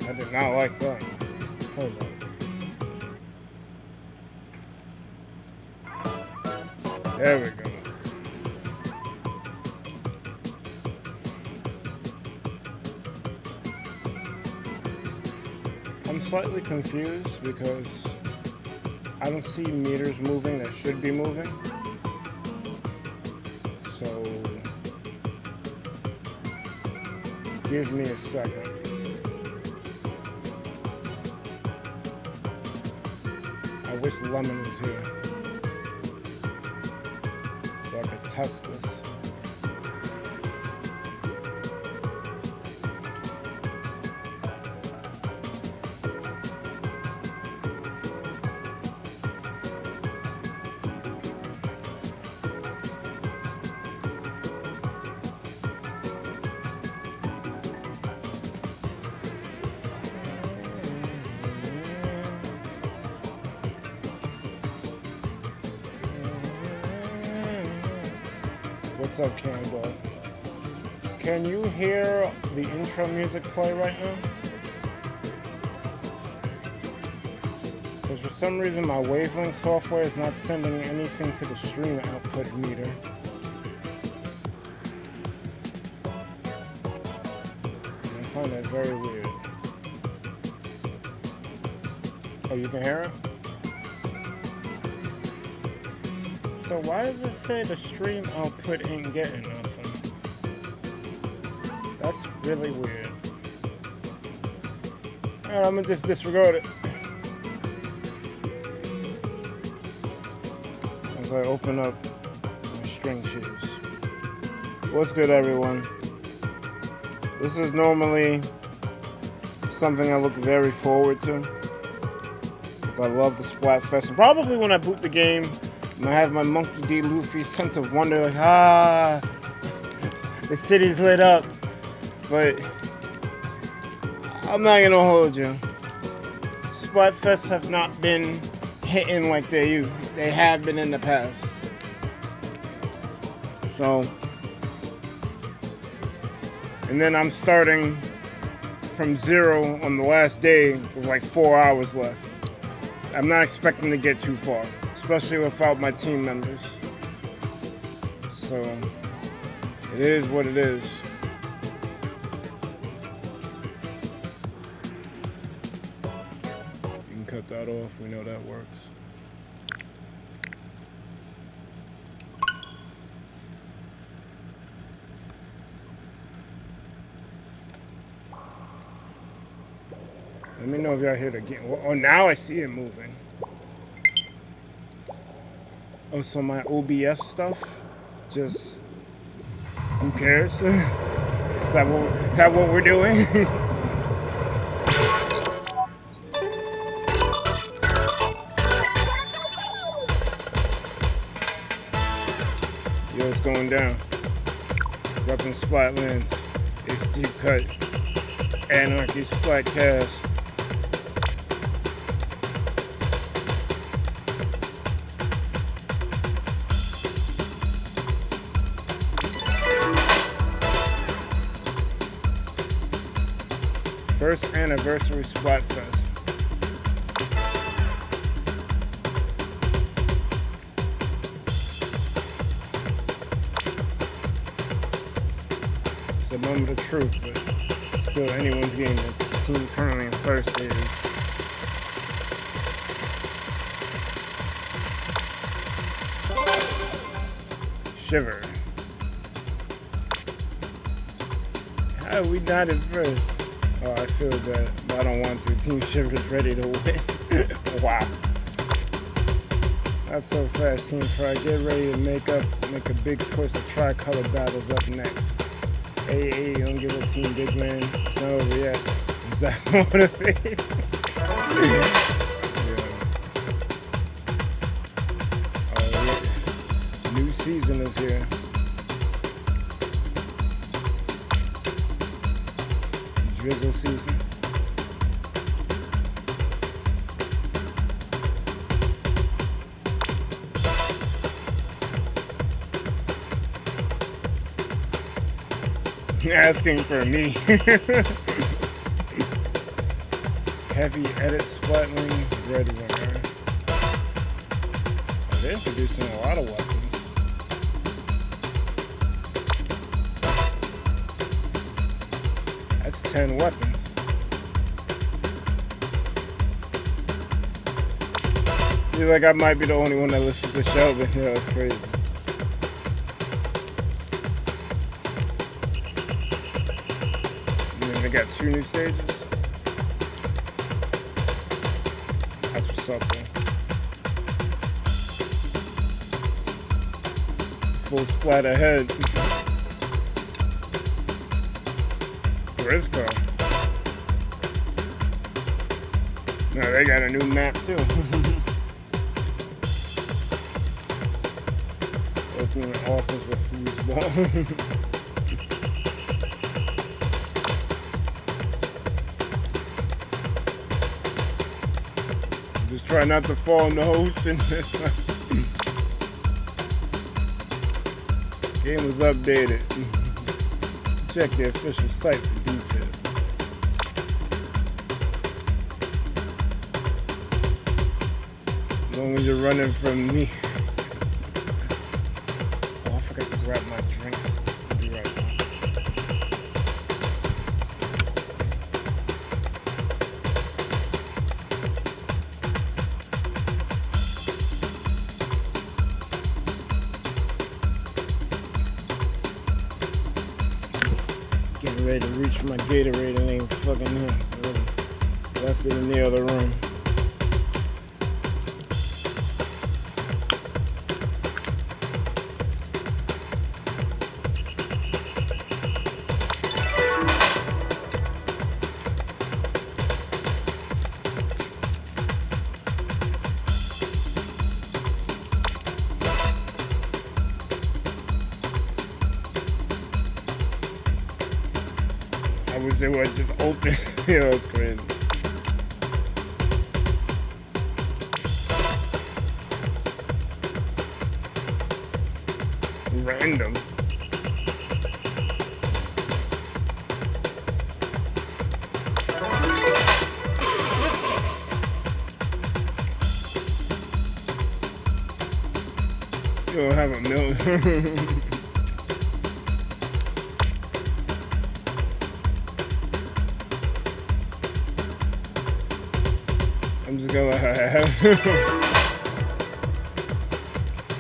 I did not like that. Hold on. There we go. I'm slightly confused because I don't see meters moving that should be moving. So give me a second. I wish Lemon was here so I could test this. What's up, Campbell? Can you hear the intro music play right now? Because for some reason my wavelength software is not sending anything to the stream output meter. I find that very weird. Oh, you can hear it? So why does it say the stream output ain't getting nothing? That's really weird. Alright, I'm gonna just disregard it. As I open up my string shoes. What's good, everyone? This is normally something I look very forward to. Because I love the Splatfest. And probably when I boot the game, I have my Monkey D. Luffy sense of wonder, like, the city's lit up. But I'm not gonna hold you. Splatfests have not been hitting like they have been in the past. So, and then I'm starting from zero on the last day with like 4 hours left. I'm not expecting to get too far, especially without my team members. So, it is what it is. You can cut that off, we know that works. Let me know if y'all hear the game. Oh, now I see it moving. Oh, so my OBS stuff, just, who cares? Is that what we're doing? Yo, it's going down. Repping Splatlands. It's Deep Cut. Anarchy Splatcast. First anniversary Splatfest. It's a moment of truth, but still anyone's game. The team currently in first is Shiver. How are we not in first? Oh, I feel bad, but I don't want to. Team Shiver's ready to win. Wow. Not so fast, Team Try. Get ready to make a big push. The Tricolor battles up next. Hey, don't give up, Team Big Man. It's not over yet. Is that motivating? Yeah. Oh, yeah. New season is here. Drizzle season. Asking for me. heavy edit splatling breadwinner. Oh, they're introducing a lot of weapons. That's 10 weapons. I feel like I might be the only one that listens to the show, but you know, it's crazy. And then they got 2 new stages. That's what's up, man. Full splat ahead. Briscoe. No, they got a new map too. Opening an office with foosball. Just try not to fall in the ocean. Game was updated. Check the official site for details. As long as you're running from me. Oh, I forgot to grab my drinks. I'll be right back. Getting ready to reach for my Gatorade and ain't fucking here. Left it in the other room. I wish it was just open. You know, it's crazy. Random. You'll have a million. I'm just gonna let her have.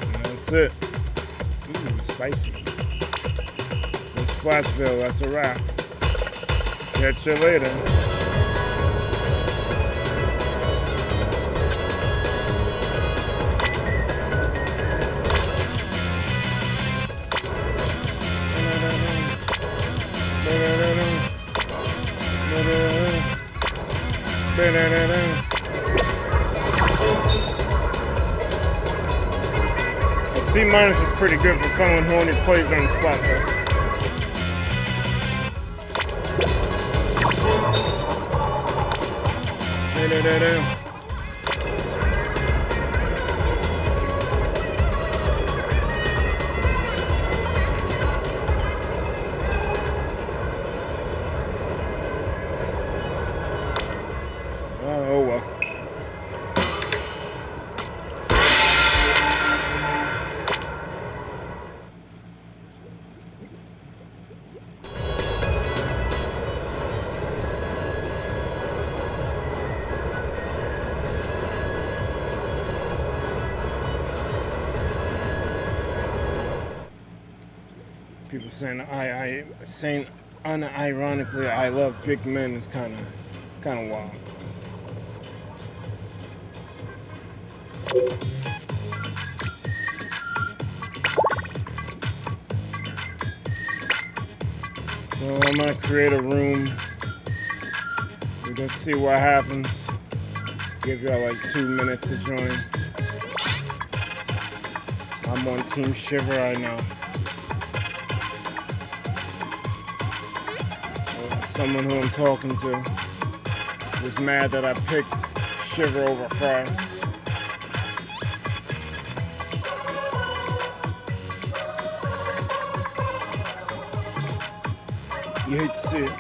And that's it. Ooh, spicy. In Splatsville, that's a wrap. Catch you later. C- is pretty good for someone who only plays on the Splatfest. Oh well. People saying saying unironically I love big men is kind of wild. So I'm gonna create a room. We're gonna see what happens. Give y'all like 2 minutes to join. I'm on Team Shiver right now. Someone who I'm talking to was mad that I picked Shiver over Fry. You hate to see it.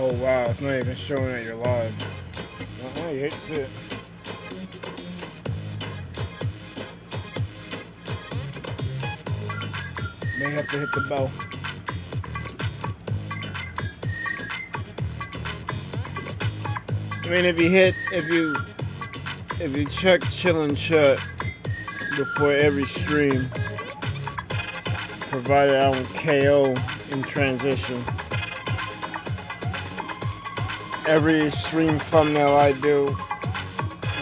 Oh wow, it's not even showing that you're live. You hate to see it. May have to hit the bell. I mean, if you check chill and chat before every stream, provided I don't KO in transition. Every stream thumbnail I do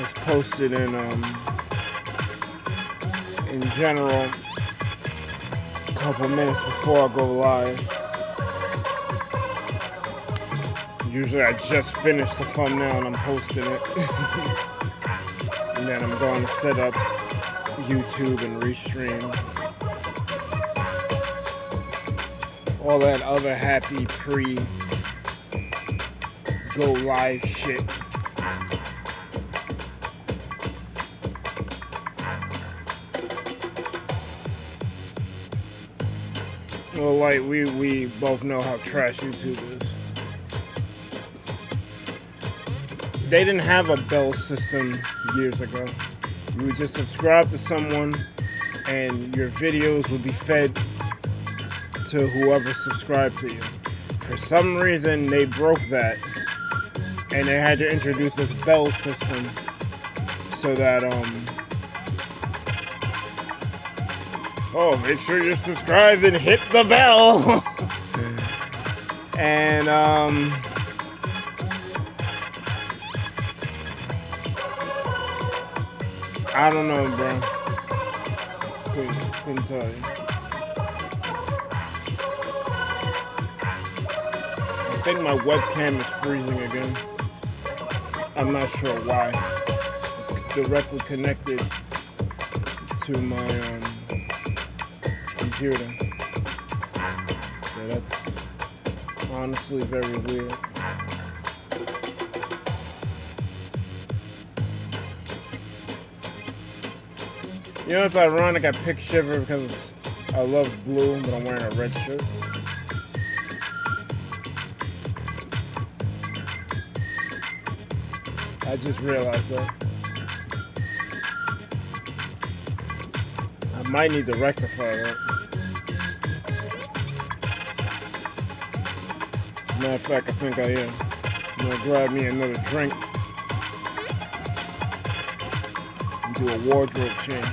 is posted in general a couple minutes before I go live. Usually I just finish the thumbnail and I'm posting it. And then I'm going to set up YouTube and restream. All that other happy pre-go live shit. Well, like, we both know how trash YouTube is. They didn't have a bell system years ago. You would just subscribe to someone and your videos would be fed to whoever subscribed to you. For some reason, they broke that and they had to introduce this bell system so that, oh, make sure you're subscribed and hit the bell. And, I don't know, bro. Couldn't tell you. I think my webcam is freezing again. I'm not sure why. It's directly connected to my computer. So that's honestly very weird. You know, it's ironic I picked Shiver because I love blue, but I'm wearing a red shirt. I just realized that. I might need to rectify that. Matter of fact, I think I am. I'm gonna grab me another drink and do a wardrobe change.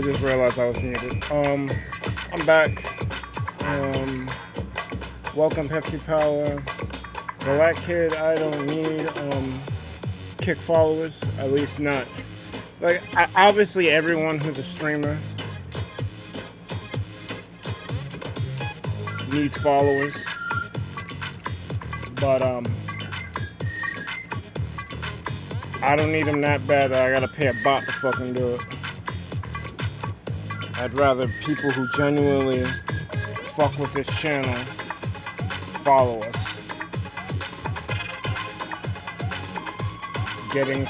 I just realized I was muted. I'm back. Welcome Pepsi Power. Black Kid, I don't need kick followers, at least not. Like, obviously everyone who's a streamer needs followers, but I don't need them that bad that I gotta pay a bot to fucking do it. I'd rather people who genuinely fuck with this channel follow us. Getting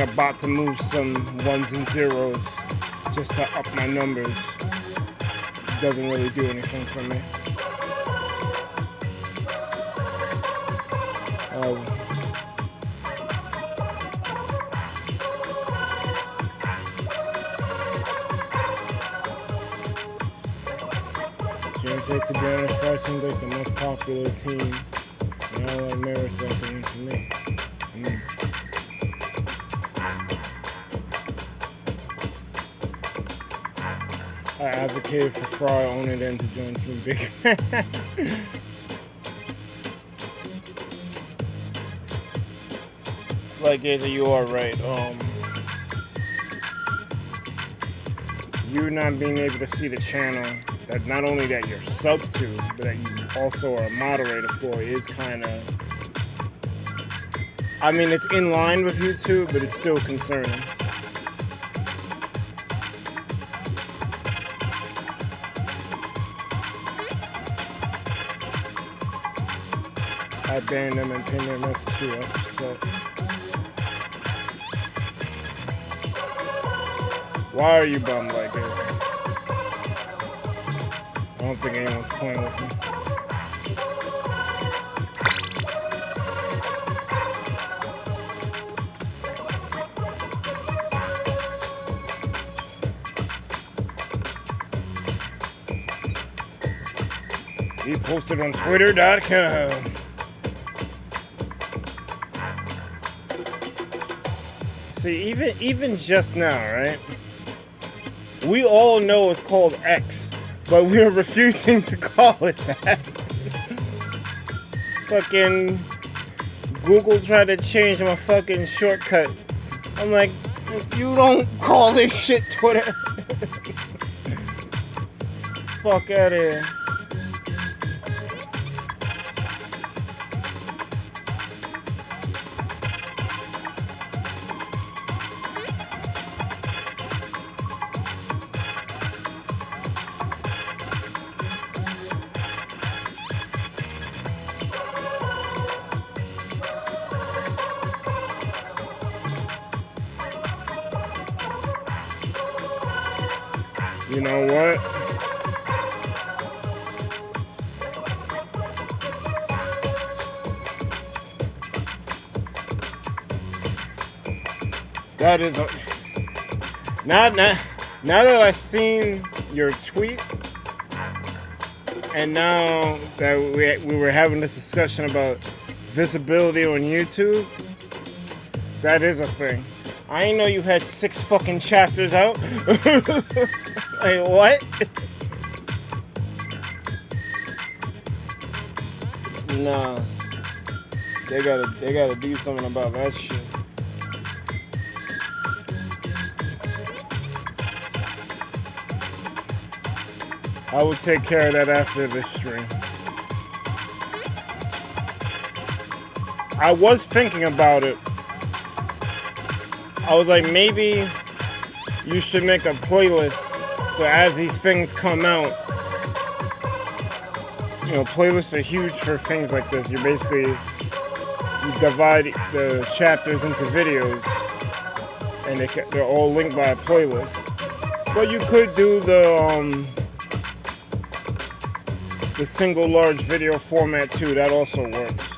a bot to move some ones and zeros just to up my numbers doesn't really do anything for me. Jeroentjeee, to be honest, Fry seems like the most popular team. And I like Mirror, so that's a win for me. I advocated for Fry owning them to join Team Big. Like, Gazer, you are right. You not being able to see the channel that not only that you're sub to, but that you also are a moderator for is kind of... I mean, it's in line with YouTube, but it's still concerning. I banned them and pinned their message too. That's what's up. Why are you bummed like this? I don't think anyone's playing with me. He posted on Twitter.com. See, even just now, right? We all know it's called X, but we're refusing to call it that. Fucking Google tried to change my fucking shortcut. I'm like, if you don't call this shit Twitter, fuck out of here. You know what? That is now that I've seen your tweet, and now that we were having this discussion about visibility on YouTube, that is a thing. I didn't know you had 6 fucking chapters out. Like, what? Nah. They gotta do something about that shit. I will take care of that after this stream. I was thinking about it. I was like, maybe you should make a playlist so as these things come out, you know, playlists are huge for things like this. You divide the chapters into videos, and they're all linked by a playlist. But you could do the single large video format too. That also works.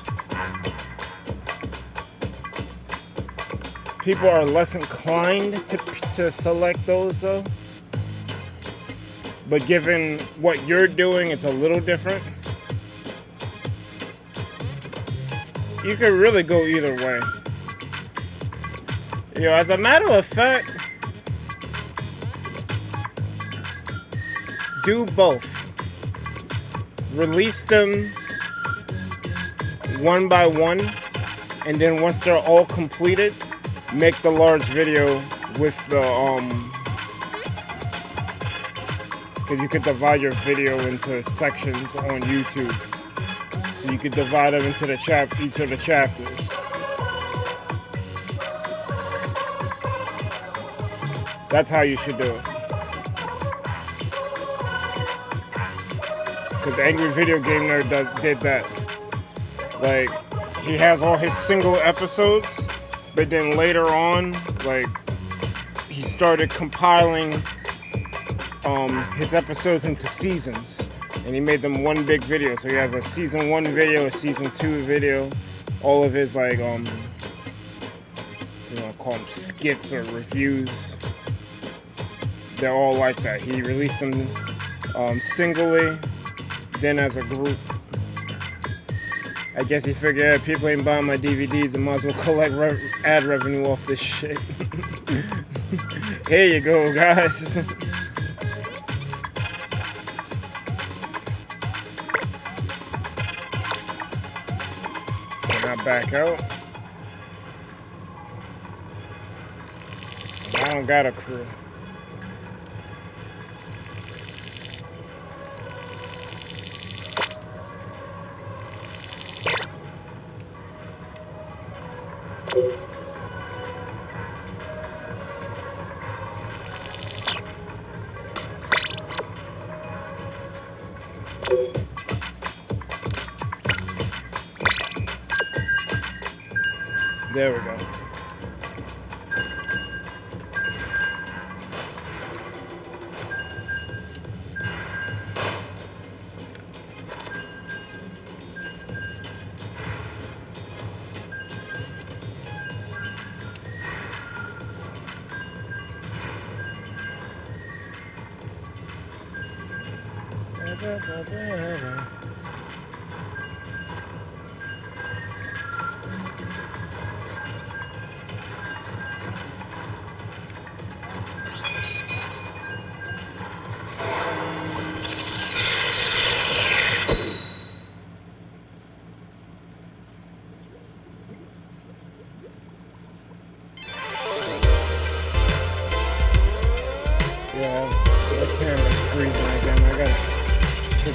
People are less inclined to select those though. But given what you're doing, it's a little different. You could really go either way. You know, as a matter of fact, do both. Release them one by one, and then once they're all completed, make the large video with the because you could divide your video into sections on YouTube. So you could divide them into each of the chapters. That's how you should do it. Because the Angry Video Game Nerd did that. Like, he has all his single episodes, but then later on, like, he started compiling his episodes into seasons, and he made them one big video. So he has a season 1 video, a season 2 video, all of his, like, you know, call them skits or reviews. They're all like that. He released them singly, then as a group. I guess he figured, yeah, people ain't buying my DVDs, and might as well collect ad revenue off this shit. Here you go, guys. And I back out. I don't got a crew. There we go.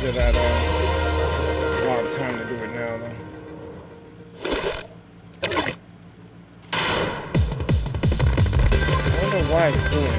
That a lot of time to do it now, though. I wonder why it's doing that.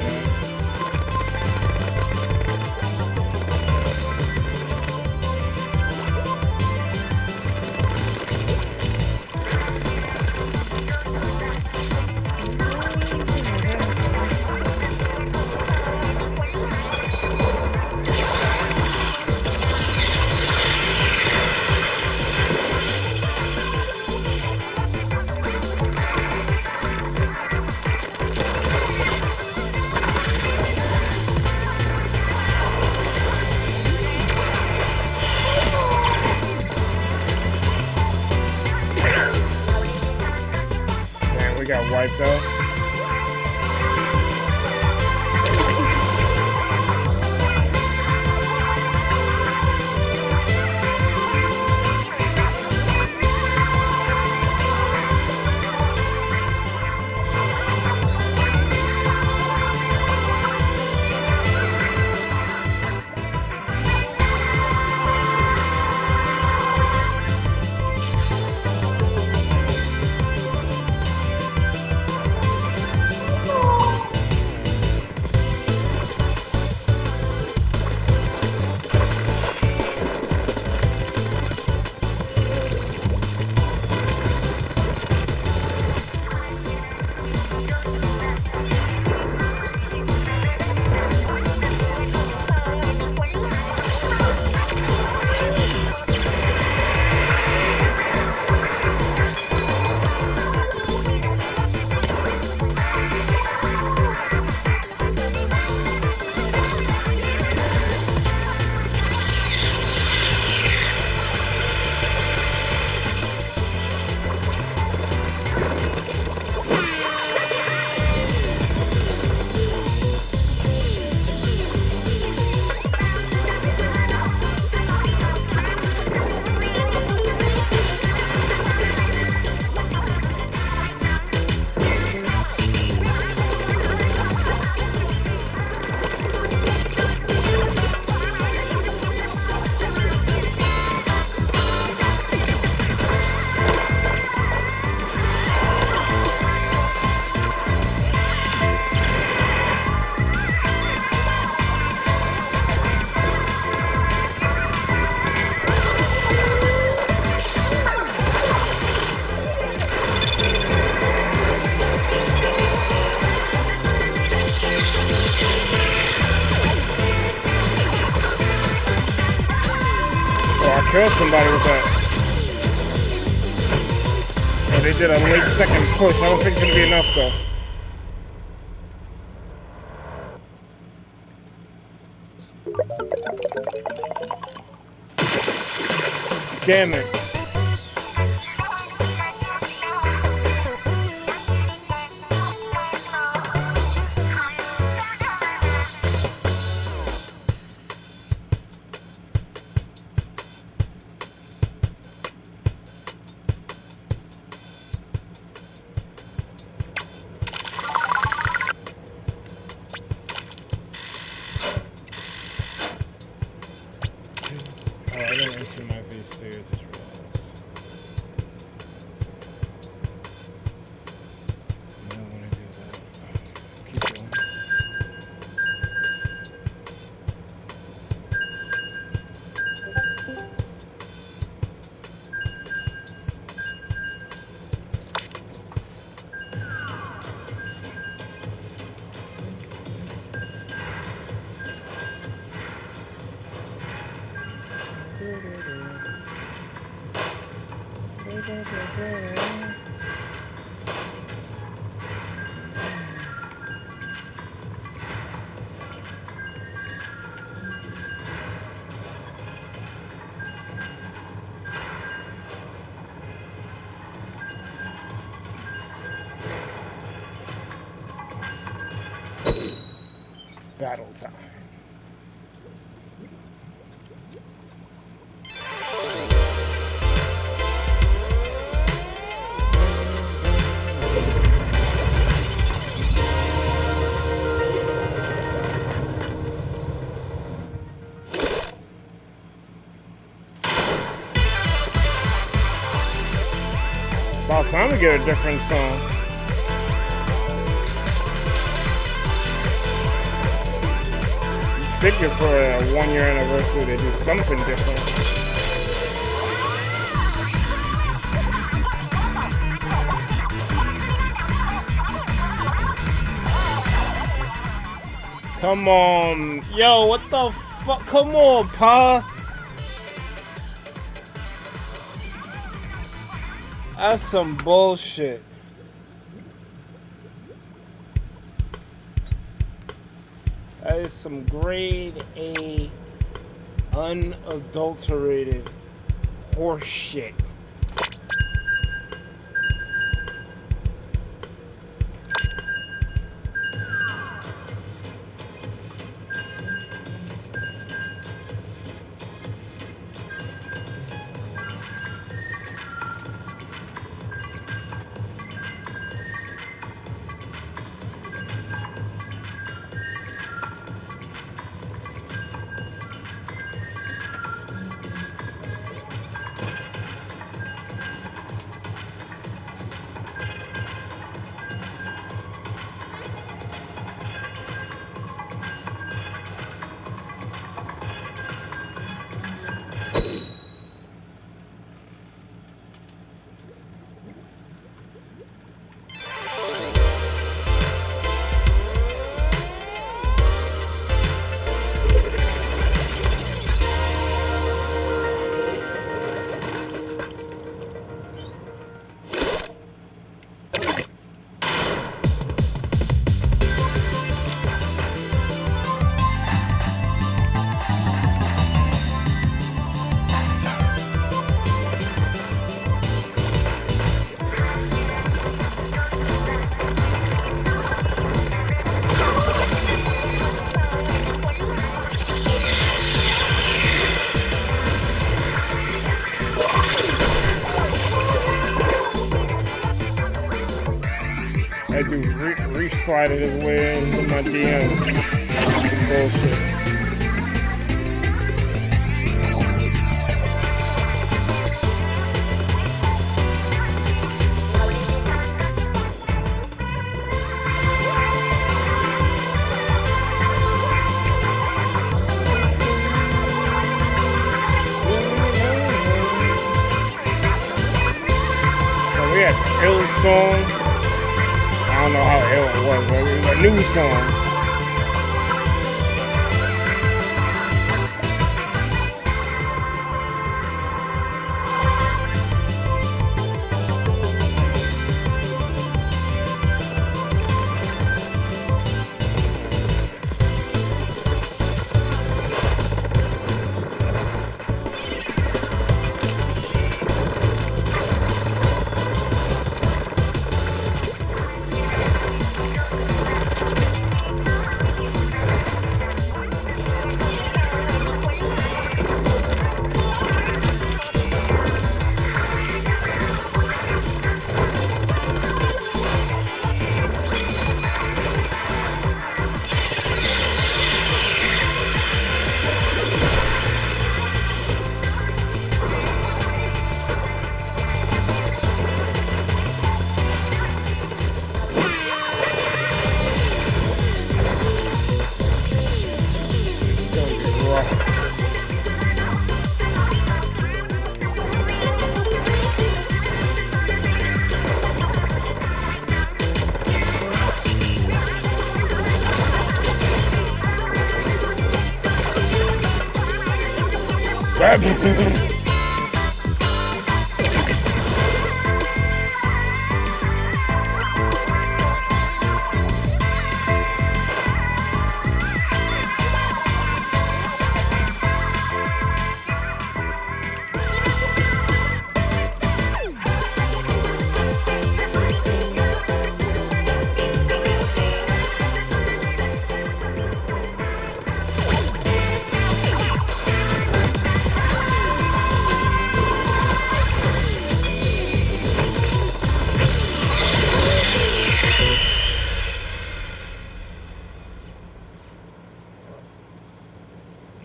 Got wiped out. kill somebody with that. Oh, they did a late second push. I don't think it's gonna be enough though. Damn it. I didn't enter my VC, I just realized. I don't want to do that. Keep going. Battle time. About time to get a different song. Figure for a 1-year anniversary they do something different. Come on, yo, what the fuck? Come on, pa. That's some bullshit. That is some grade A, unadulterated horse shit. That dude re-slided his way into my DM. Bullshit. So we had ill song. I don't know how ill it was, but it was a new song.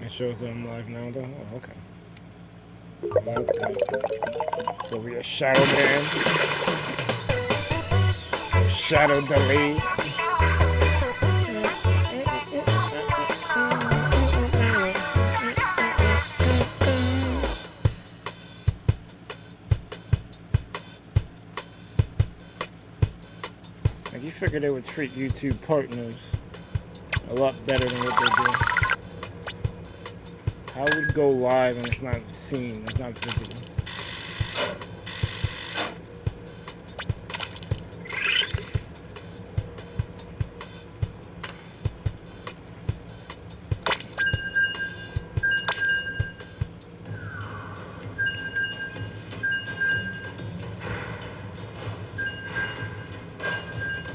It shows that I'm live now, though. Oh, okay. That's good. So we are shadow banned. Shadow delayed. Like, you figure they would treat YouTube partners a lot better than what they do. How would it go live and it's not seen, it's not visible?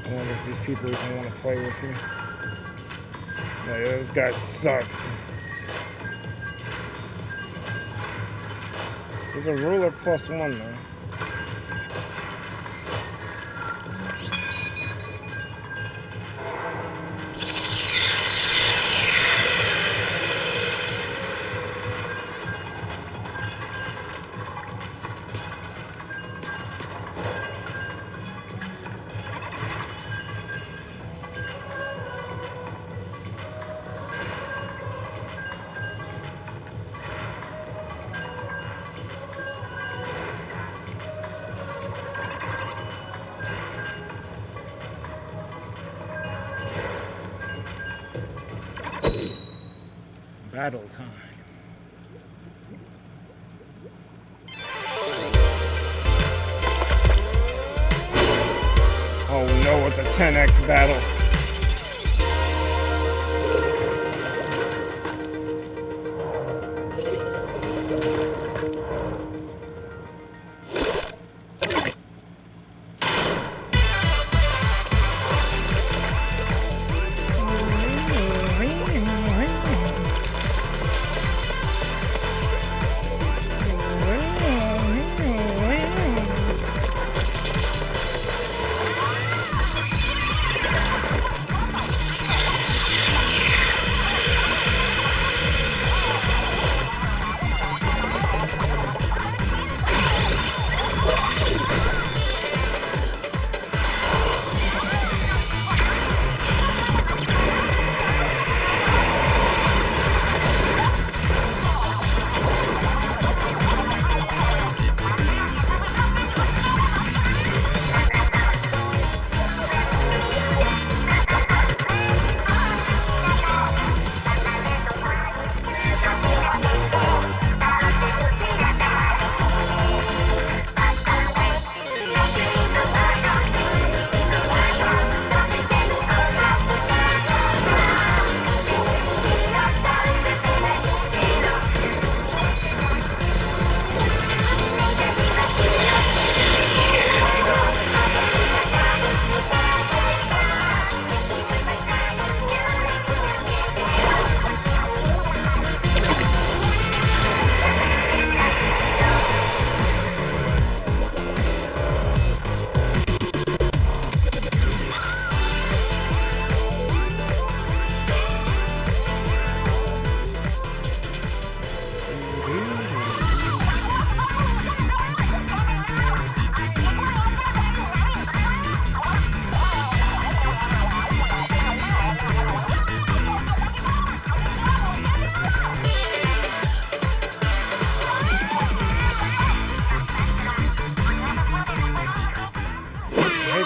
I wonder if these people even want to play with me. Like, this guy sucks. There's a ruler +1 though. Battle time. Oh no, it's a 10x battle.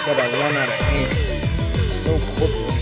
But I run out of ink so quickly.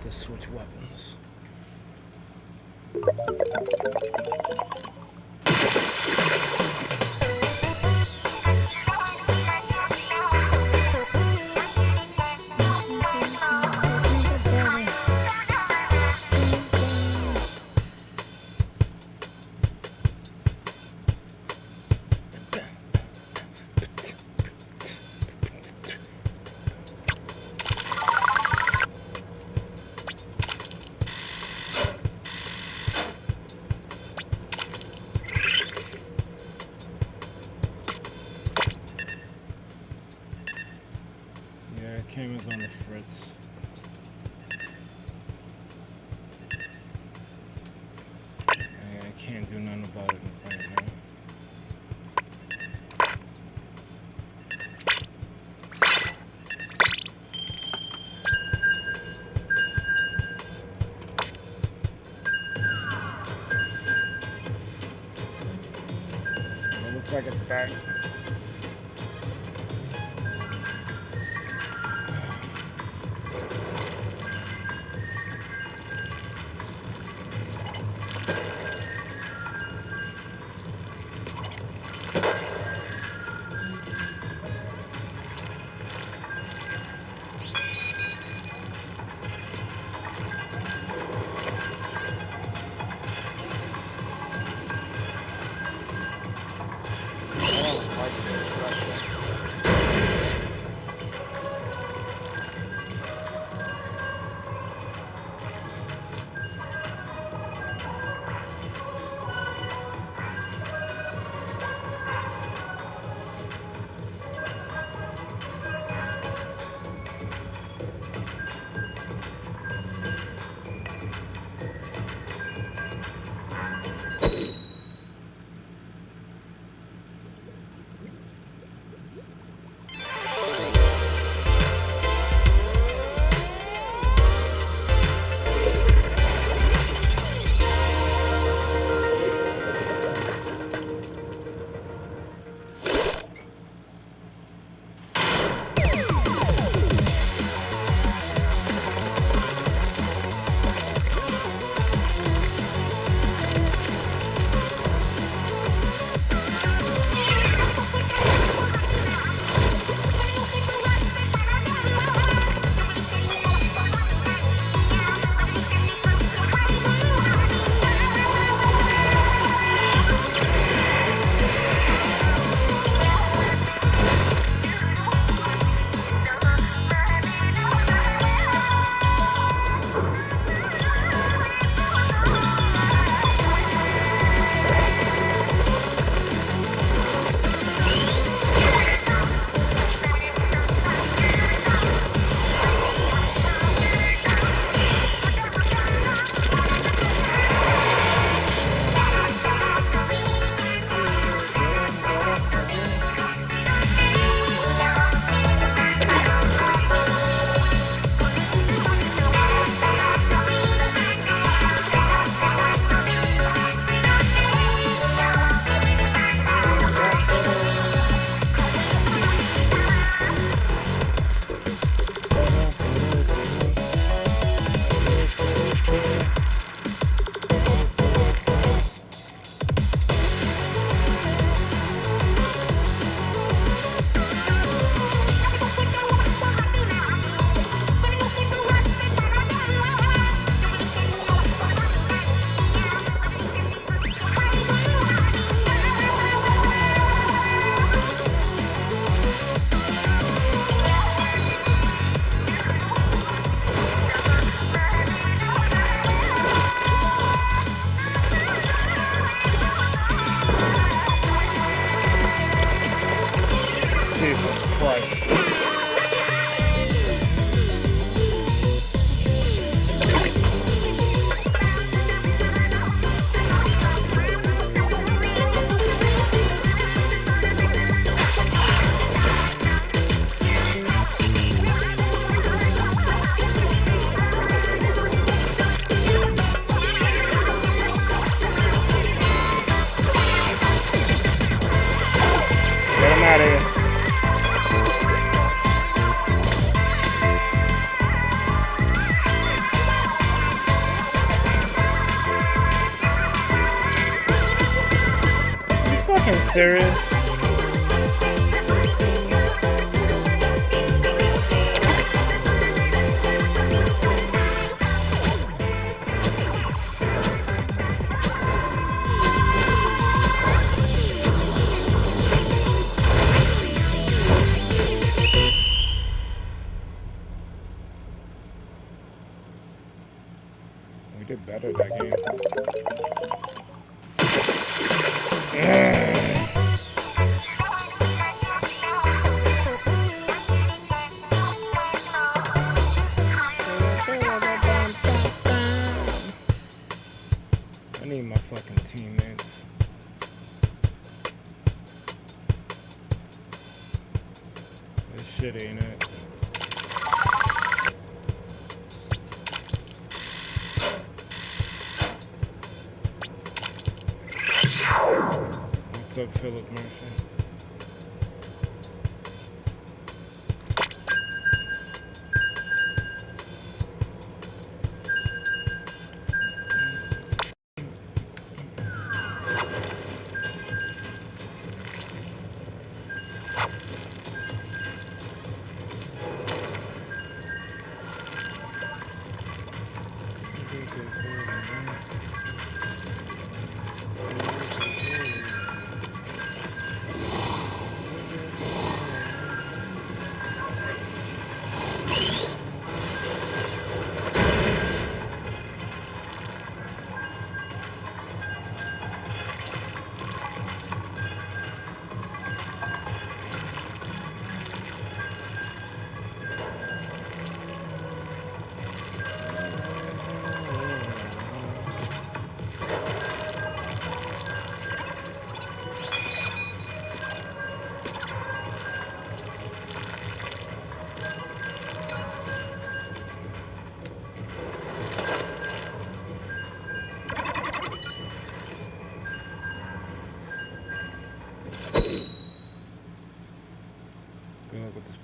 to switch weapons. Camera's on the fritz. I can't do nothing about it right now. It looks like it's back. Get him out of here. serious? We did better that game. I need my fucking teammates. This shit ain't it. What's up, Philip Murphy?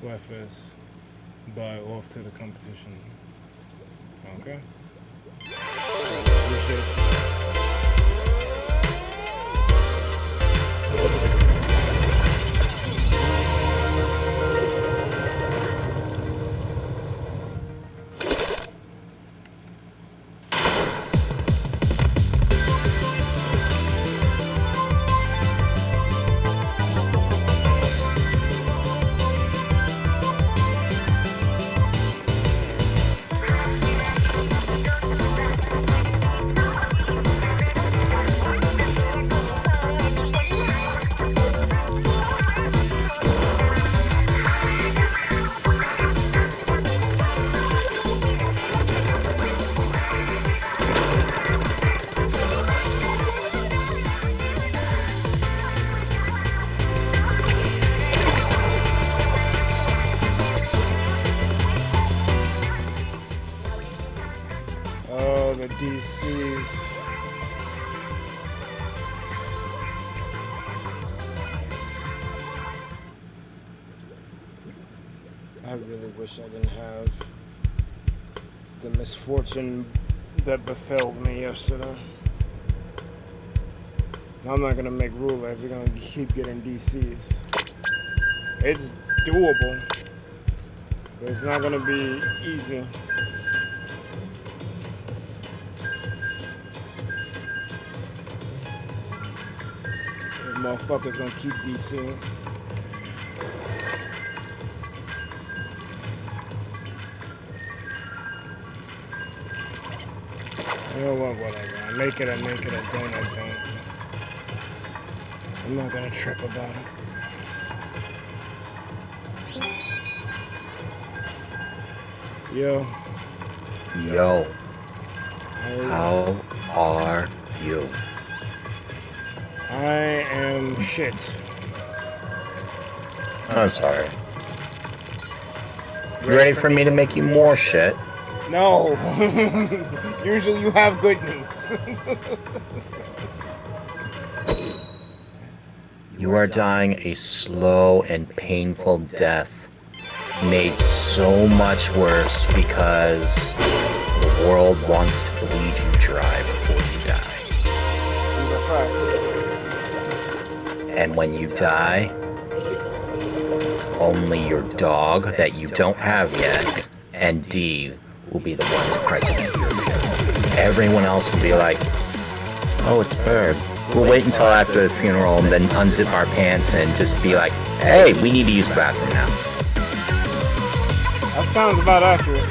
Splatfest, buy off to the competition. Okay. Appreciate you. DCs. I really wish I didn't have the misfortune that befell me yesterday. I'm not gonna make ruler if we're gonna keep getting DCs. It's doable, but it's not gonna be easy. Motherfuckers gonna keep DC. You know what, whatever. I make it, I don't. I'm not gonna trip about it. Yo. Yo. How are you? I am shit. I'm sorry. You ready for me to make you more shit? No. Usually you have good news. You are dying a slow and painful death, made so much worse because the world wants to bleed you dry before you die. And when you die, only your dog that you don't have yet and D will be the ones present at your funeral. Everyone else will be like, oh, it's Bird. We'll wait until after the funeral and then unzip our pants and just be like, hey, we need to use the bathroom now. That sounds about accurate.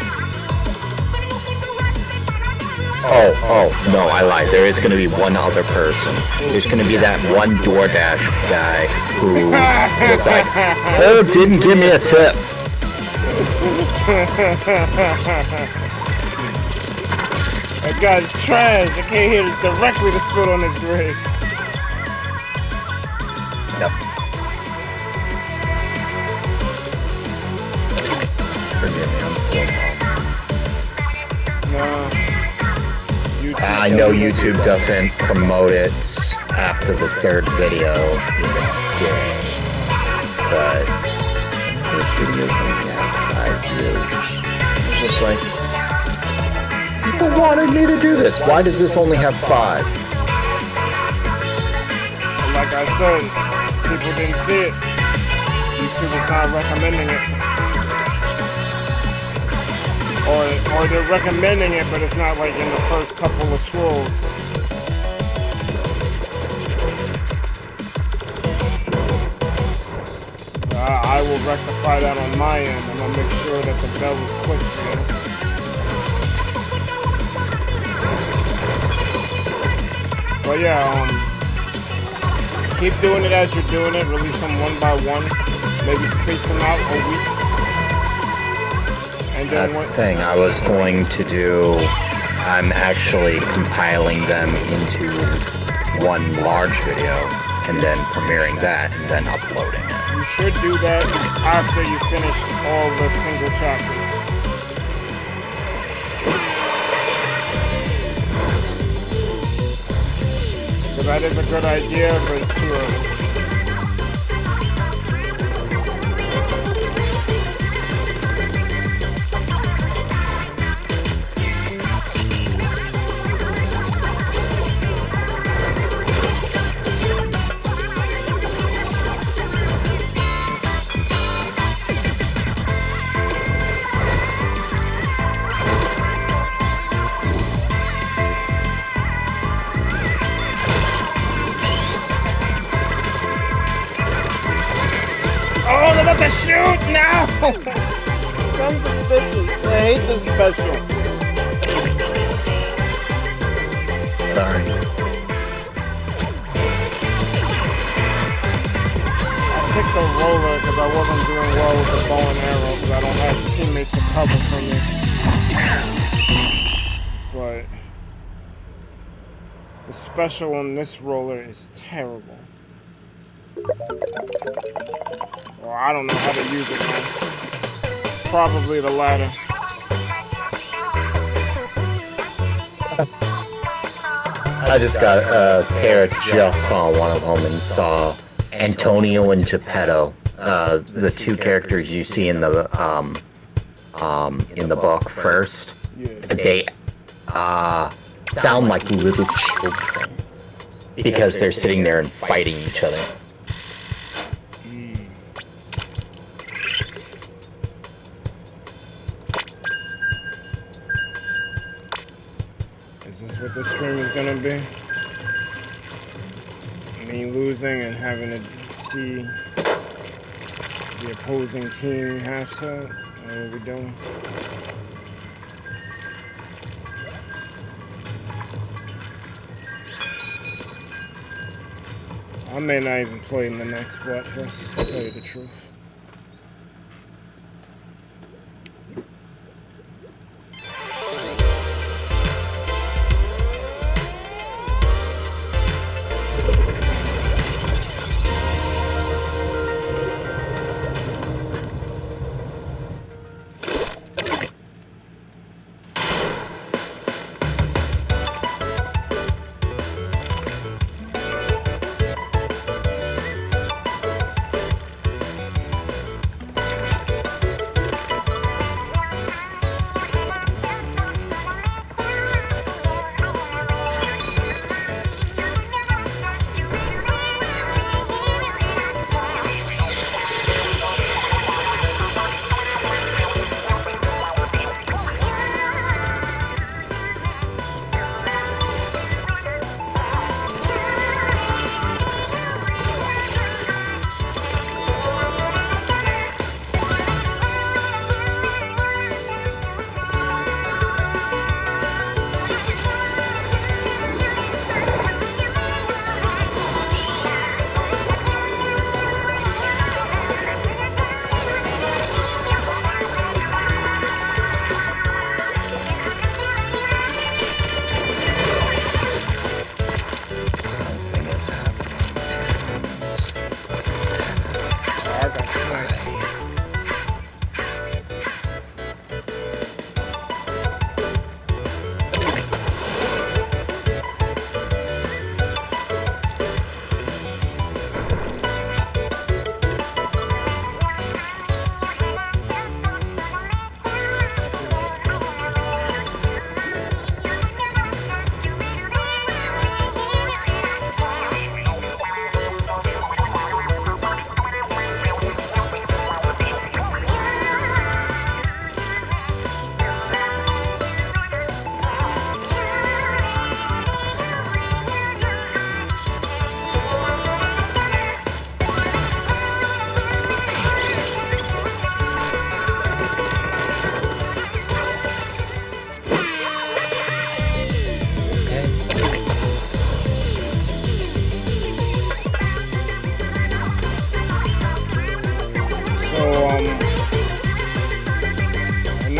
Oh, no, I lied. There is going to be one other person. There's going to be that one DoorDash guy who was like, oh, didn't give me a tip. That guy's trash. I can't hear it directly to spit on his grave. Yep. Forgive me, I'm slow. No. I know YouTube doesn't promote it after the third video even did, but some of those videos only have 5 views. It's like, people wanted me to do this. Why does this only have 5? Like I said, people didn't see it. YouTube is not recommending it. Or they're recommending it, but it's not like in the first couple of scrolls. I will rectify that on my end. I'm gonna make sure that the bell is quick for you. But yeah, keep doing it as you're doing it. Release them one by one. Maybe space them out a week. And then that's the thing I was going to do. I'm actually compiling them into one large video and then premiering that and then uploading it. You should do that after you finish all the single chapters. So that is a good idea, but it's too early. Shoot now! Sons of bitches. I hate this special. Sorry. I picked the roller because I wasn't doing well with the bow and arrow because I don't have teammates to cover for me. But the special on this roller is terrible. Well, I don't know how to use it, man. Probably the latter. I just got just saw one of them and saw Antonio and Geppetto, the two characters you see in the book first. Yeah. They sound like little children because they're sitting there and fighting each other. Is this what the stream is gonna be? Me losing and having to see the opposing team hashtag? What are we doing? I may not even play in the next Splatfest, to tell you the truth.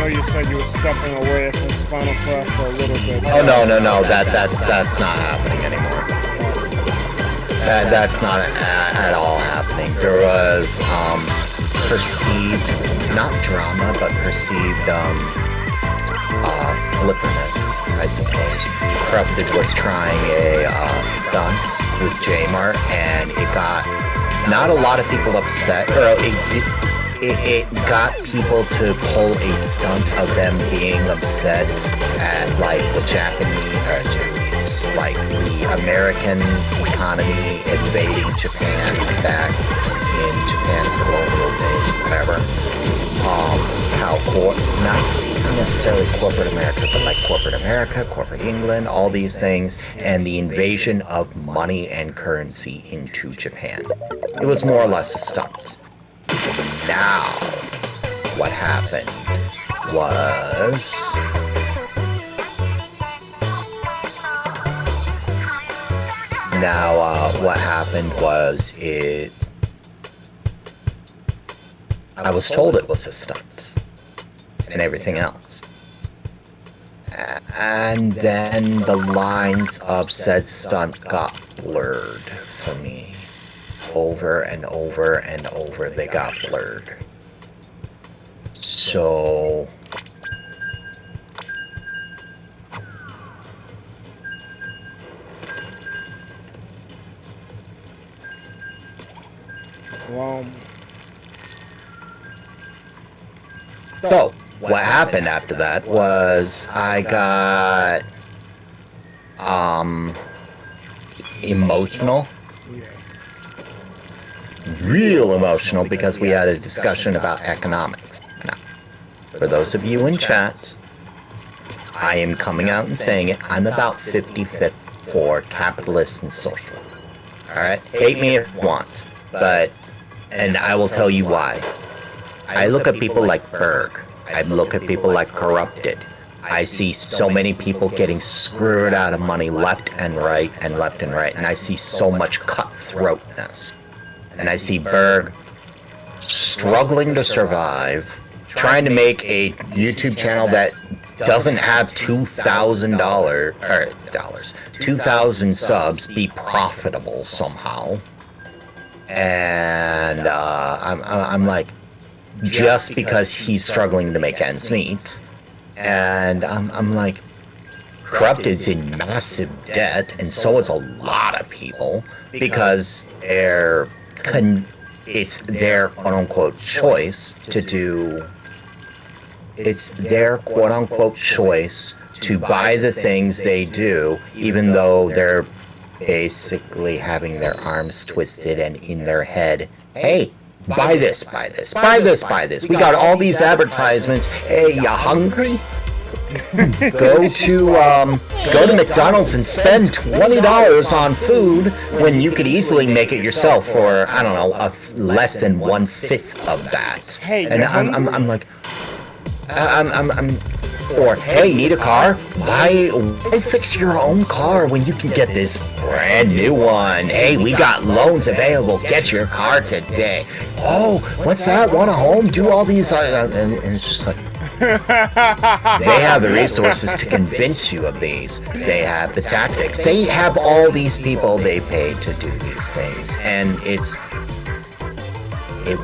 you said you were stepping away from Spinal Craft for a little bit. Oh no, that's not happening anymore. That's not at all happening. There was perceived, not drama, but perceived flipperness, I suppose. Corrupted was trying a stunt with J-Mart, and it got not a lot of people upset. Or it got people to pull a stunt of them being upset at like the Japanese, like the American economy invading Japan back in Japan's colonial days, whatever. How not necessarily corporate America, but like corporate America, corporate England, all these things, and the invasion of money and currency into Japan. It was more or less a stunt. Now, what happened was I was told it was a stunt and everything else. And then the lines of said stunt got blurred for me. Over and over and over, they got blurred. So So, what happened after that was I got emotional. Real emotional, because we had a discussion about economics. Now, for those of you in chat, I am coming out and saying it. I'm about 50-50 for capitalist and social. Alright? Hate me if you want. But, and I will tell you why. I look at people like Berg. I look at people like Corrupted. I see so many people getting screwed out of money left and right and left and right. And I see so much cutthroatness. And I see Berg struggling to survive, trying to make a YouTube channel that doesn't have $2,000 subs be profitable somehow. And I'm like, just because he's struggling to make ends meet. And I'm like, Corrupted's in massive debt, and so is a lot of people, because it's their quote-unquote choice to do, it's their quote-unquote choice to buy the things they do, even though they're basically having their arms twisted and in their head, hey, buy this, buy this, buy this, buy this. We got all these advertisements. Hey, you hungry? Go to McDonald's and spend $20 on food when you could easily make it yourself for, I don't know, less than 1/5 of that. Hey, and I'm like, or hey, need a car? Why fix your own car when you can get this brand new one? Hey, we got loans available. Get your car today. Oh, what's that? Want a home? Do all these, and it's just like. They have the resources to convince you of these. They have the tactics. They have all these people they pay to do these things, and it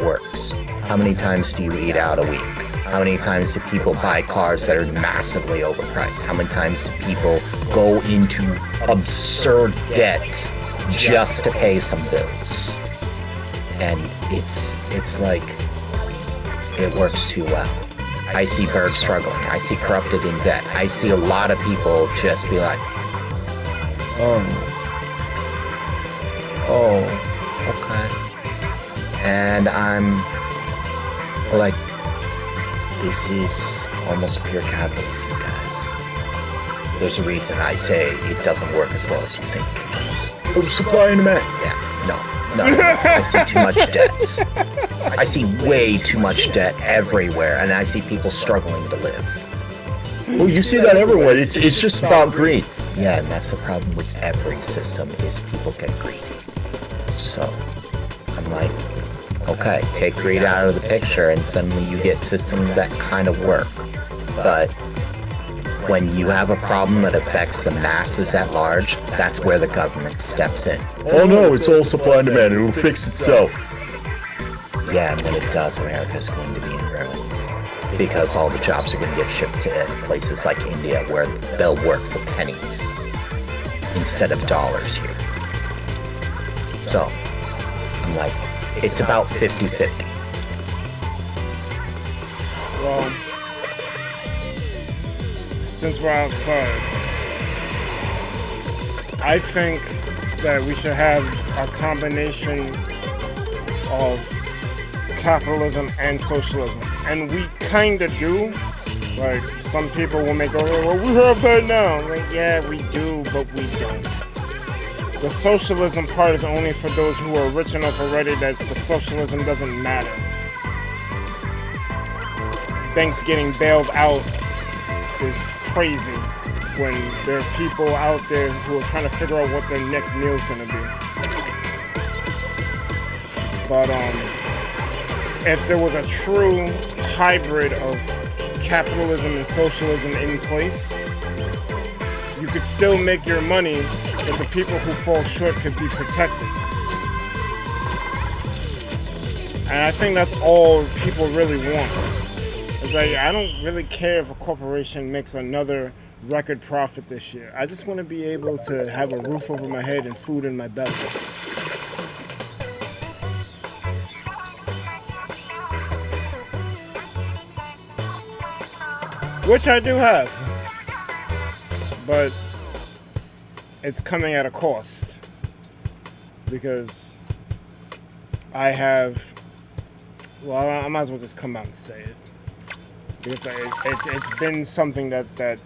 works. How many times do you eat out a week? How many times do people buy cars that are massively overpriced? How many times do people go into absurd debt just to pay some bills? And it's like, it works too well. I see Berg struggling. I see Corrupted in debt. I see a lot of people just be like, oh, okay. And I'm like, this is almost pure capitalism, guys. There's a reason I say it doesn't work as well as you think it does. Oh, supply and demand. Yeah, no. I see too much debt. I see way too much debt everywhere, and I see people struggling to live. Well, you see that everywhere. It's just about greed. Yeah, and that's the problem with every system, is people get greedy. So, I'm like, okay, take greed out of the picture, and suddenly you get systems that kind of work. but when you have a problem that affects the masses at large, that's where the government steps in. Oh no, it's all supply and demand, it'll fix itself. Yeah, and when it does, America's going to be in ruins. Because all the jobs are going to get shipped to places like India, where they'll work for pennies instead of dollars here. So, I'm like, it's about 50-50. Well, since we're outside, I think that we should have a combination of capitalism and socialism. And we kind of do. Like, some people will make, oh, well, we have that now. Like, yeah, we do, but we don't. The socialism part is only for those who are rich enough already that the socialism doesn't matter. Banks getting bailed out is crazy when there are people out there who are trying to figure out what their next meal is going to be. But if there was a true hybrid of capitalism and socialism in place, you could still make your money, but the people who fall short could be protected. And I think that's all people really want. It's like, I don't really care if a corporation makes another record profit this year. I just want to be able to have a roof over my head and food in my belly. Which I do have. But it's coming at a cost. Because I have... Well, I might as well just come out and say it. Because it's been something that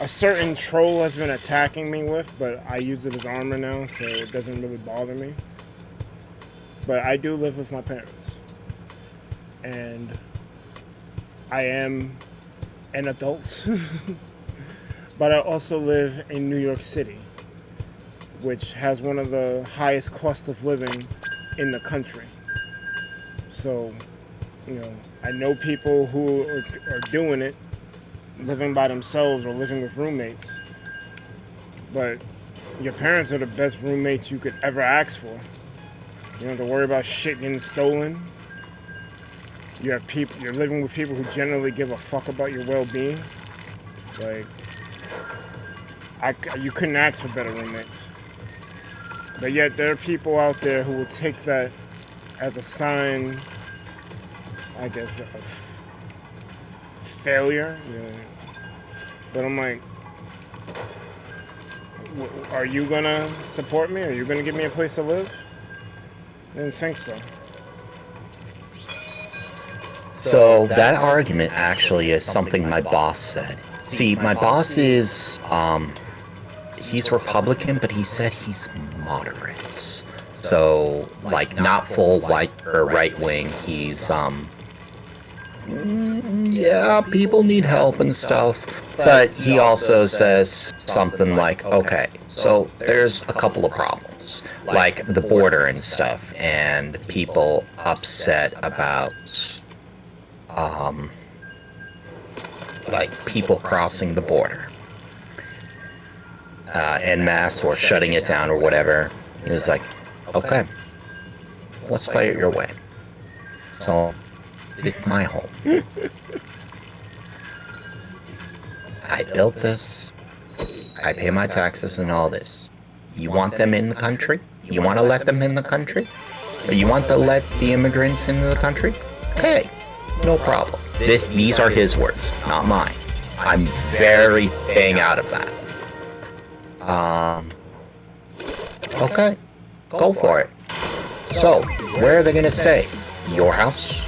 a certain troll has been attacking me with, but I use it as armor now, so it doesn't really bother me. But I do live with my parents. And I am an adult. But I also live in New York City, which has one of the highest costs of living in the country. So, you know, I know people who are doing it, living by themselves or living with roommates. But your parents are the best roommates you could ever ask for. You don't have to worry about shit getting stolen. You're living with people who generally give a fuck about your well-being. Like, you couldn't ask for better roommates. But yet there are people out there who will take that as a sign, I guess, of failure. You know. But I'm like, are you gonna support me? Are you gonna give me a place to live? I didn't think so. So that argument actually is something my boss said. See, my boss is, he's Republican, but he said he's moderate. So, like, not full white or right wing. He's, yeah, people need help and stuff. But he also says something like, okay, so there's a couple of problems, like the border and stuff, and people upset about, like, people crossing the border en masse or shutting it down or whatever. It's like, okay, let's fight it your way. So, it's my home. I built this. I pay my taxes and all this. You want them in the country? You want to let them in the country? Or you want to let the immigrants into the country? Okay, no problem. These are his words, not mine. I'm very staying out of that. Okay, go for it. So, where are they gonna stay? Your house?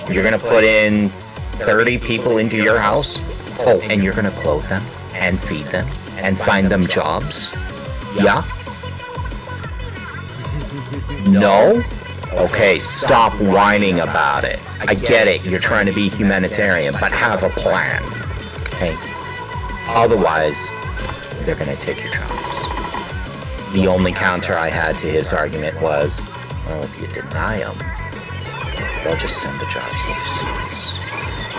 You're gonna put in 30 people into your house? Oh, and you're gonna clothe them, and feed them, and find them jobs? Yeah? No? Okay, stop whining about it. I get it, you're trying to be humanitarian, but have a plan. Okay? Otherwise, they're gonna take your jobs. The only counter I had to his argument was, well, if you deny them, they'll just send the jobs overseas,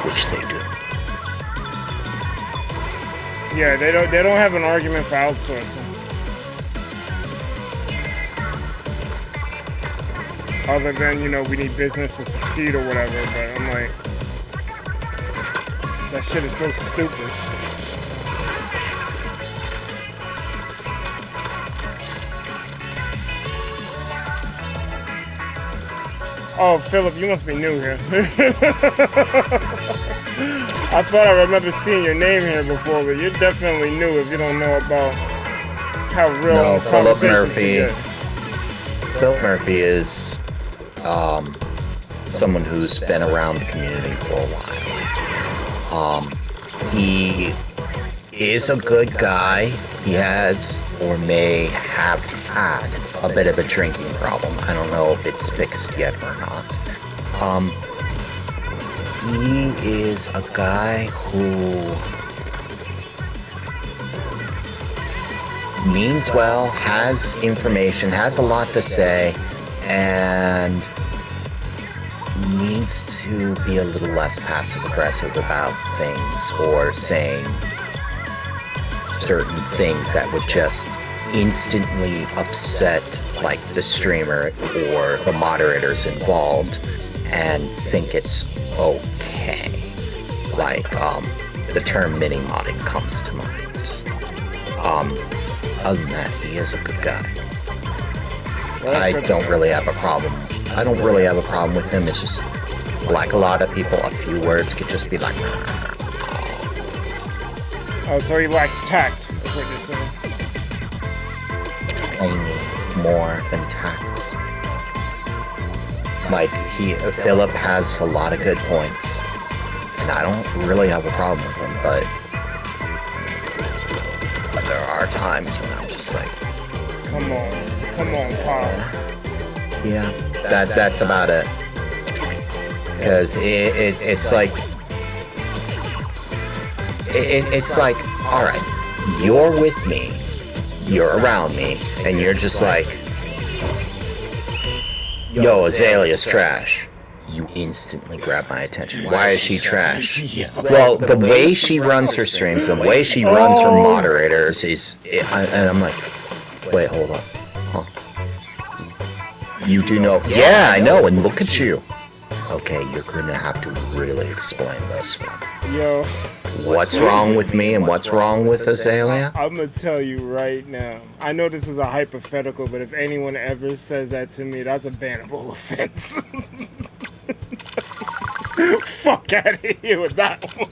which they do. Yeah, they don't have an argument for outsourcing. Other than, you know, we need business to succeed or whatever, but I'm like, that shit is so stupid. Oh, Philip, you must be new here. I thought I remember seeing your name here before, but you're definitely new if you don't know about how real Philip conversations can get. Philip Murphy is someone who's been around the community for a while. He is a good guy. He has or may have had a bit of a drinking problem. I don't know if it's fixed yet or not. He is a guy who means well, has information, has a lot to say, and needs to be a little less passive-aggressive about things or saying certain things that would just instantly upset like the streamer or the moderators involved and think it's okay. Like the term mini-modding comes to mind. Other than that, he is a good guy. I don't really have a problem. I don't really have a problem with him. It's just like a lot of people, a few words could just be like, Oh, so he lacks tact, is what you're saying. I need more than tax. Like, Philip has a lot of good points, and I don't really have a problem with him, but there are times when I'm just like, come on, Paul. Yeah, that's about it. Because it's like, it's like, all right, you're with me, you're around me, and you're just like, yo, Azalea's trash. You instantly grab my attention. Why is she trash? Well, the way she runs her streams, the way she runs her moderators is, and I'm like, wait, hold on. Huh. You do know? Yeah, I know, and look at you. Okay, you're gonna have to really explain this one. Yo. What's wrong with me and what's wrong with Azalea? I'm gonna tell you right now. I know this is a hypothetical, but if anyone ever says that to me, that's a bannable offense. Fuck out of here with that one.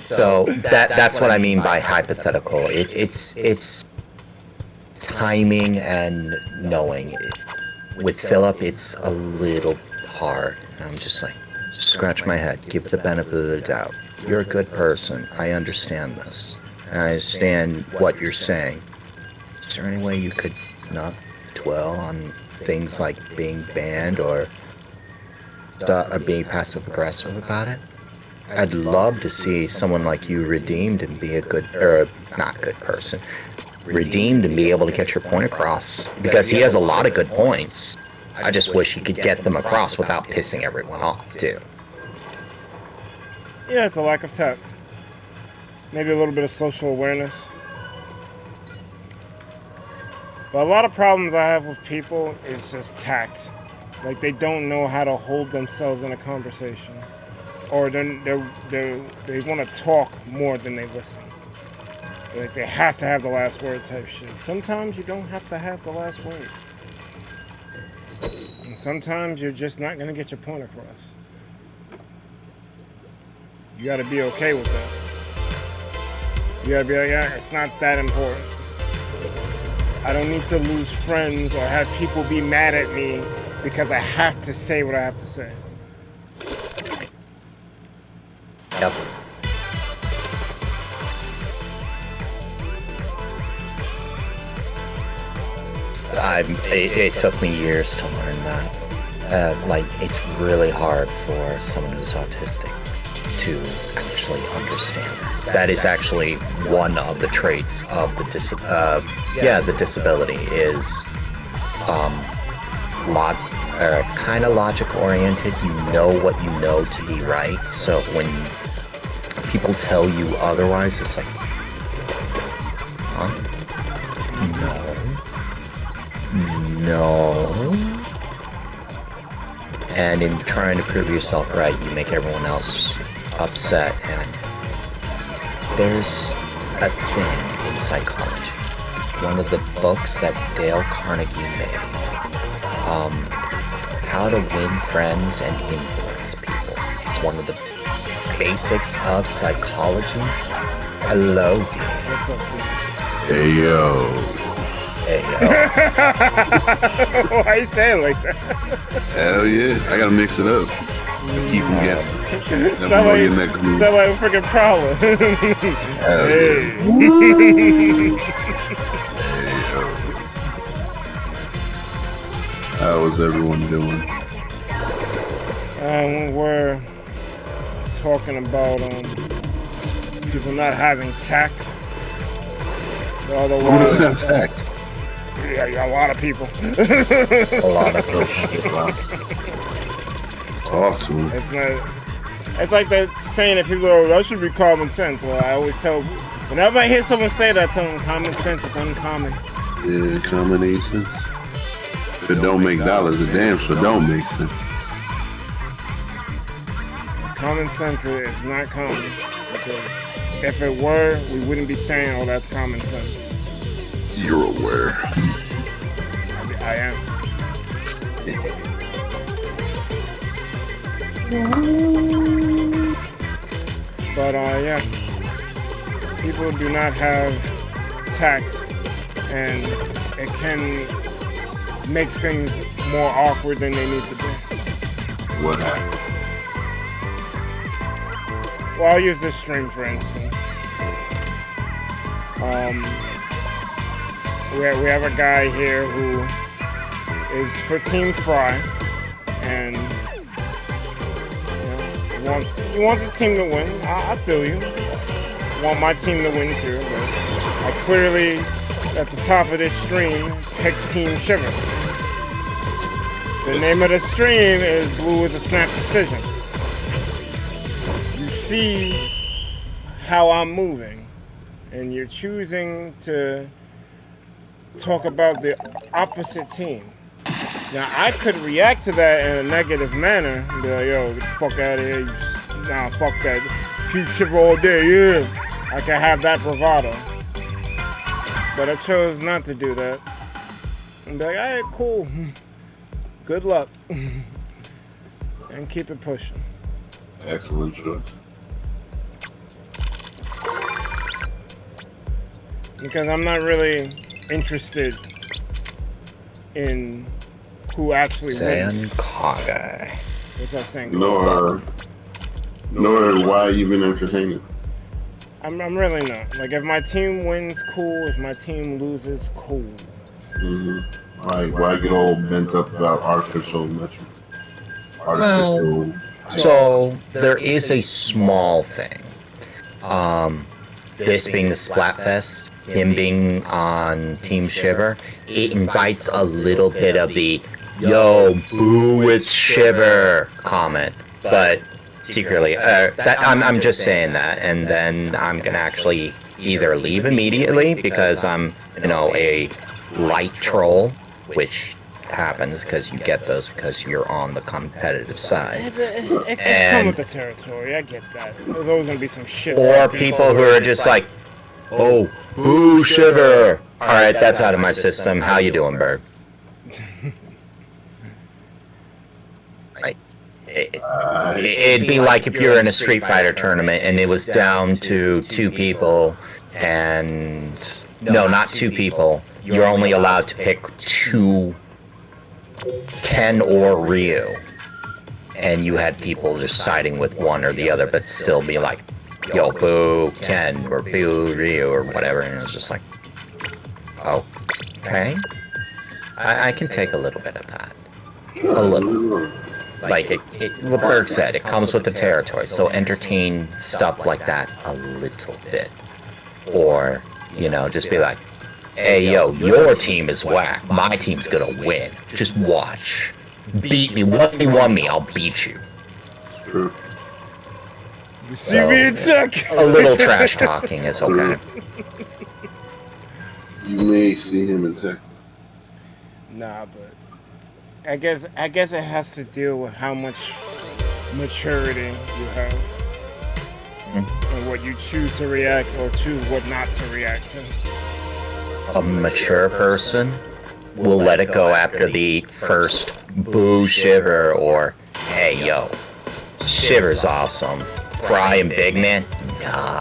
So that's what I mean by hypothetical. It's timing and knowing. With Philip, it's a little hard. I'm just like, scratch my head, give the benefit of the doubt. You're a good person. I understand this. And I understand what you're saying. Is there any way you could not dwell on things like being banned or being passive-aggressive about it? I'd love to see someone like you redeemed and be a good, or not good person, redeemed and be able to get your point across, because he has a lot of good points. I just wish he could get them across without pissing everyone off, too. Yeah, it's a lack of tact. Maybe a little bit of social awareness. But a lot of problems I have with people is just tact. Like, they don't know how to hold themselves in a conversation. Or they want to talk more than they listen. Like, they have to have the last word type shit. Sometimes you don't have to have the last word. And sometimes you're just not going to get your point across. You got to be okay with that. You got to be like, yeah, it's not that important. I don't need to lose friends or have people be mad at me because I have to say what I have to say. Yep. It took me years to learn that. Like, it's really hard for someone who's autistic to actually understand. That is actually one of the traits of the disability is kind of logic oriented. You know what you know to be right. So when people tell you otherwise, it's like, huh? No. And in trying to prove yourself right, you make everyone else upset, and there's a thing in psychology. One of the books that Dale Carnegie made, How to Win Friends and Influence People. It's one of the basics of psychology. Hello, dude. What's up, dude? Hey yo. Hey, yo. Why you say it like that? Hell yeah. I gotta mix it up. Keep them guessing. Sound like, next move. sound like a freaking prowler. Hell Hey. How is everyone doing? We're talking about people not having tact. Who doesn't have tact? Yeah, a lot of people. A lot of people. Talk to him. It's not. It's like that saying that people are, that should be common sense. Well, I always tell, whenever I hear someone say that, I tell them common sense is uncommon. Yeah, combination. If it don't make dollars, it damn sure don't make sense. Common sense is not common, because if it were, we wouldn't be saying, oh, that's common sense. You're aware. I am. But yeah, people do not have tact, and it can make things more awkward than they need to be. What happened? Well, I'll use this stream for instance. We have a guy here who is for Team Fry, and he wants his team to win. I feel you. I want my team to win too, but I clearly, at the top of this stream, picked Team Shiver. The name of the stream is Blue is a Snap Decision. You see how I'm moving, and you're choosing to talk about the opposite team. Now, I could react to that in a negative manner and be like, yo, get the fuck out of here. Nah, fuck that. Keep Shiver all day, yeah. I can have that bravado. But I chose not to do that. And be like, all right, cool. Good luck. And keep it pushing. Excellent choice. Because I'm not really interested in who actually wins. Txbergy. What's up, Sank? Nor why you been entertaining. I'm really not. Like, if my team wins, cool. If my team loses, cool. Why get all bent up about artificial metrics? So there is a small thing. This being the Splatfest, him being on Team Shiver, it invites a little bit of the "Yo, boo, it's Shiver" comment, but secretly, I'm just saying that, and then I'm gonna actually either leave immediately because I'm, a light troll, which happens because you get those because you're on the competitive side. It come with the territory. I get that. There's always gonna be some shit. Or people who are just like, "Oh, boo, Shiver." All right, that's out of my system. How you doing, Bird? It'd be like if you're in a Street Fighter tournament and it was down to 2 people, and no, not 2 people. You're only allowed to pick 2, Ken or Ryu, and you had people just siding with one or the other, but still be like, "Yo, boo Ken" or "boo Ryu" or whatever, and it was just like, okay, I can take a little bit of that, a little. Like what Berg said, it comes with the territory, so entertain stuff like that a little bit. Or, just be like, "Hey, yo, your team is whack, my team's gonna win. Just watch. Beat me, 1v1 me, I'll beat you." It's true. You see me in tech. A little trash talking is okay. You may see him in tech. Nah, but I guess it has to deal with how much maturity you have and what you choose to react or choose what not to react to. A mature person will let it go after the first boo shiver or hey yo, shiver's awesome. Fry and big man, nah.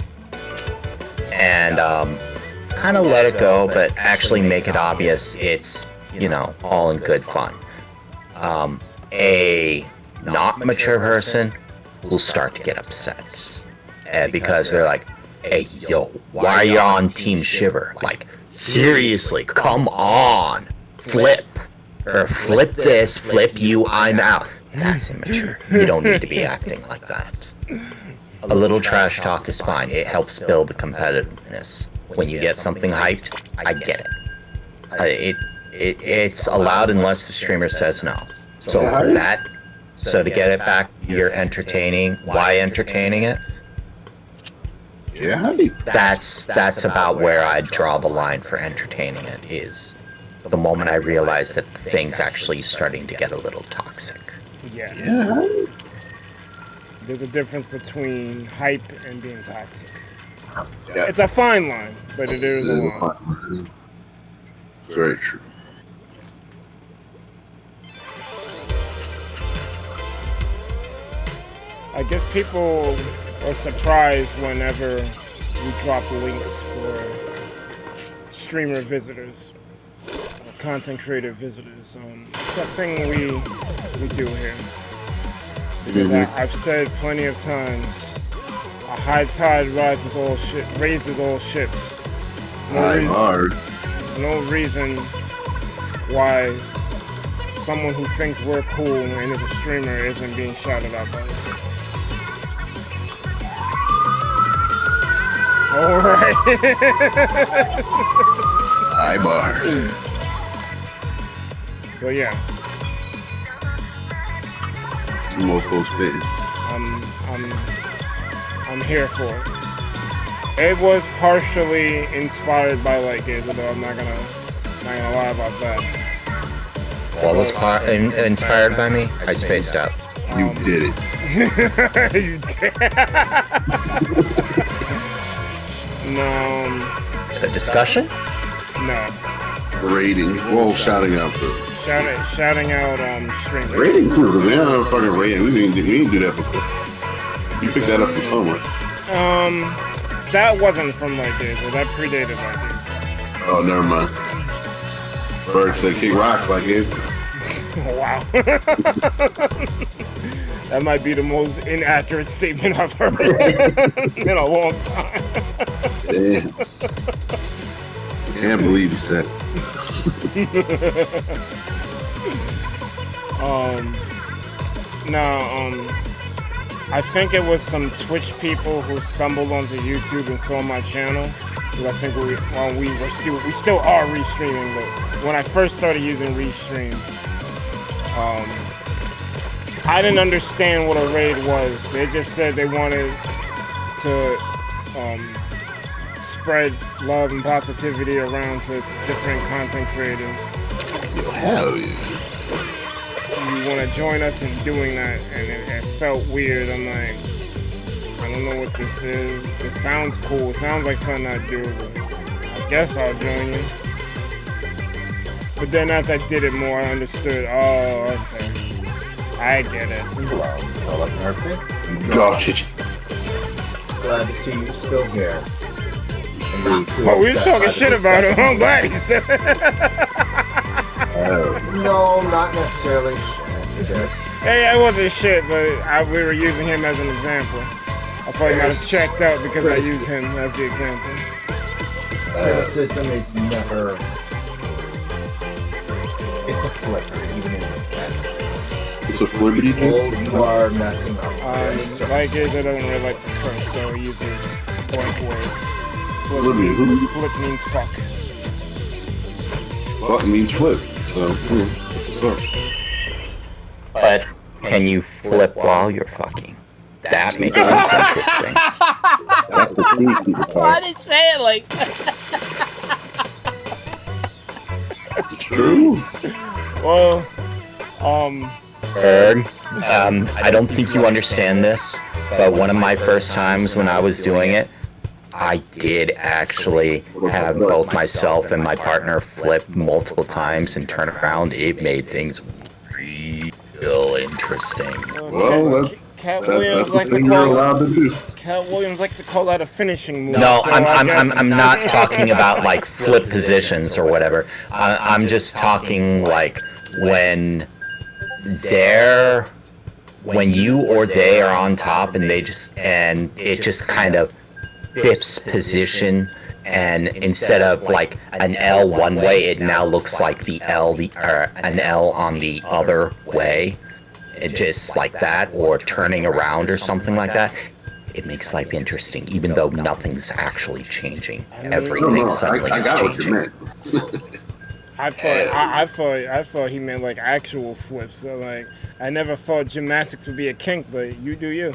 And kind of let it go, but actually make it obvious it's, you know, all in good fun. A not mature person will start to get upset because they're like, hey yo, why are you on Team Shiver? Like, seriously, come on, flip this, flip you, I'm out. That's immature. You don't need to be acting like that. A little trash talk is fine. It helps build the competitiveness. When you get something hyped, I get it. It's allowed unless the streamer says no. So for that, so to get it back, you're entertaining. Why entertaining it? Yeah. That's about where I draw the line for entertaining it, is the moment I realize that the thing's actually starting to get a little toxic. Yeah. Yeah. There's a difference between hype and being toxic. Yeah. It's a fine line, but it is a line. Very true. I guess people are surprised whenever we drop links for streamer visitors, or content creator visitors. It's a thing we do here. Because I've said plenty of times, a high tide raises all ships. There's no reason why someone who thinks we're cool and is a streamer isn't being shouted out by us. Alright. Ibar. But yeah. Some more folks spitting. I'm here for it. It was partially inspired by Light Gaze, although I'm not gonna lie about that. What was inspired by me? I spaced out. You did it. You did. No. The discussion? No. Rating. Whoa, shouting out the. Shouting out streamers. Rating cool, because we don't have a fucking rating. We didn't do that before. You picked that up from somewhere. That wasn't from Light Gaze, that predated Light Gaze. Oh, never mind. Bird said kick rocks like it. Wow. That might be the most inaccurate statement I've heard in a long time. Damn. I can't believe you said. I think it was some Twitch people who stumbled onto YouTube and saw my channel. Because I think we still are restreaming, but when I first started using Restream, I didn't understand what a raid was. They just said they wanted to spread love and positivity around to different content creators. Yo, hell yeah. You want to join us in doing that, and it felt weird. I'm like, I don't know what this is. It sounds cool. It sounds like something I do, but I guess I'll join you. But then as I did it more, I understood. Oh, okay. I get it. Hello, perfect. Got it. Glad to see you still here. Oh, we was talking shit about him. I'm glad he's there. No, not necessarily shit. Just... Hey, I wasn't shit, but we were using him as an example. I thought you might have checked out because I used him as the example. Criticism is never... It's a flipper, even in the best case. It's a flippity thing? You are messing up. Like it, I don't really like the curse, so he uses blank words. Flip means fuck. Fuck means flip. So, that's what's up. But can you flip while you're fucking? That makes things interesting. That's the key to the Why part. did he say it like? It's true. Well, Erg, I don't think you understand this, but one of my first times when I was doing it, I did actually have both myself and my partner flip multiple times and turn around. It made things real interesting. Well, that's Cat that's Williams the likes to thing you're call allowed to do. Cat Williams likes to call that a finishing move. No, so I guess- I'm not talking about like flip positions or whatever. I'm just talking like when you or they are on top and it just kind of flips position, and instead of like an L one way, it now looks like an L on the other way. It just like that, or turning around or something like that. It makes life interesting, even though nothing's actually changing. Everything No, suddenly I is got what you changing. meant. I thought he meant like actual flips. So like, I never thought gymnastics would be a kink, but you do you.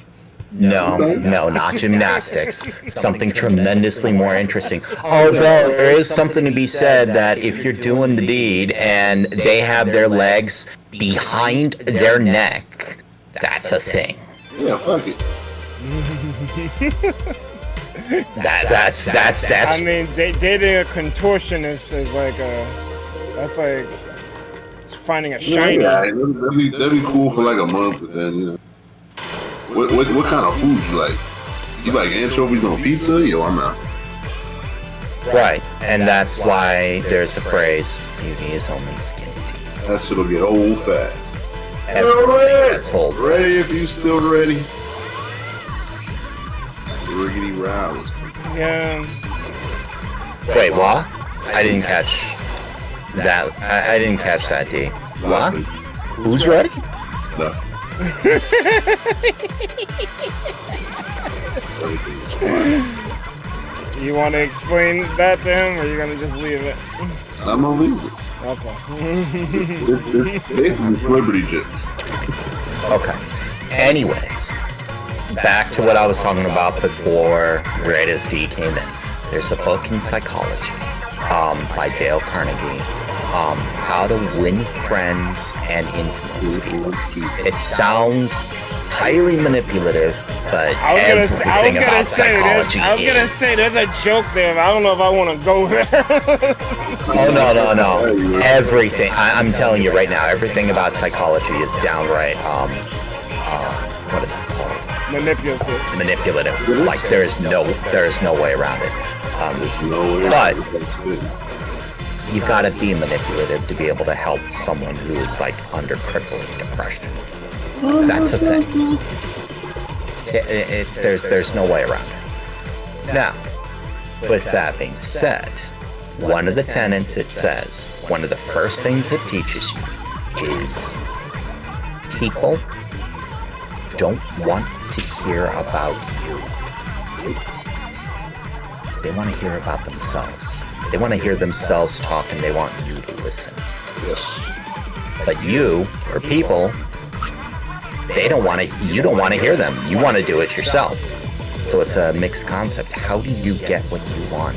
No, not gymnastics. Something tremendously more interesting. Although there is something to be said that if you're doing the deed and they have their legs behind their neck, that's a thing. Yeah, fuck it. That's I mean, dating a contortionist is like that's like finding a shiny. Yeah, that'd be cool for like a month, but then, you know. What kind of food you like? You like anchovies on pizza? Yo, I'm out. right, and that's why there's a phrase: beauty is only skin deep. That shit'll get old fast. Everything gets old. Ray, if you still ready. Riggedy rouse. Yeah. Wait, what? I didn't catch that. I didn't catch that, D. What? Nothing. Who's ready? Nothing. Everything is fine. You want to explain that to him, or you gonna just leave it? I'm gonna leave it. Okay. It's basically celebrity jets. Okay. Anyways, back to what I was talking about before Greatest D came in. There's a book in psychology, by Dale Carnegie, How to Win Friends and Influence People. It sounds highly manipulative, but everything about psychology I was gonna is. say there's a joke there, but I don't know if I want to go there. Oh, no. Everything, I'm telling you right now, everything about psychology is downright, what is it called? Manipulative. Like, there is no way around it. But you gotta be manipulative to be able to help someone who is like under crippling depression. That's a thing. There's no way around it. Now, with that being said, one of the tenets it says, one of the first things it teaches you is people don't want to hear about you. They want to hear about themselves. They want to hear themselves talk, and they want you to listen. Yes. But you, or people, you don't want to hear them. You want to do it yourself. So it's a mixed concept. How do you get what you want?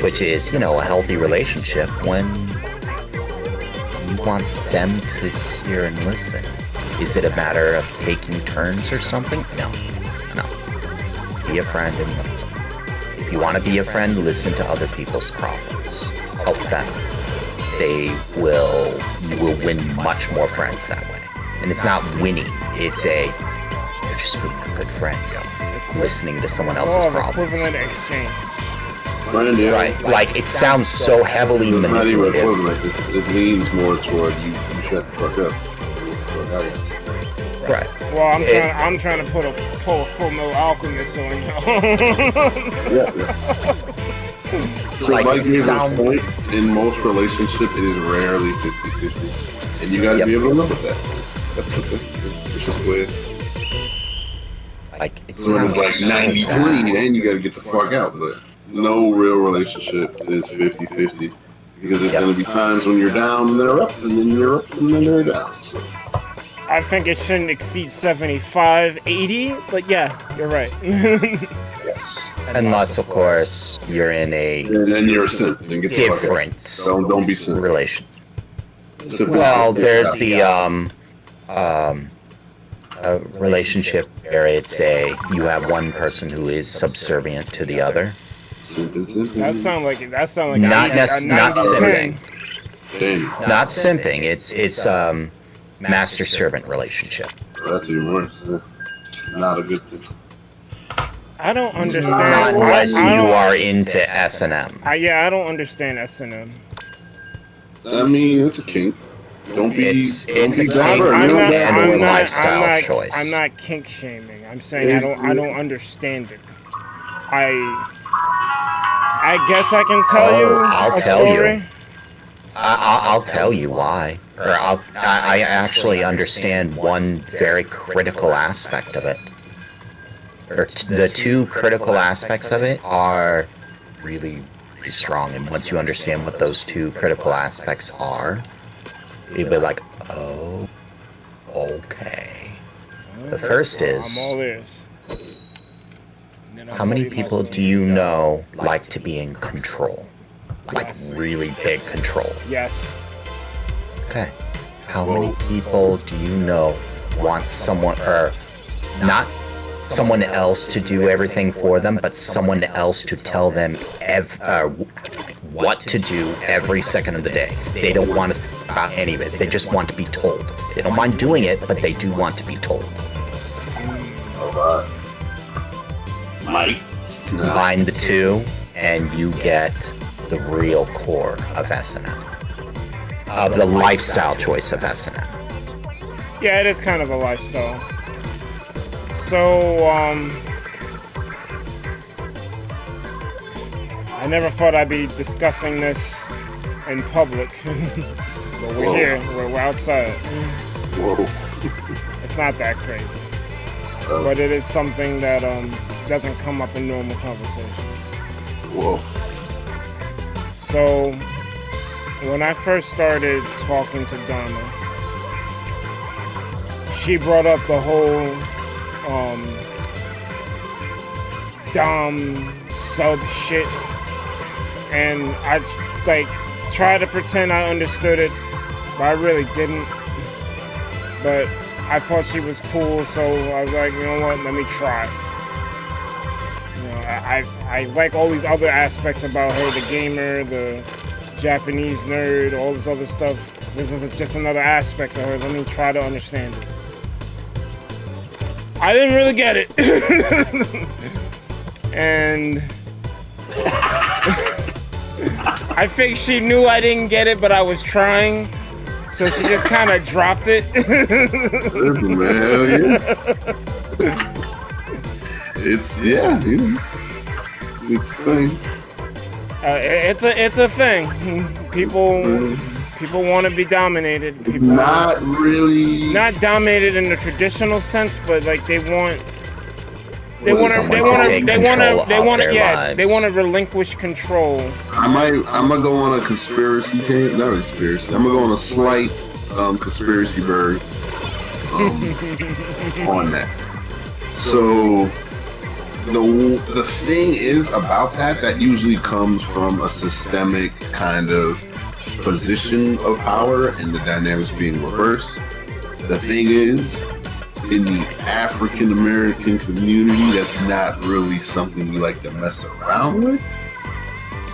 Which is, a healthy relationship when you want them to hear and listen. Is it a matter of taking turns or something? No. Be a friend and listen. If you want to be a friend, listen to other people's problems. Help them. You will win much more friends that way. And it's not winning. You're just being a good friend, listening to someone else's problems. Equivalent exchange. Friend, yeah. Right. Like, it sounds so heavily It's not even manipulative. equivalent. It leans more toward you shut the fuck up. Right. Well, I'm trying to pull a Full Metal Alchemist on you. So Like, like it here's sound- a point, in most relationships, it is rarely 50-50. And you gotta Yep. be able to live with that. It's just weird. Like, it So when sounds it's like 90-20, then you gotta get the fuck out. But no real relationship is 50-50. Because there's gonna be times when you're down and they're up, and then you're up and then they're down. So I think it shouldn't exceed 75, 80, but yeah, you're right. Yes. Unless, of course, you're in a And then you're a simp. Then get the fuck out. different Don't be simp. relation. Simp Well, is- there's the relationship where it's you have one person who is subservient to the other. Simp is simp. That sound like Not a not 90-10. simping. Damn, Not simping. It's master servant relationship. that's even worse. Yeah. Not a good thing. I don't understand. Not unless I you don't- are into S&M. Yeah, I don't understand S&M. I mean, it's a kink. Don't be. It's don't a be kink. dabber, I'm you know? not, and I'm or not, lifestyle I'm not, choice. I'm not kink shaming. I'm saying I don't understand it. I guess I can tell you I'll a tell you. story. I'll tell you why. Or I actually understand one very critical aspect of it. Or the two critical aspects of it are really strong, and once you understand what those two critical aspects are, you'll be like, oh, okay. The first I'm is, all ears. how many people do you know like to be in control? Like Yes. really big control. Yes. Okay. How many people do you know want someone, or not someone else to do everything for them, but someone else to tell them what to do every second of the day? They don't want to think about any of it. They just want to be told. They don't mind doing it, but they do want to be told. Alright. Mike. Combine the two, and you get the real core of S&M. Of the lifestyle choice of S&M. Yeah, it is kind of a lifestyle. So, I never thought I'd be discussing this in public. But we're here, we're outside. Whoa. It's not that crazy. But it is something that doesn't come up in normal conversation. Whoa. So, when I first started talking to Donna, she brought up the whole Dom sub shit, and I tried to pretend I understood it, but I really didn't. But I thought she was cool, so I was like, you know what, let me try. You know, I like all these other aspects about her, the gamer, the Japanese nerd, all this other stuff. This is just another aspect of her. Let me try to understand it. I didn't really get it. And I think she knew I didn't get it, but I was trying. So she just kind of dropped it. Listen, man, hell yeah. It's, yeah, you know. It's a thing. It's a thing. People want to be dominated. People Not really. not dominated in the traditional sense, but like they want to relinquish control. I'm gonna go on a conspiracy tangent. Not a conspiracy. I'm gonna go on a slight conspiracy bird on that. So the thing is about that usually comes from a systemic kind of position of power and the dynamics being reversed. The thing is, in the African American community, that's not really something we like to mess around with.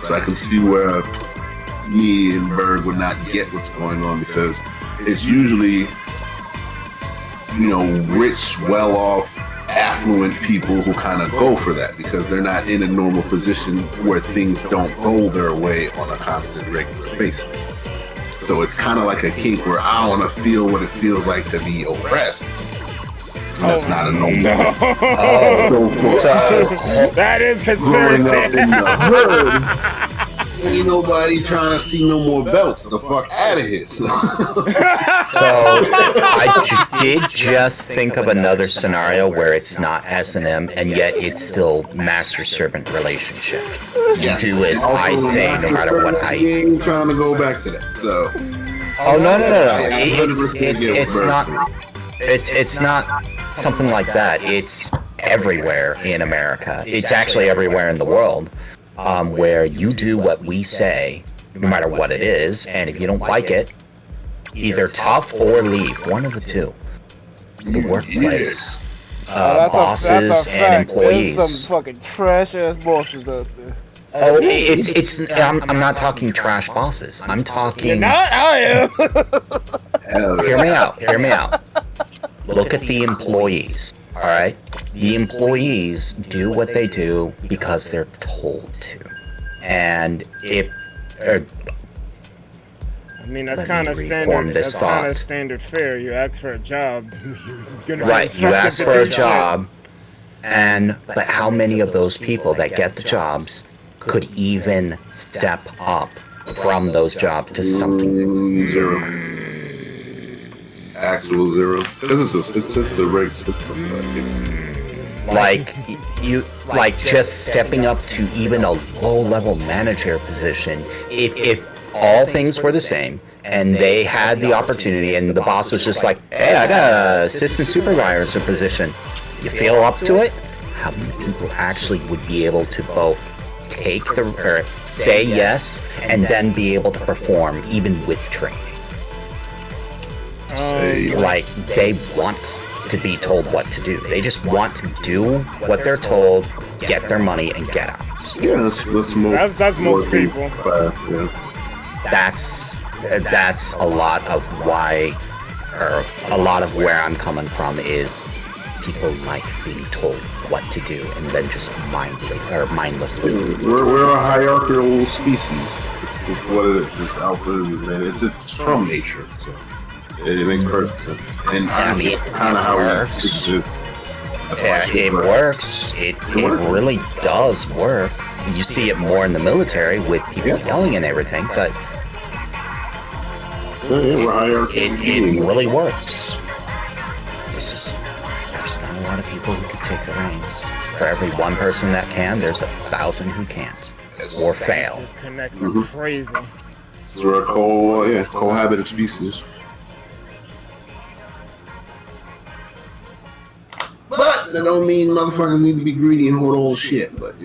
So I can see where me and Berg would not get what's going on, because it's usually, you know, rich, well-off, affluent people who kind of go for that because they're not in a normal position where things don't go their way on a constant, regular basis. So it's kind of like a kink where I want to feel what it feels like to be oppressed. And that's not a normal. No. That is Growing up conspiracy. in the hood, ain't nobody trying to see no more belts. The fuck out of here. So I did just think of another scenario where it's not S&M and yet it's still master-servant relationship. You do as I say, no matter what I. ain't trying to go back to that. So. Oh no! I 100% get It's what not. Berg it's not something like that. It's everywhere in America. It's actually everywhere in the world, where you do what we say, no matter what it is, and if you don't like it, either tough or leave. One of the two. The workplace, bosses and employees. There's some fucking trash ass bosses out there. Oh, I'm not talking trash bosses. I'm talking. You're not? I am. Hear me out. Hear me out. Look at the employees. All right, the employees do what they do because they're told to, and if. I mean, that's kind of standard. That's kind of standard fare. You ask for a job. Right, you ask for a job, but how many of those people that get the jobs could even step up from those jobs to something? Zero. Actual zero. Because it's a rigged system. Like just stepping up to even a low-level manager position. If all things were the same, and they had the opportunity, and the boss was just like, hey, I got an assistant supervisor position. You feel up to it? How many people actually would be able to both say yes, and then be able to perform even with training? Like, they want to be told what to do. They just want to do what they're told, get their money, and get out. Yeah, that's most people. Yeah. That's a lot of why, or a lot of where I'm coming from is people like being told what to do and then just mindlessly. We're a hierarchical species. It's what it is. It's alpha, man. It's from nature. So it makes perfect sense. And honestly, kind of how we exist. Yeah, it works. It really does work. You see it more in the military with people yelling and everything, but it really works. There's not a lot of people who can take the reins. For every one person that can, there's 1,000 who can't or fail. Disconnects are crazy. So we're a cohabitive species. But that don't mean motherfuckers need to be greedy and hoard all the shit. But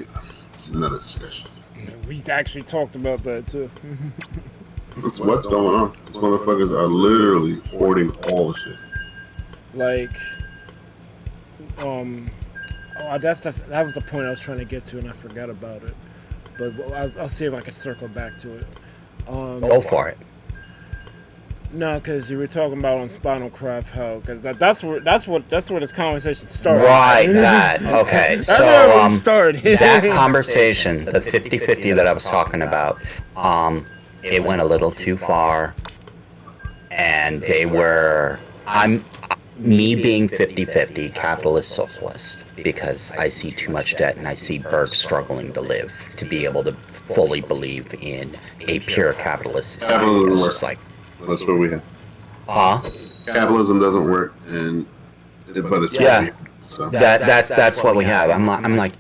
it's another discussion. We actually talked about that too. That's what's going on. These motherfuckers are literally hoarding all the shit. Like, that was the point I was trying to get to, and I forgot about it. But I'll see if I can circle back to it. Go for it. No, because you were talking about on Spinal Craft how, because that's where this conversation started. Right, that. Okay, that's where we started. That conversation, the 50-50 that I was talking about, it went a little too far, and me being 50-50, capitalist socialist, because I see too much debt and I see Berg struggling to live, to be able to fully believe in a pure capitalist society. It's just like, that's what we have. Capitalism doesn't work, but it's so. That's what we have. I'm like,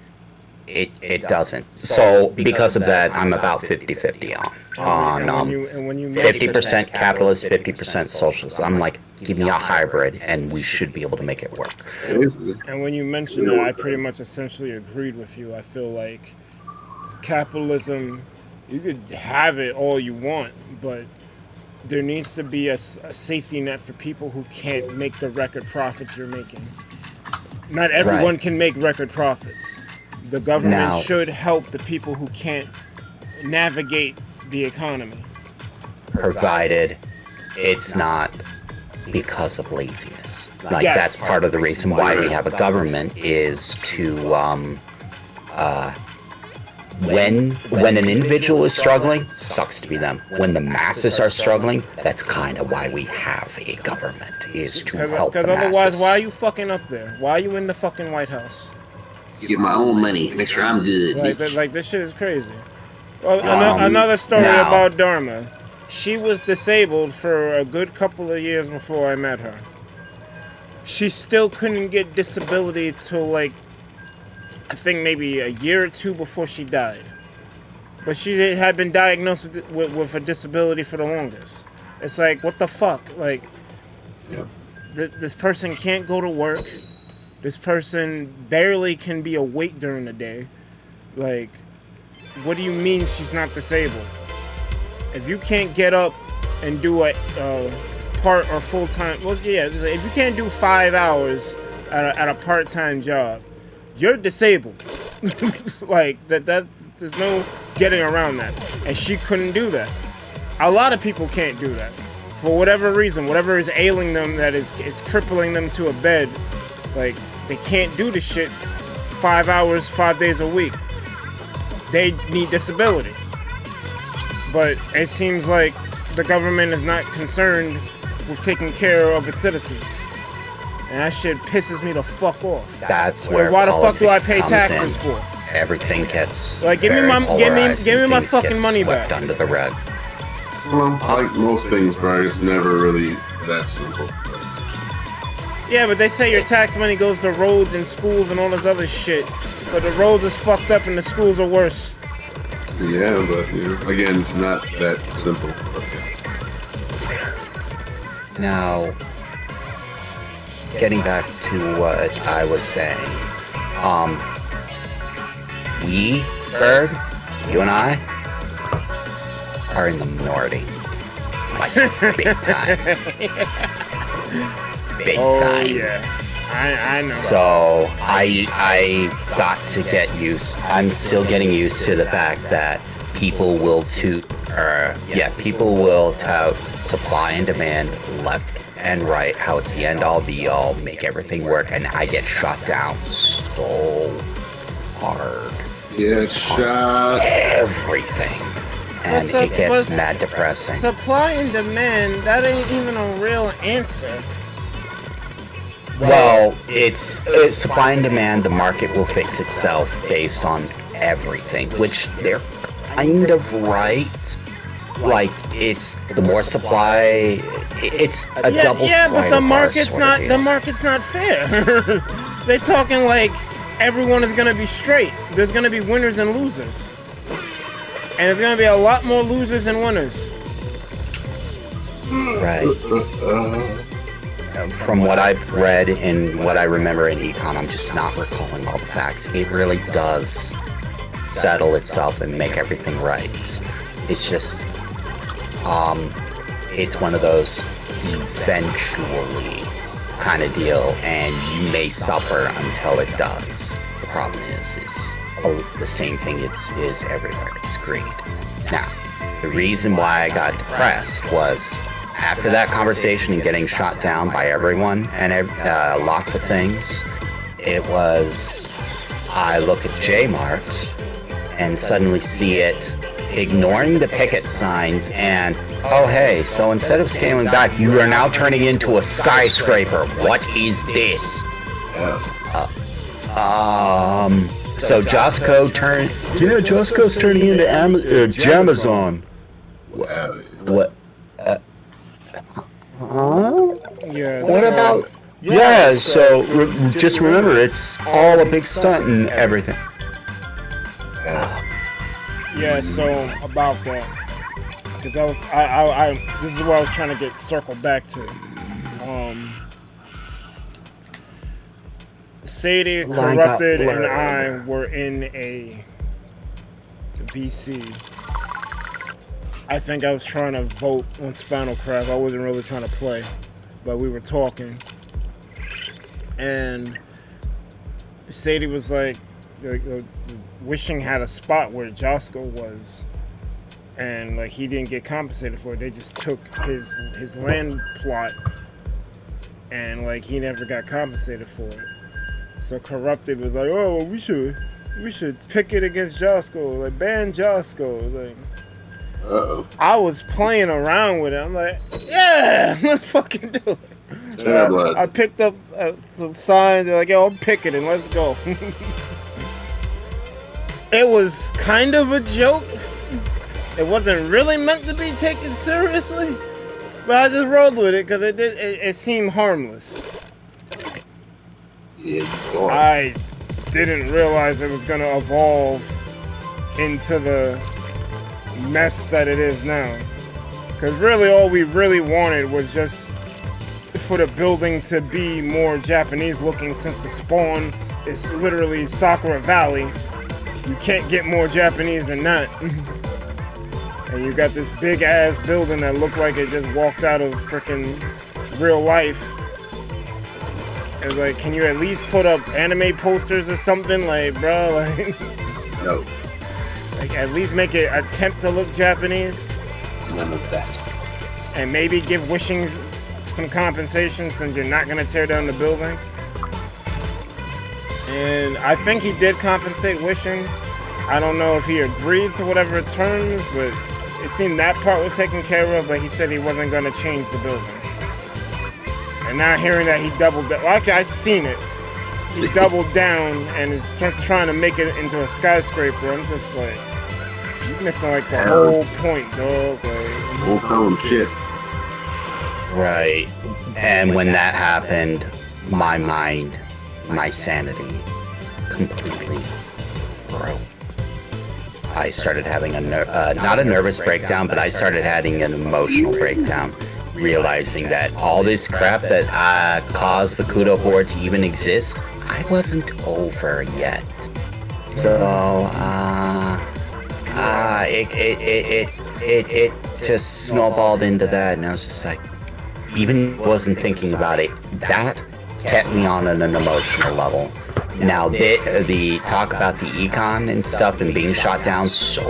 it doesn't. So because of that, I'm about 50-50 on 50% capitalist, 50% socialist. I'm like, give me a hybrid, and we should be able to make it work. And when you mentioned that, I pretty much essentially agreed with you. I feel like capitalism, you could have it all you want, but there needs to be a safety net for people who can't make the record profits you're making. Not everyone can make record profits. The government should help the people who can't navigate the economy. Provided it's not because of laziness. Like, that's part of the reason why we have a government, is to when an individual is struggling, sucks to be them. When the masses are struggling, that's kind of why we have a government, is to help the masses. Because otherwise, why are you fucking up there? Why are you in the fucking White House? Get my own money, make sure I'm good. Like this shit is crazy. Well, another story about Dharma. She was disabled for a good couple of years before I met her. She still couldn't get disability till, like, I think maybe a year or two before she died. But she had been diagnosed with a disability for the longest. It's like, what the fuck? Like, this person can't go to work. This person barely can be awake during the day. Like, what do you mean she's not disabled? If you can't get up and do a part or full-time, well, yeah, if you can't do 5 hours at a part-time job, you're disabled. Like, there's no getting around that. And she couldn't do that. A lot of people can't do that. For whatever reason, whatever is ailing them that is crippling them to a bed, like, they can't do the shit 5 hours, 5 days a week. They need disability. But it seems like the government is not concerned with taking care of its citizens. And that shit pisses me the fuck off. That's where why the fuck do I politics pay comes taxes in. for? Everything gets like, give me very my polarized and things fucking get money swept back. under the rug. Well, like most things, bro, it's never really that simple. Yeah, but they say your tax money goes to roads and schools and all this other shit. But the roads is fucked up and the schools are worse. Yeah, but again, it's not that simple. Now, getting back to what I was saying, we, Bird, you and I, are in the minority. Like, big time. Big time. Yeah. I know. So, I got to get used, I'm still getting used to the fact that people will people will tout supply and demand left and right, how it's the end all be all, make everything work, and I get shot down so hard. Get shot. Everything. And it gets mad depressing. Supply and demand, that ain't even a real answer. Well, it's supply and demand. The market will fix itself based on everything, which they're kind of right. Like, it's the more supply, it's a double. Yeah, but the market's not fair. They're talking like everyone is gonna be straight. There's gonna be winners and losers, and there's gonna be a lot more losers than winners. Right. From what I've read and what I remember in econ, I'm just not recalling all the facts. It really does settle itself and make everything right. It's just, it's one of those eventually kind of deal, and you may suffer until it does. The problem is the same thing is everywhere. It's greed. Now, the reason why I got depressed was after that conversation and getting shot down by everyone and lots of things, it was, I look at J-Mart and suddenly see it ignoring the picket signs and, oh hey, so instead of scaling back, you are now turning into a skyscraper. What is this? So Josco turned... Yeah, Josco's turning into Jamazon. What? Yes. What about... Yeah, so just remember, it's all a big stunt and everything. Yeah, so about that, because that was I this is what I was trying to get circled back to. Sadie, Corrupted, and I were in a VC. I think I was trying to vote on Spinal Crab. I wasn't really trying to play, but we were talking, and Sadie was like, wishing had a spot where Josco was, and like he didn't get compensated for it. They just took his land plot, and like he never got compensated for it. So Corrupted was like, oh, well, we should picket against Josco, like ban Josco. Like, I was playing around with it. I'm like, yeah, let's fucking do it. So I picked up some signs. They're like, yo, I'm picketing. Let's go. It was kind of a joke. It wasn't really meant to be taken seriously, but I just rolled with it because it seemed harmless. Yeah, I didn't realize it was going to evolve into the mess that it is now. Because really all we really wanted was just for the building to be more Japanese looking since the spawn is literally Sakura Valley. You can't get more Japanese than that. And you got this big ass building that looked like it just walked out of freaking real life. It's like, can you at least put up anime posters or something? Like, bro, like, No, like at least make it attempt to look Japanese. none of that. And maybe give Wishing some compensation since you're not gonna tear down the building. And I think he did compensate Wishing. I don't know if he agreed to whatever terms, but it seemed that part was taken care of, but he said he wasn't gonna change the building. And now hearing that he doubled down, well actually I seen it. He doubled down and is trying to make it into a skyscraper. I'm just like, you missing like the whole point, dog. Like, Whole column shit. Right. And when that happened, my mind, my sanity completely broke. I started having not a nervous breakdown, but I started having an emotional breakdown, realizing that all this crap that caused the Kudo board to even exist, I wasn't over yet. So, it just snowballed into that, and I was just like, even wasn't thinking about it. That kept me on an emotional level. Now, the talk about the econ and stuff and being shot down, so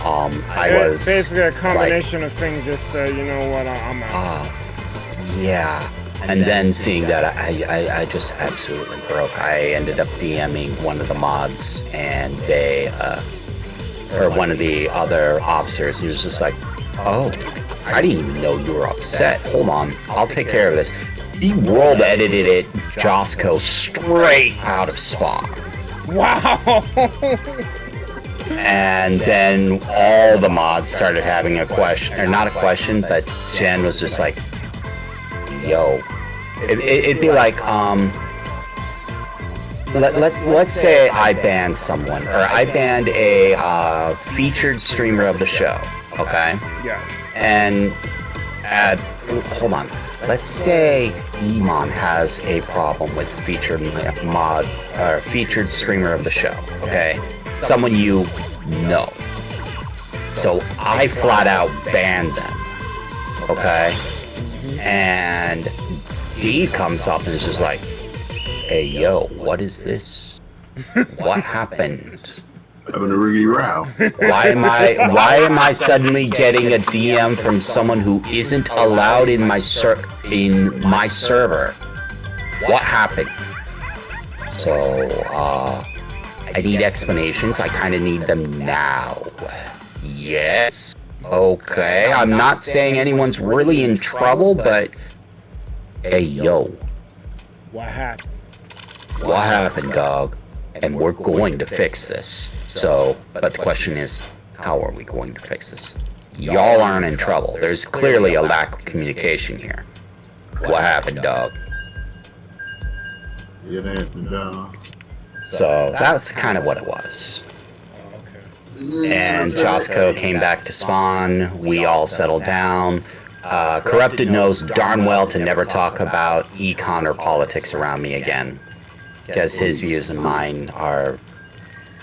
I was basically a combination of things. Just say, you know what, I'm out. Yeah. And then seeing that, I just absolutely broke. I ended up DMing one of the mods, and they, or one of the other officers, he was just like, oh, I didn't even know you were upset. Hold on, I'll take care of this. He world edited it, Josco, straight out of Spawn. Wow! And then all the mods started having a question, or not a question, but Jen was just like, yo. It'd be like, let's say I banned someone, or I banned a featured streamer of the show, okay? Yeah. And hold on. Let's say Emon has a problem with featured mod or featured streamer of the show, okay? Someone you know. So I flat out banned them, okay? And D comes up and is just like, hey yo, what is this? What happened? Having a riggedy row. Why am I suddenly getting a DM from someone who isn't allowed in my server? What happened? So, I need explanations. I kind of need them now. Yes. Okay. I'm not saying anyone's really in trouble, but hey, yo. What happened? What happened, dog? And we're going to fix this. So, but the question is, how are we going to fix this? Y'all aren't in trouble. There's clearly a lack of communication here. What happened, dog? It happened, dog. So, that's kind of what it was. And Josco came back to Spawn. We all settled down. Corrupted knows darn well to never talk about econ or politics around me again. Because his views and mine are...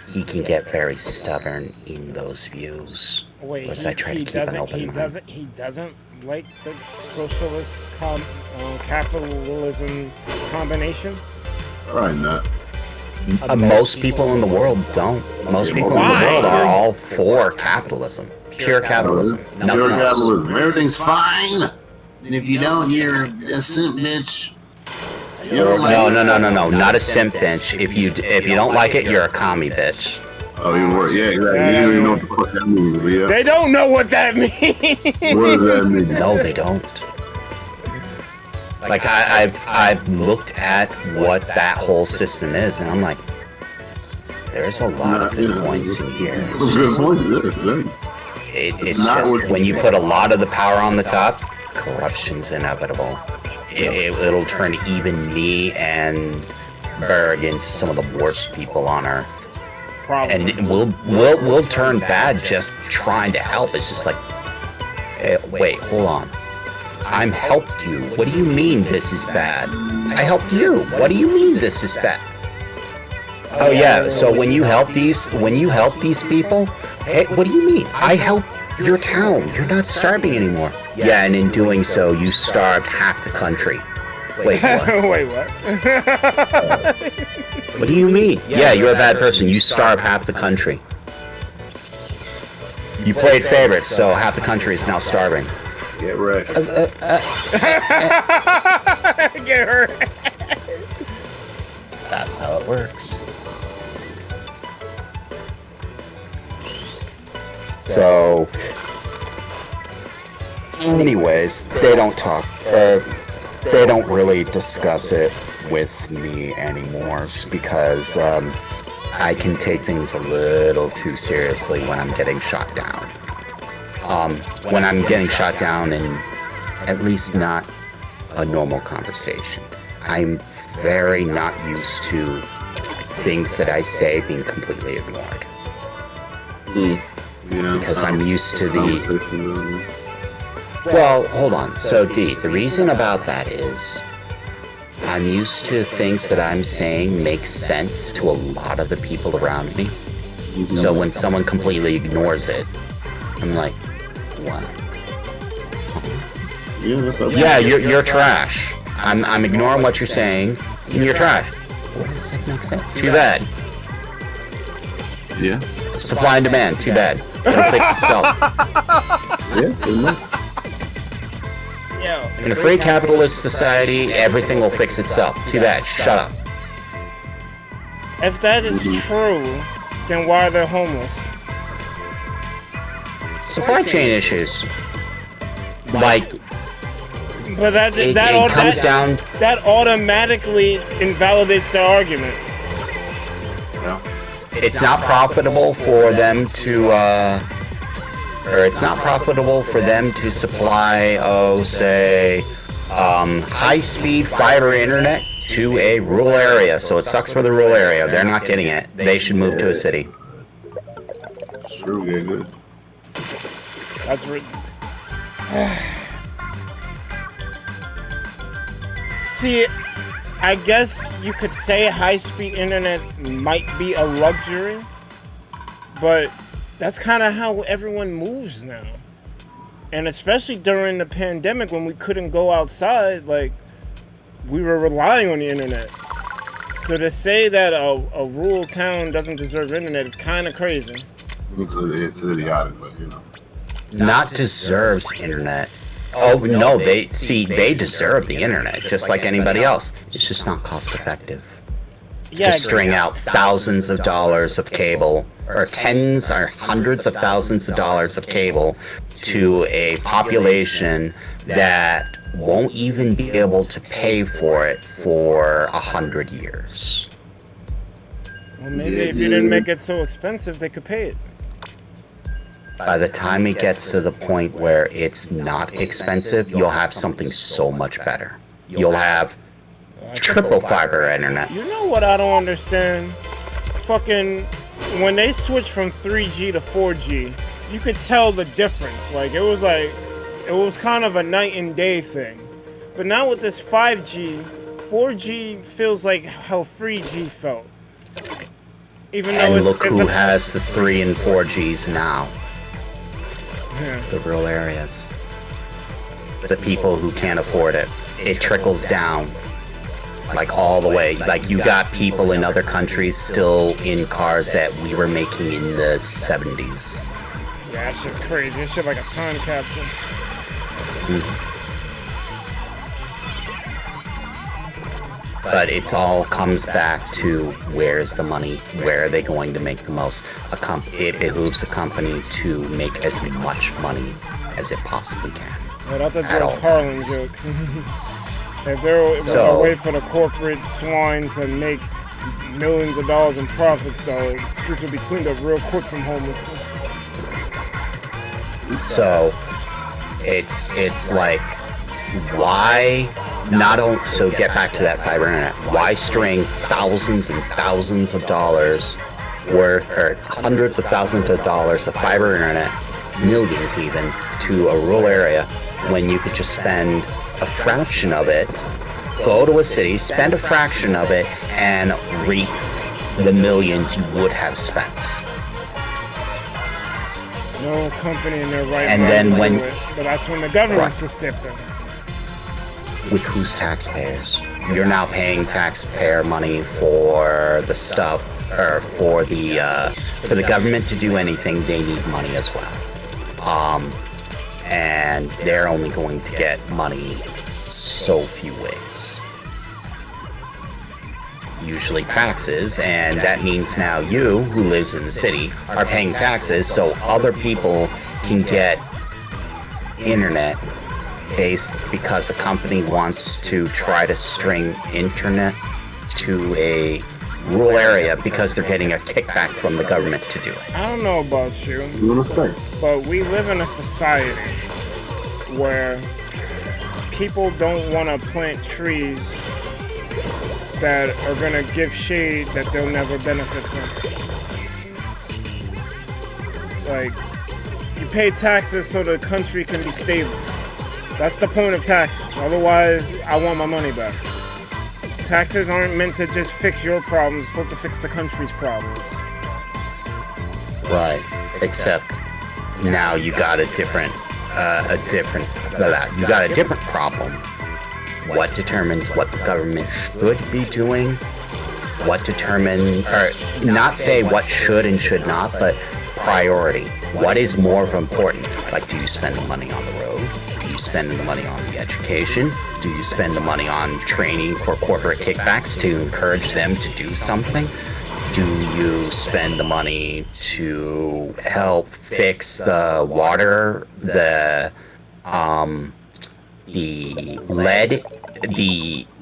He can get very stubborn in those views. Wait, Whereas I try to keep an open mind. He doesn't like the socialist capitalism combination? Probably not. Most people in the world don't. Most people in the world are all for capitalism. Pure capitalism. Pure Nothing else. capitalism. Everything's fine. And if you don't, you're a simp bitch. You don't like No. Not a simp bitch. If you don't like it, you're a commie bitch. Oh, even worse. Yeah, exactly. You don't even know what the fuck that means, but yeah. They don't know what that means! What does that mean? No, they don't. Like I've looked at what that whole system is, and I'm like, there's a lot of good points in here. It's just when you put a lot of the power on the top, corruption's inevitable. It'll turn even me and Berg into some of the worst people on Earth. Probably. And we'll turn bad just trying to help. It's just like, hey, wait, hold on. I'm helped you. What do you mean this is bad? I helped you. What do you mean this is bad? Oh yeah, so when you help these people, hey, what do you mean? I help your town. You're not starving anymore. Yeah, and in doing so, you starved half the country. Wait, what? Wait, what? What do you mean? Yeah, you're a bad person. You starve half the country. You played favorites, so half the country is now starving. Get wrecked. Get hurt. That's how it works. So, anyways, they don't talk, they don't really discuss it with me anymore because I can take things a little too seriously when I'm getting shot down. When I'm getting shot down in at least not a normal conversation. I'm very not used to things that I say being completely ignored. Yeah, because I'm used to the... Well, hold on. So, D, the reason about that is I'm used to things that I'm saying make sense to a lot of the people around me. So when someone completely ignores it, I'm like, what? Yeah, you're trash. I'm ignoring what you're saying, and you're trash. What does that make sense? Too bad. Yeah. Supply and demand, too bad. It'll fix itself. Yeah, pretty much. In a free capitalist society, everything will fix itself. Too bad. Shut up. If that is true, then why are they homeless? Supply chain issues. Like, But that automatically invalidates their argument. it's not profitable for them to, it's not profitable for them to supply, say, high-speed fiber internet to a rural area. So it sucks for the rural area. They're not getting it. They should move to a city. True, yeah, good. That's See, I guess you could say high-speed internet might be a luxury, but that's kind of how everyone moves now. And especially during the pandemic when we couldn't go outside, like, we were relying on the internet. So to say that a rural town doesn't deserve internet is kind of crazy. It's idiotic, but you know. Not deserves internet. Oh no, they deserve the internet just like anybody else. It's just not cost effective. Yeah, to string out thousands of dollars of cable, or tens or hundreds of thousands of dollars of cable to a population that won't even be able to pay for it for 100 years. Well, maybe if you didn't make it so expensive, they could pay it. By the time it gets to the point where it's not expensive, you'll have something so much better. You'll have triple fiber internet. You know what I don't understand? Fucking, when they switched from 3G to 4G, you could tell the difference. Like, it was kind of a night and day thing. But now with this 5G, 4G feels like how 3G felt. Even though and look who has the 3 and 4Gs now. Yeah. The rural areas. The people who can't afford it. It trickles down. Like all the way. Like you got people in other countries still in cars that we were making in the 70s. Yeah, that shit's crazy. That shit like a time capsule. But it's all comes back to where's the money? Where are they going to make the most? It behooves a company to make as much money as it possibly can. Yeah, that's a George Carlin joke. If there was a way for the corporate swine to make millions of dollars in profits, though, the streets would be cleaned up real quick from homelessness. So it's like, why not only, so get back to that fiber internet, why string thousands and thousands of dollars worth, or hundreds of thousands of dollars of fiber internet, millions even, to a rural area, when you could just spend a fraction of it, go to a city, spend a fraction of it, and reap the millions you would have spent. No company in their right And mind then would when- do it, but that's when the government Right. should step in. With whose taxpayers? You're now paying taxpayer money for the stuff, or for the government to do anything. They need money as well, and they're only going to get money so few ways. Usually taxes, and that means now you, who lives in the city, are paying taxes so other people can get internet based because the company wants to try to string internet to a rural area because they're getting a kickback from the government to do it. I don't know about you, You know, but we live in a society where people don't want to plant trees that are going to give shade that they'll never benefit from. Like, you pay taxes so the country can be stable. That's the point of taxes. Otherwise, I want my money back. Taxes aren't meant to just fix your problems, it's supposed to fix the country's problems. Right. Except now you got a different problem. What determines what the government should be doing? What determines, or not say what should and should not, but priority. What is more important? Like, do you spend the money on the road? Do you spend the money on the education? Do you spend the money on training for corporate kickbacks to encourage them to do something? Do you spend the money to help fix the water, the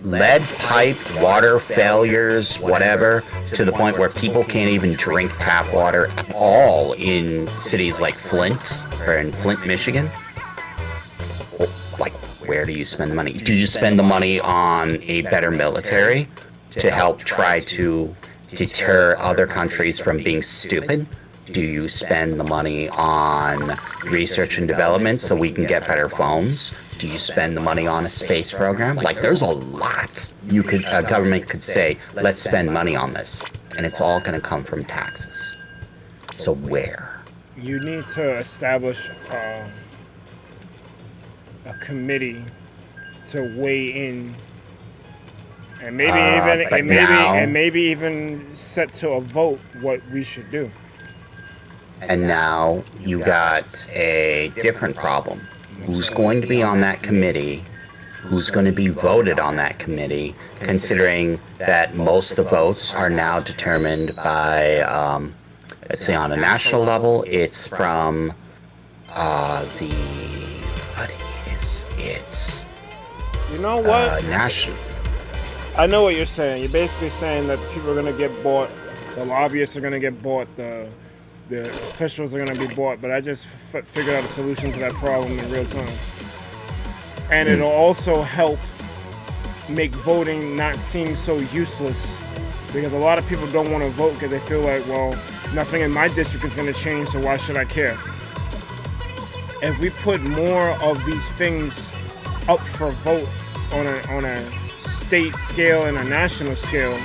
lead pipe water failures, whatever, to the point where people can't even drink tap water at all in cities like Flint, or in Flint, Michigan? Like, where do you spend the money? Do you spend the money on a better military to help try to deter other countries from being stupid? Do you spend the money on research and development so we can get better phones? Do you spend the money on a space program? Like, there's a lot a government could say, let's spend money on this. And it's all going to come from taxes. So where? You need to establish a committee to weigh in, and maybe even set to a vote what we should do. And now you got a different problem. Who's going to be on that committee? Who's going to be voted on that committee? Considering that most of the votes are now determined by, let's say on a national level, it's from what is it? You know what? National. I know what you're saying. You're basically saying that people are going to get bought, the lobbyists are going to get bought, the officials are going to be bought, but I just figured out a solution to that problem in real time. And it'll also help make voting not seem so useless, because a lot of people don't want to vote because they feel like, well, nothing in my district is going to change, so why should I care? If we put more of these things up for vote on a state scale and a national scale,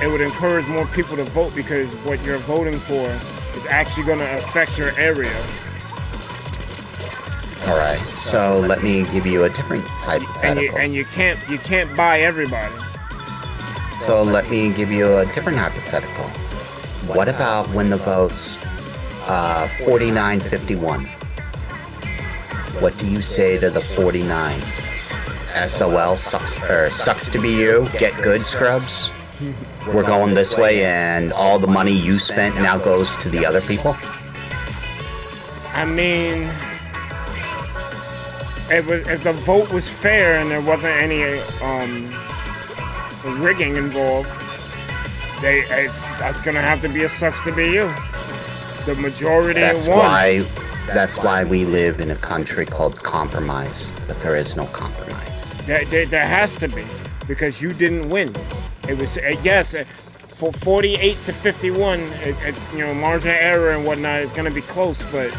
it would encourage more people to vote, because what you're voting for is actually going to affect your area. All right, so let me give you a different hypothetical. And you can't buy everybody. So let me give you a different hypothetical. What about when the votes 49-51? What do you say to the 49? SOL, sucks to be you. Get good, scrubs. We're going this way, and all the money you spent now goes to the other people? I mean, if the vote was fair and there wasn't any rigging involved, that's gonna have to be a sucks to be you. The majority won. That's why we live in a country called compromise, but there is no compromise. There has to be, because you didn't win. It was, yes, for 48 to 51, margin of error and whatnot is going to be close, but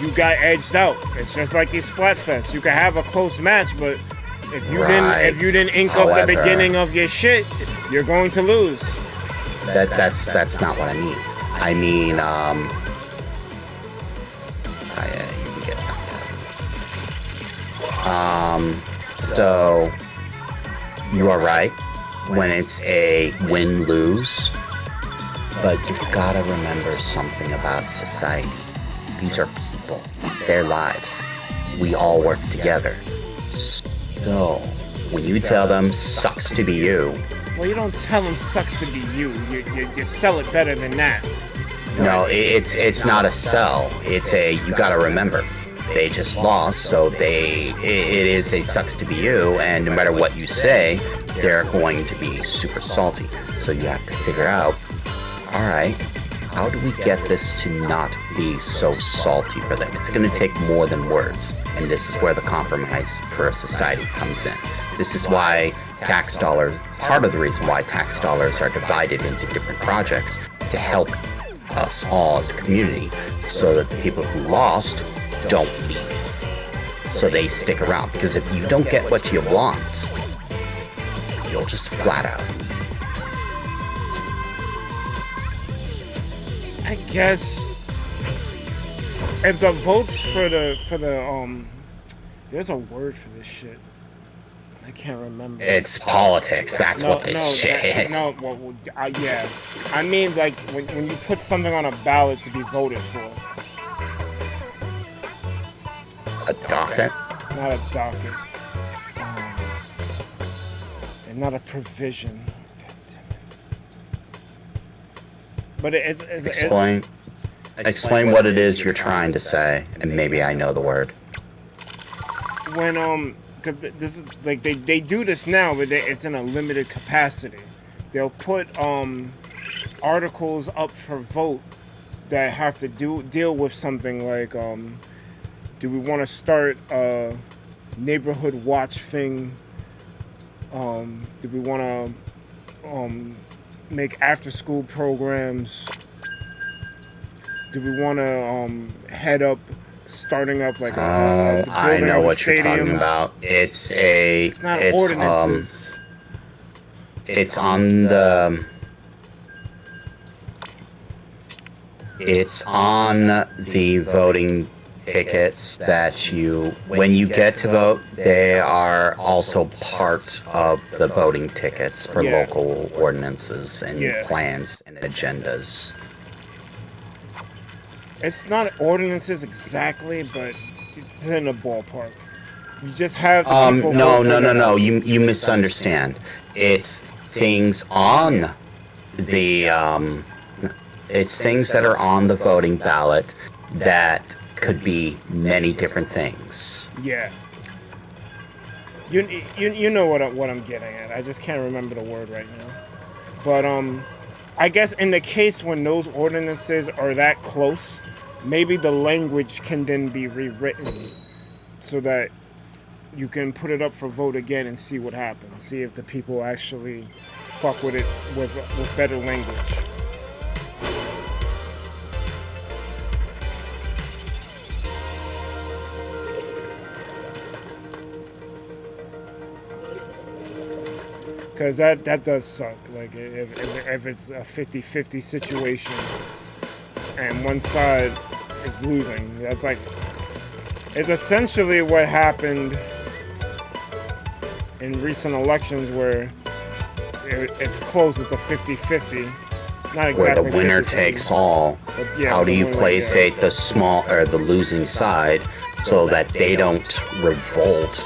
you got edged out. It's just like these Splatfests. You can have a close match, but if you didn't ink up the beginning of your shit, you're going to lose. That's not what I mean. I mean, you can get so you are right when it's a win-lose, but you've got to remember something about society. These are people, their lives. We all work together. So when you tell them sucks to be you, well, you don't tell them sucks to be you. You sell it better than that. No, it's not a sell. It's a, you gotta remember, they just lost, so it is a sucks to be you, and no matter what you say, they're going to be super salty. So you have to figure out, alright, how do we get this to not be so salty for them? It's gonna take more than words, and this is where the compromise for a society comes in. This is why tax dollars, part of the reason why tax dollars are divided into different projects to help us all as a community, so that the people who lost don't leave. So they stick around, because if you don't get what you want, you'll just flat out. I guess if the votes for the there's a word for this shit. I can't remember. It's politics. That's what this shit is. Yeah. I mean, like, when you put something on a ballot to be voted for. A docket? Not a docket. And not a provision. But Explain what it is you're trying to say, and maybe I know the word. When, because this is like they do this now, but it's in a limited capacity. They'll put articles up for vote that have to deal with something like do we want to start a neighborhood watch thing? Do we want to make after school programs? Do we want to head up? Starting up like I know what you're talking about. It's not ordinances. It's on the voting tickets that when you get to vote, they are also part of the voting tickets for local ordinances and plans and agendas. It's not ordinances exactly, but it's in a ballpark. You just have the people No. You misunderstand. It's things on the it's things that are on the voting ballot that could be many different things. Yeah. You know what I'm getting at. I just can't remember the word right now. But I guess in the case when those ordinances are that close, maybe the language can then be rewritten so that you can put it up for vote again and see what happens. See if the people actually fuck with it with better language. Because that does suck. Like, if it's a 50-50 situation and one side is losing, that's like, it's essentially what happened in recent elections where it's close, it's a 50-50. Not exactly where the winner 50-50, takes all. How do you placate the small or the losing side so that they don't revolt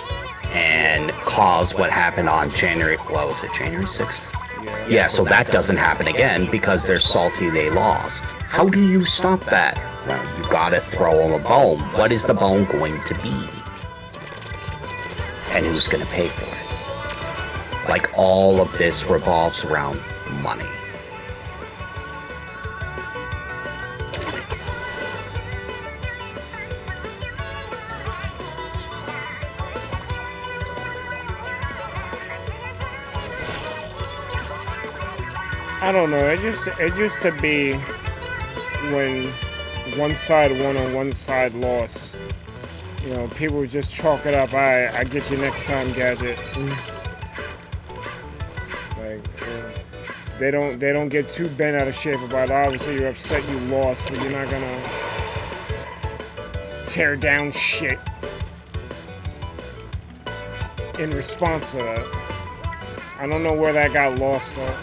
and cause what happened on January 6th? Yeah, so that doesn't happen again because they're salty they lost. How do you stop that? Well, you gotta throw them a bone. What is the bone going to be? And who's gonna pay for it? Like, all of this revolves around money. I don't know. It used to be when one side won or one side lost. You know, people would just chalk it up. I get you next time, Gadget. Like, they don't get too bent out of shape about it. Obviously, you're upset you lost, but you're not gonna tear down shit in response to that. I don't know where that got lost though.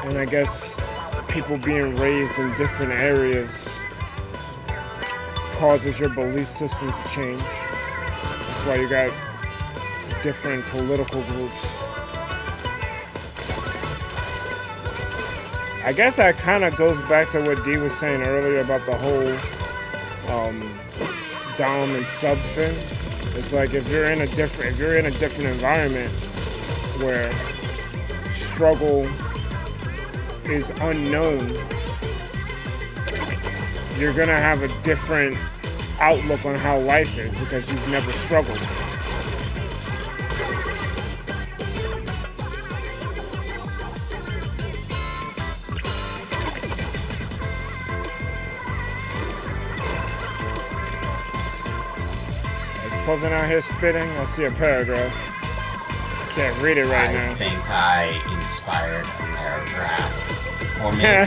And I guess people being raised in different areas causes your belief system to change. That's why you got different political groups. I guess that kind of goes back to what Dee was saying earlier about the whole dom and sub thing. It's like if you're in a different environment where struggle is unknown, you're gonna have a different outlook on how life is because you've never struggled. Wasn't out here spitting. I see a paragraph. Can't read it right now. I think I inspired a paragraph. Or maybe more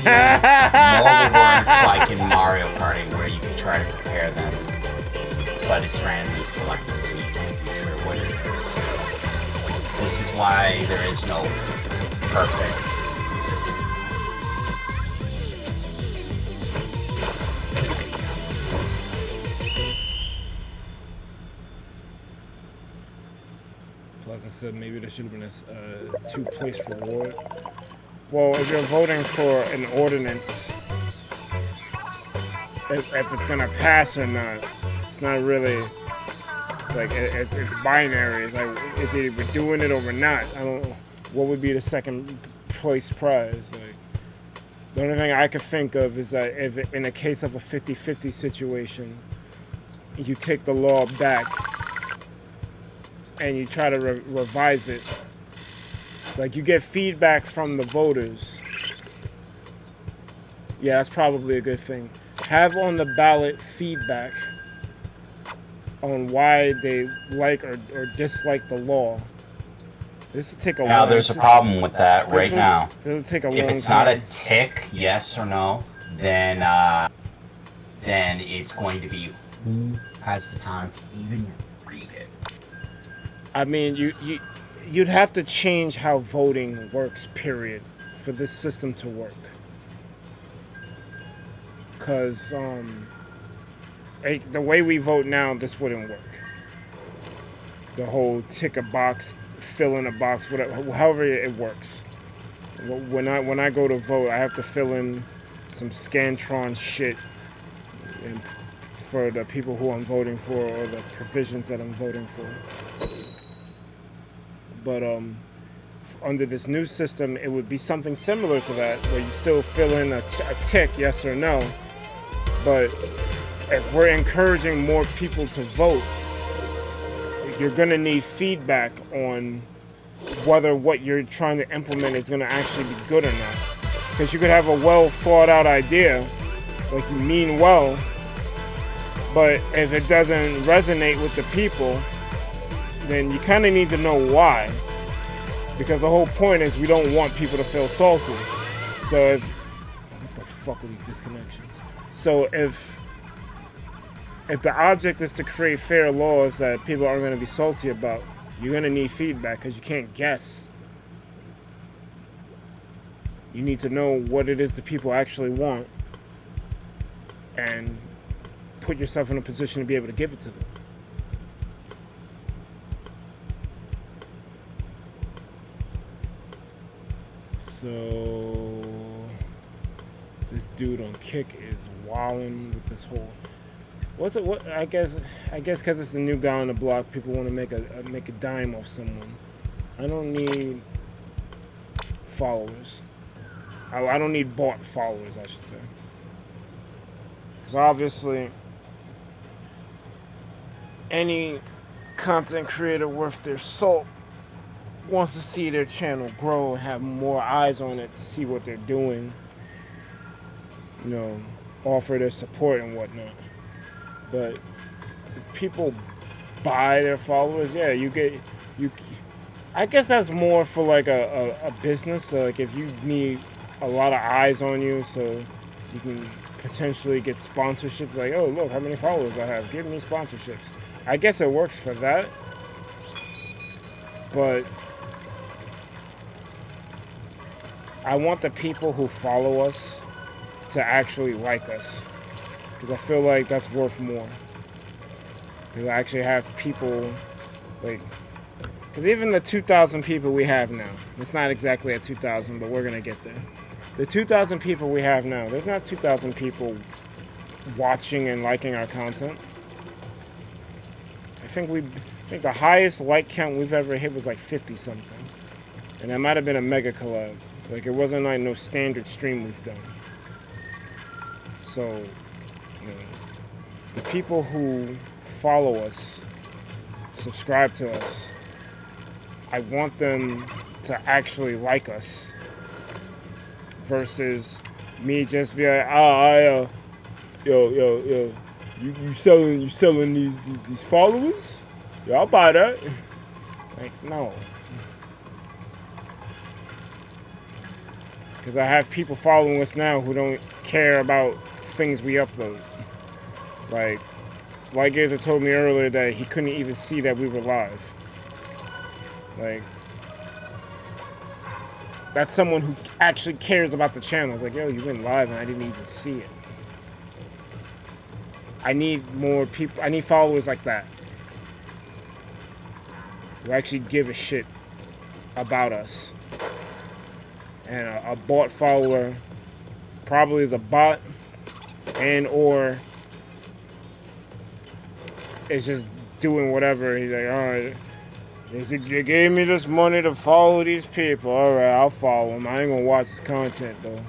words like in Mario Party where you can try to compare them, but it's randomly selected so you can't be sure what it is. This is why there is no perfect consistency. Plus I said maybe there should have been a two-place reward. Well, if you're voting for an ordinance, if it's gonna pass or not, it's not really like it's binary. It's like it's either we're doing it or we're not. I don't know what would be the second place prize. Like the only thing I could think of is that if in the case of a 50-50 situation, you take the law back and you try to revise it. Like you get feedback from the voters. Yeah, that's probably a good thing. Have on the ballot feedback on why they like or dislike the law. This will take a Now long there's a problem with that right now. This will take a long time. If it's not a tick, yes or no, then it's going to be who has the time to even read it. I mean, you'd have to change how voting works, period, for this system to work. Because the way we vote now, this wouldn't work. The whole tick a box, fill in a box, whatever, however it works. When I go to vote, I have to fill in some Scantron shit for the people who I'm voting for or the provisions that I'm voting for. But under this new system, it would be something similar to that, where you still fill in a tick, yes or no. But if we're encouraging more people to vote, you're going to need feedback on whether what you're trying to implement is going to actually be good or not. Because you could have a well thought out idea, like you mean well, but if it doesn't resonate with the people, then you kind of need to know why. Because the whole point is we don't want people to feel salty. So what the fuck are these disconnections? So if the object is to create fair laws that people aren't going to be salty about, you're going to need feedback because you can't guess. You need to know what it is the people actually want and put yourself in a position to be able to give it to them. So this dude on Kick is wilding with this whole. I guess because it's a new guy on the block, people want to make a dime off someone. I don't need followers. I don't need bought followers, I should say. Because obviously, any content creator worth their salt wants to see their channel grow and have more eyes on it to see what they're doing, you know, offer their support and whatnot. But if people buy their followers, yeah, I guess that's more for like a business. So like if you need a lot of eyes on you, so you can potentially get sponsorships. Like, oh look how many followers I have, give me sponsorships. I guess it works for that, but I want the people who follow us to actually like us, because I feel like that's worth more. Because I actually have people, like, because even the 2,000 people we have now, it's not exactly at 2,000, but we're going to get there. The 2,000 people we have now, there's not 2,000 people watching and liking our content. I think the highest like count we've ever hit was like 50 something. And that might have been a mega collab. Like, it wasn't like no standard stream we've done. So, you know, the people who follow us, subscribe to us, I want them to actually like us versus me just be like, yo, you selling these followers? Yeah, I'll buy that. Like, no. Because I have people following us now who don't care about things we upload. Like Gazer told me earlier that he couldn't even see that we were live. Like, that's someone who actually cares about the channel. It's like, yo, you went live and I didn't even see it. I need more people. I need followers like that, who actually give a shit about us. And a bot follower probably is a bot, and or is just doing whatever. He's like, all right, they gave me this money to follow these people. All right, I'll follow them. I ain't gonna watch this content though.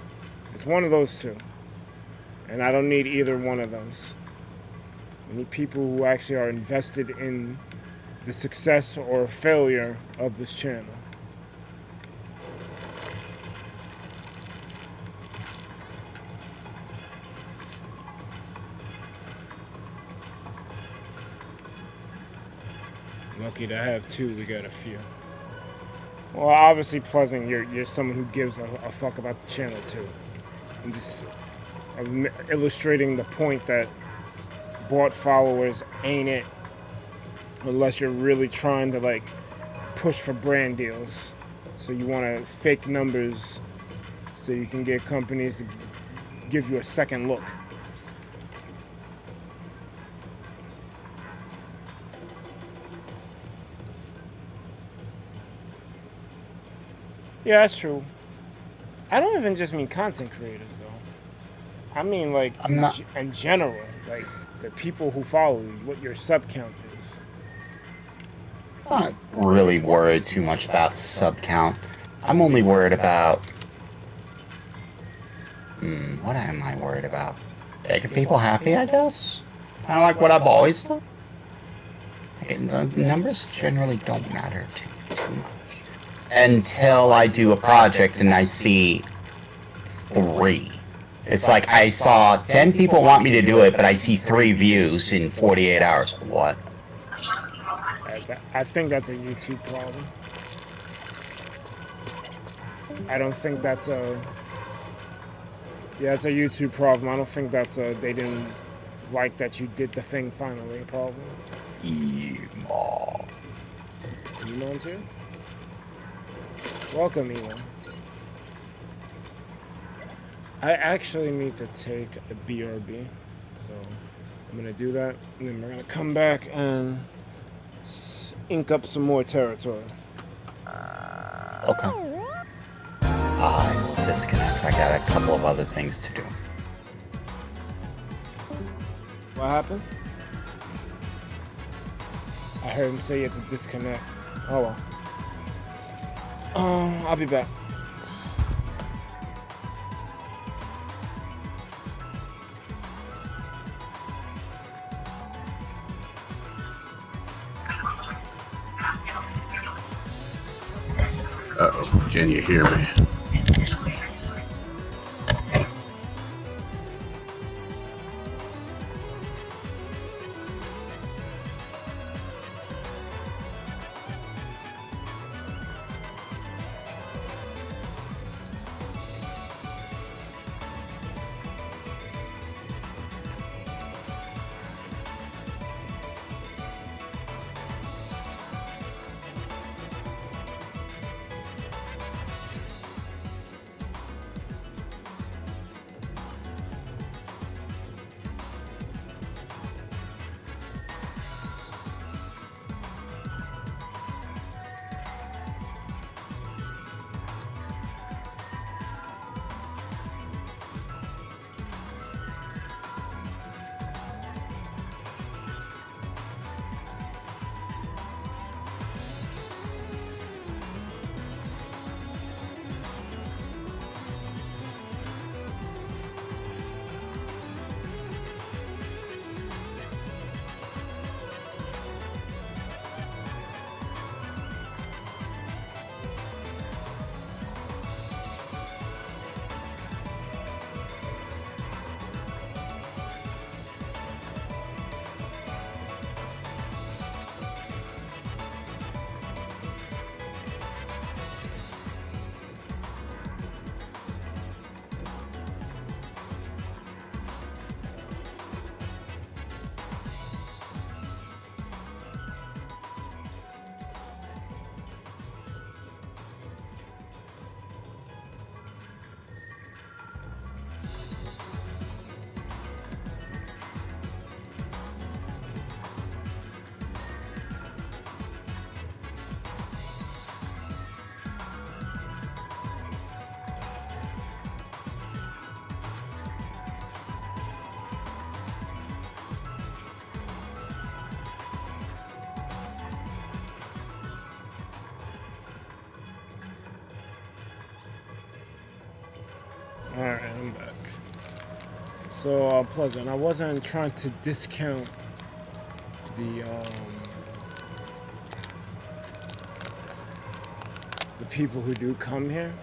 It's one of those two, and I don't need either one of those. I need people who actually are invested in the success or failure of this channel. Lucky to have two, we got a few. Well, obviously, Pleasant, you're someone who gives a fuck about the channel too. I'm illustrating the point that bought followers ain't it, unless you're really trying to like push for brand deals. So you want to fake numbers so you can get companies to give you a second look. Yeah, that's true. I don't even just mean content creators, though. I mean, like, in general, like, the people who follow you, what your sub count is. I'm not really worried too much about sub count. I'm only worried about... what am I worried about? Making people happy, I guess? Kind of like what I've always done. The numbers generally don't matter too much. Until I do a project and I see 3. It's like I saw 10 people want me to do it, but I see 3 views in 48 hours. What? I think that's a YouTube problem. I don't think that's a... Yeah, it's a YouTube problem. I don't think that's a they didn't like that you did the thing finally problem. Emo. Emon's here? Welcome, Elon. I actually need to take a BRB, so I'm gonna do that, and then we're gonna come back and ink up some more territory. Okay. Disconnect. I got a couple of other things to do. What happened? I heard him say you have to disconnect. Oh well. I'll be back. Uh-oh, can you hear me? Alright, I'm back. So, Pleasant, I wasn't trying to discount the people who do come here,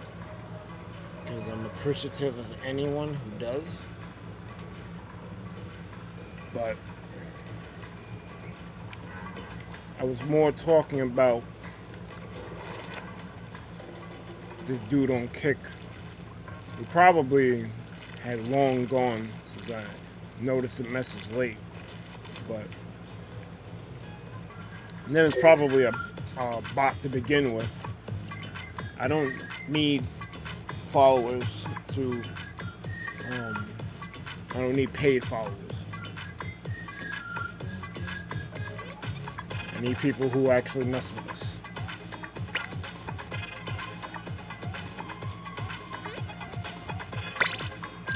because I'm appreciative of anyone who does. But I was more talking about this dude on Kick. He probably had long gone since I noticed the message late, but and then it's probably a bot to begin with. I don't need followers to, I don't need paid followers. I need people who actually mess with us.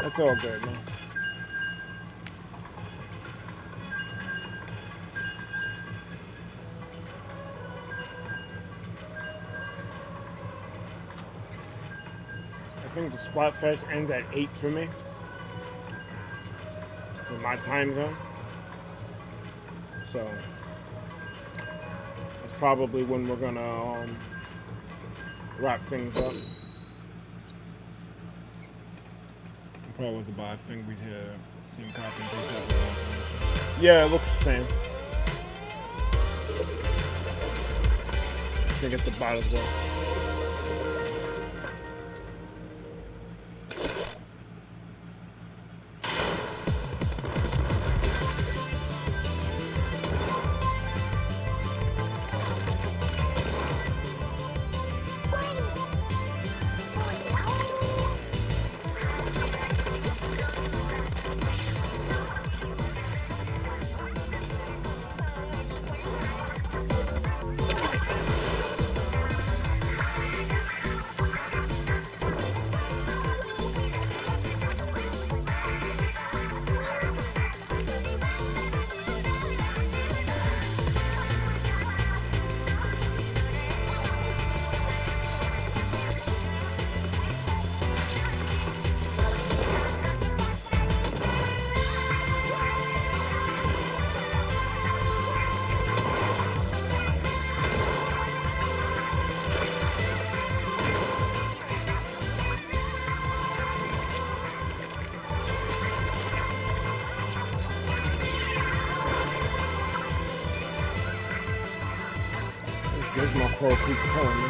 That's all good, man. I think the Splatfest ends at 8 for me. For my time zone. So that's probably when we're gonna wrap things up. Probably was about, I think we had seen copy and paste. Yeah, it looks the same. I think it's the bot as well. Gizmo Crow keeps killing me.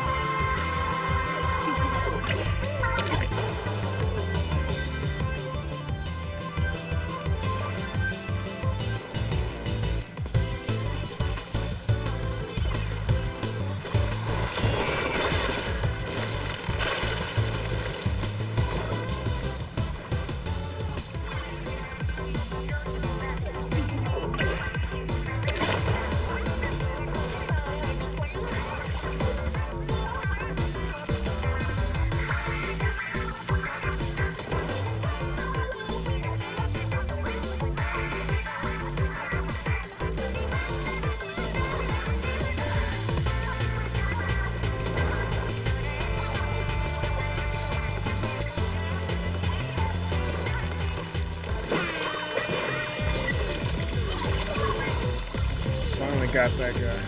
Finally got that guy.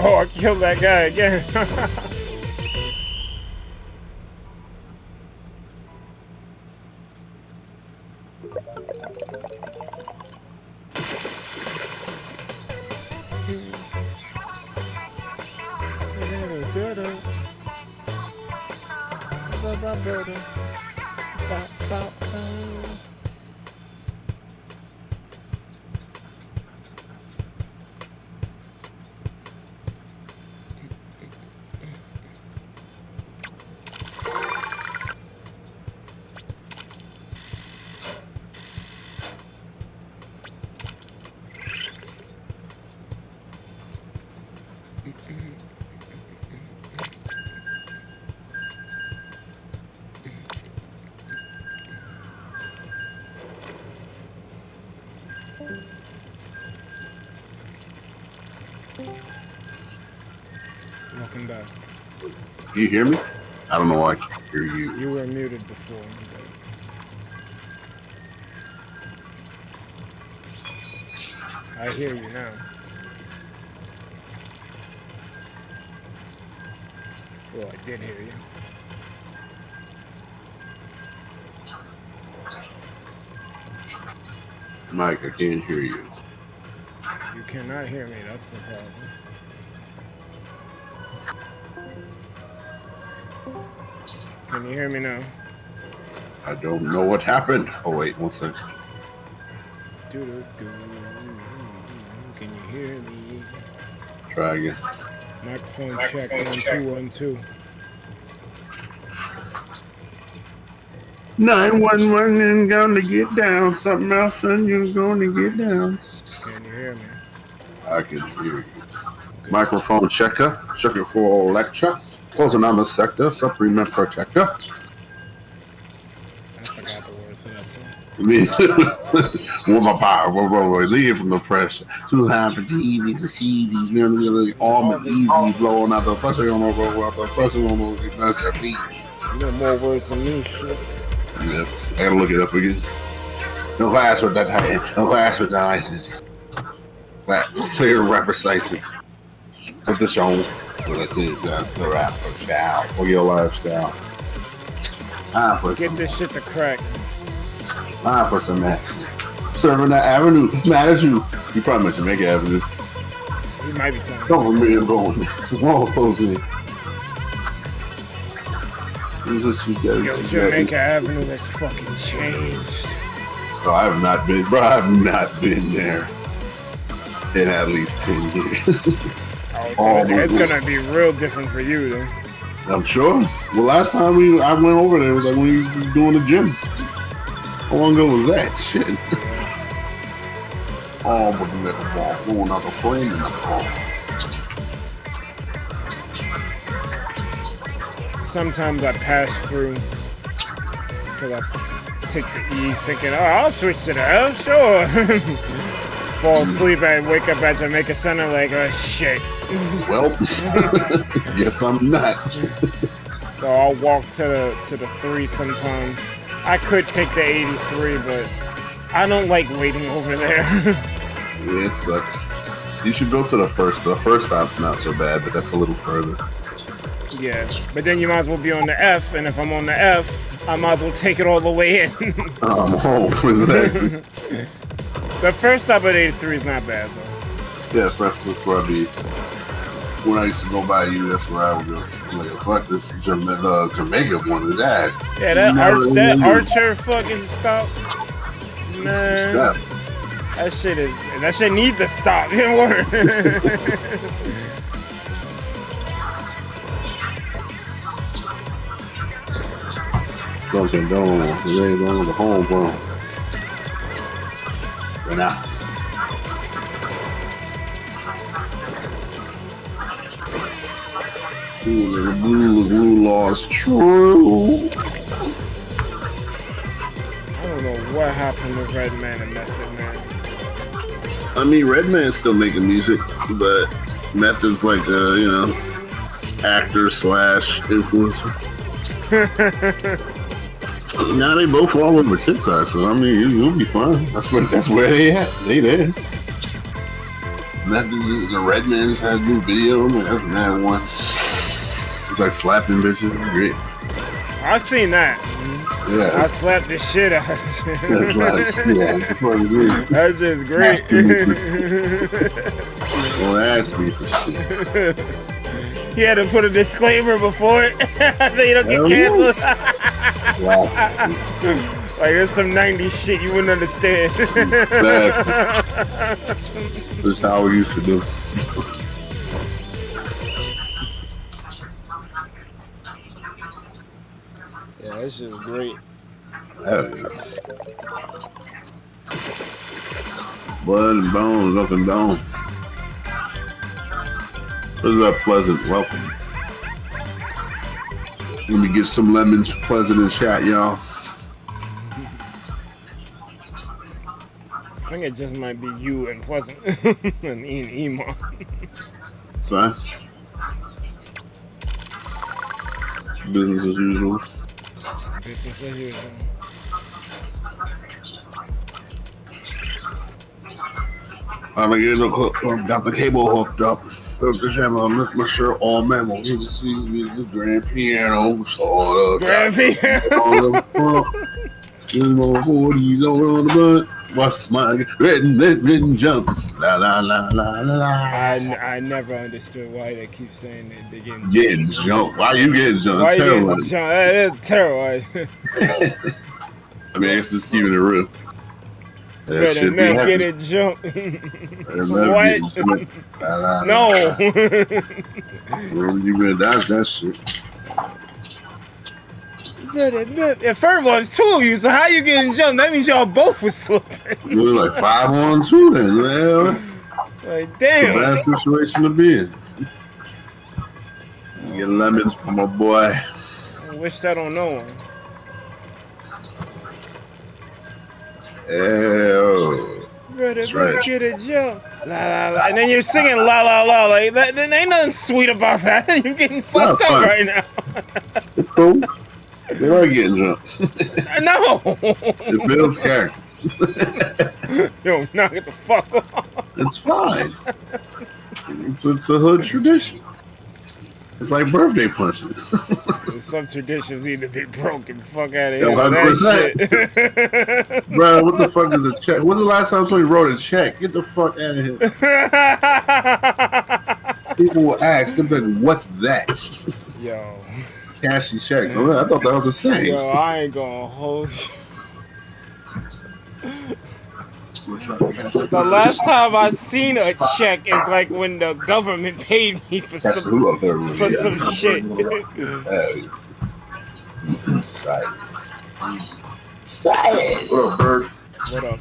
Oh, I killed that guy again. Welcome back. You hear me? I don't know why I can't hear you. You were muted before. I hear you now. Well, I did hear you. Mike, I can't hear you. You cannot hear me, that's the problem. Can you hear me now? I don't know what happened. Oh, wait, 1 second. Doo-doo-doo. Can you hear me? Try again. Microphone check 1 2 1 2. 911 and gonna get down. Something else and you're gonna get down. Can you hear me? I can hear you. Okay. Microphone checker. Checking for lecture. Closing on the sector. Supplement protector. I forgot the words to that song. Leave from the pressure. Too high for TV, for cheesy, really arm and easy, blowing out the pressure on the road, out the pressure on the pressure. You know more words than me, shit. Yeah, I gotta look it up again. No class with that height. No class with the ISIS. Clear and precise. Put the show. The rapper style. For your lifestyle. Get this shit to crack. Time for some action. Serving that avenue. Mad at you. You probably mentioned Jamaica Avenue. He might be telling me. Don't remember going. Walls supposed to be. Yo, Jamaica Avenue has fucking changed. Oh, I have not been, bro. I have not been there in at least 10 years. Oh, so it's gonna be real different for you, then. I'm sure. Well, last time I went over there, it was like when we was doing the gym. How long ago was that? Shit. Oh, but the little ball going out the frame in the ball. Sometimes I pass through because I take the E thinking, oh, I'll switch to the F, sure. Fall asleep and wake up at Jamaica Center like, oh, shit. Well, guess I'm not. So I'll walk to the 3 sometimes. I could take the 83, but I don't like waiting over there. Yeah, it sucks. You should go to the first. The first stop's not so bad, but that's a little further. Yeah, but then you might as well be on the F, and if I'm on the F, I might as well take it all the way in. I'm home. Exactly. The first stop at 83 is not bad, though. Yeah, first was where I be. When I used to go by you, that's where I would go. I'm like, fuck this Jamaica one is ass. Yeah, that Archer fucking stop. Man, Yeah. that shit need to stop. It work. Dunkin' Donuts, they going to the home run. Right now. Ooh, the blue law is true. I don't know what happened with Redman and Method Man. I mean, Redman's still making music, but Method's like a, actor / influencer. Now they both all over TikTok, so I mean, you'll be fine. That's where they at. They there. The Redman just had a new video. I'm like, that's mad one. It's like slapping bitches. It's great. I seen that. Yeah. I slapped the shit out. That's like, yeah. That's just great. Don't ask me for shit. He had to put a disclaimer before it. So you don't get canceled. Wow. Like, there's some 90s shit you wouldn't understand. This is how we used to do. Yeah, this shit is great. Hell yeah. Blood and bones up and down. This is a pleasant welcome. Let me get some lemons for Pleasant in chat, y'all. I think it just might be you and Pleasant and Ian Emo. It's fine. Business as usual. Business as usual. I'm gonna get got the cable hooked up. Hooked the channel. I'm making sure all men will get to see me the grand piano. Sort of. Grand piano. There's more 40s over on the butt. What's my red jump? La la la la la la. I never understood why they keep saying that they're Getting jumped. Why you getting jumped? Why That's you terrible. getting jumped? That's terrible. I mean, I guess just keeping it real. That Better shit be not happening. get it jumped. What? No. You better dodge that shit. At first, well, it's 2 of you, so how you getting jumped? That means y'all both was slipping. It was like 5-on-2 then. Well, Like, it's a damn. bad situation to be in. Get lemons for my boy. I wish that on no one. Ew. That's right. Get a jump. La la la. And then you're singing la la la. Like, that, there ain't nothing sweet about that. You're getting fucked up fine. right now. It's cool. They like getting jumped. No. It builds character. Yo, knock it the fuck off. It's fine. It's a hood tradition. It's like birthday punching. Some traditions need to be broken. Fuck out of here. 100%. That shit. Bro, what the fuck is a check? When's the last time somebody wrote a check? Get the fuck out of here. People will ask, they'll be like, what's that? Yo. Cashing checks. I thought that was a saying. Yo, I ain't gonna hold you. The last time I seen a check is like when the government paid me for That's some who up there really for some shit. Silent. What up, bird? What up?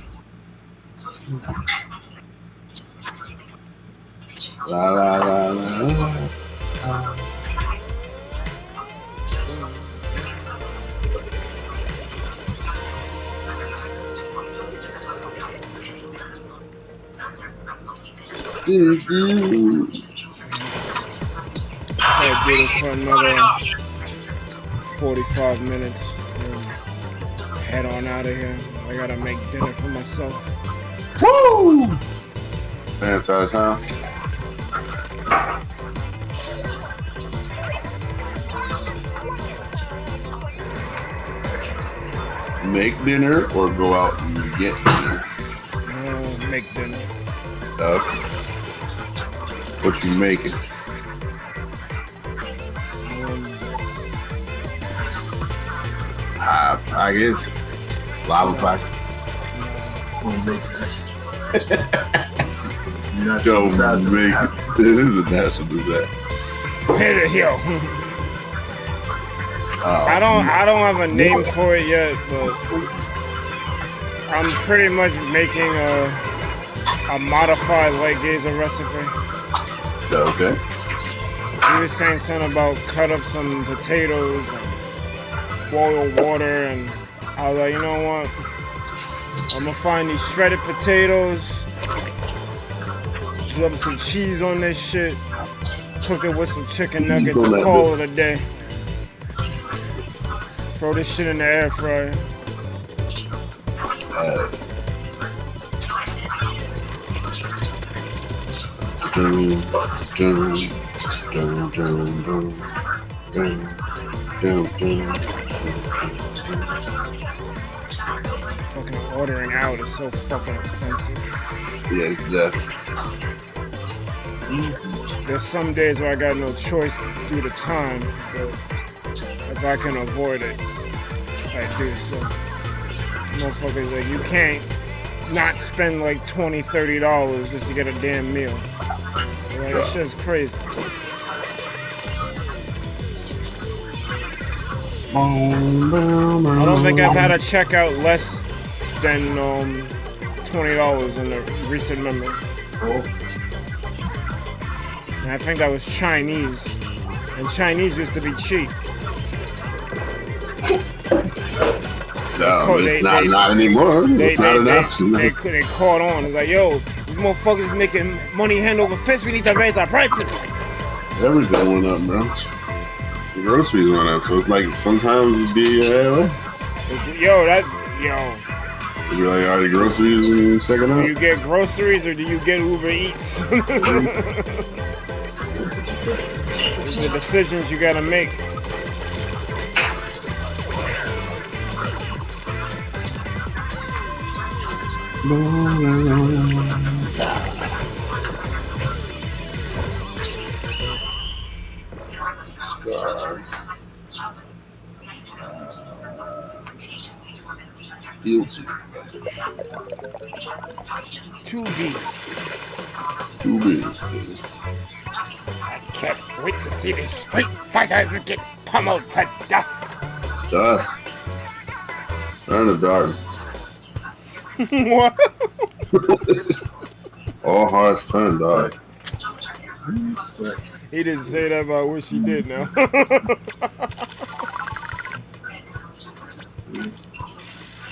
La la la la. I'll do this for another 45 minutes and head on out of here. I gotta make dinner for myself. Woo! Man, it's out of town. Make dinner or go out and get dinner? Make dinner. Okay. What you making? I guess lava pie. Don't make it. It is a national disaster. Hit it, yo. I don't have a name for it yet, but I'm pretty much making a modified light gazer recipe. Okay. He was saying something about cut up some potatoes and boil water, and I was like, you know what? I'm gonna find these shredded potatoes, drop some cheese on this shit, cook it with some chicken nuggets, and call it a day. Throw this shit in the air fryer. Fucking ordering out is so fucking expensive. Yeah, exactly. There's some days where I got no choice due to time, but if I can avoid it, I do so. Motherfuckers, like, you can't not spend like $20, $30 just to get a damn meal. Like, that shit's crazy. I don't think I've had a checkout less than $20 in the recent memory. And I think that was Chinese. And Chinese used to be cheap. No, it's not anymore. It's not an option. They caught on. It's like, yo, these motherfuckers making money hand over fist. We need to raise our prices. Everything went up, bro. The groceries went up, so it's like sometimes it'd be Yo. You'd be like, are the groceries and check it out? Do you get groceries or do you get Uber Eats? These are the decisions you gotta make. Guilty. 2 B's. 2 B's. I can't wait to see these street fighters get pummeled to dust. Dust. Turn the dark. What? All hearts turn dark. He didn't say that, but I wish he did now.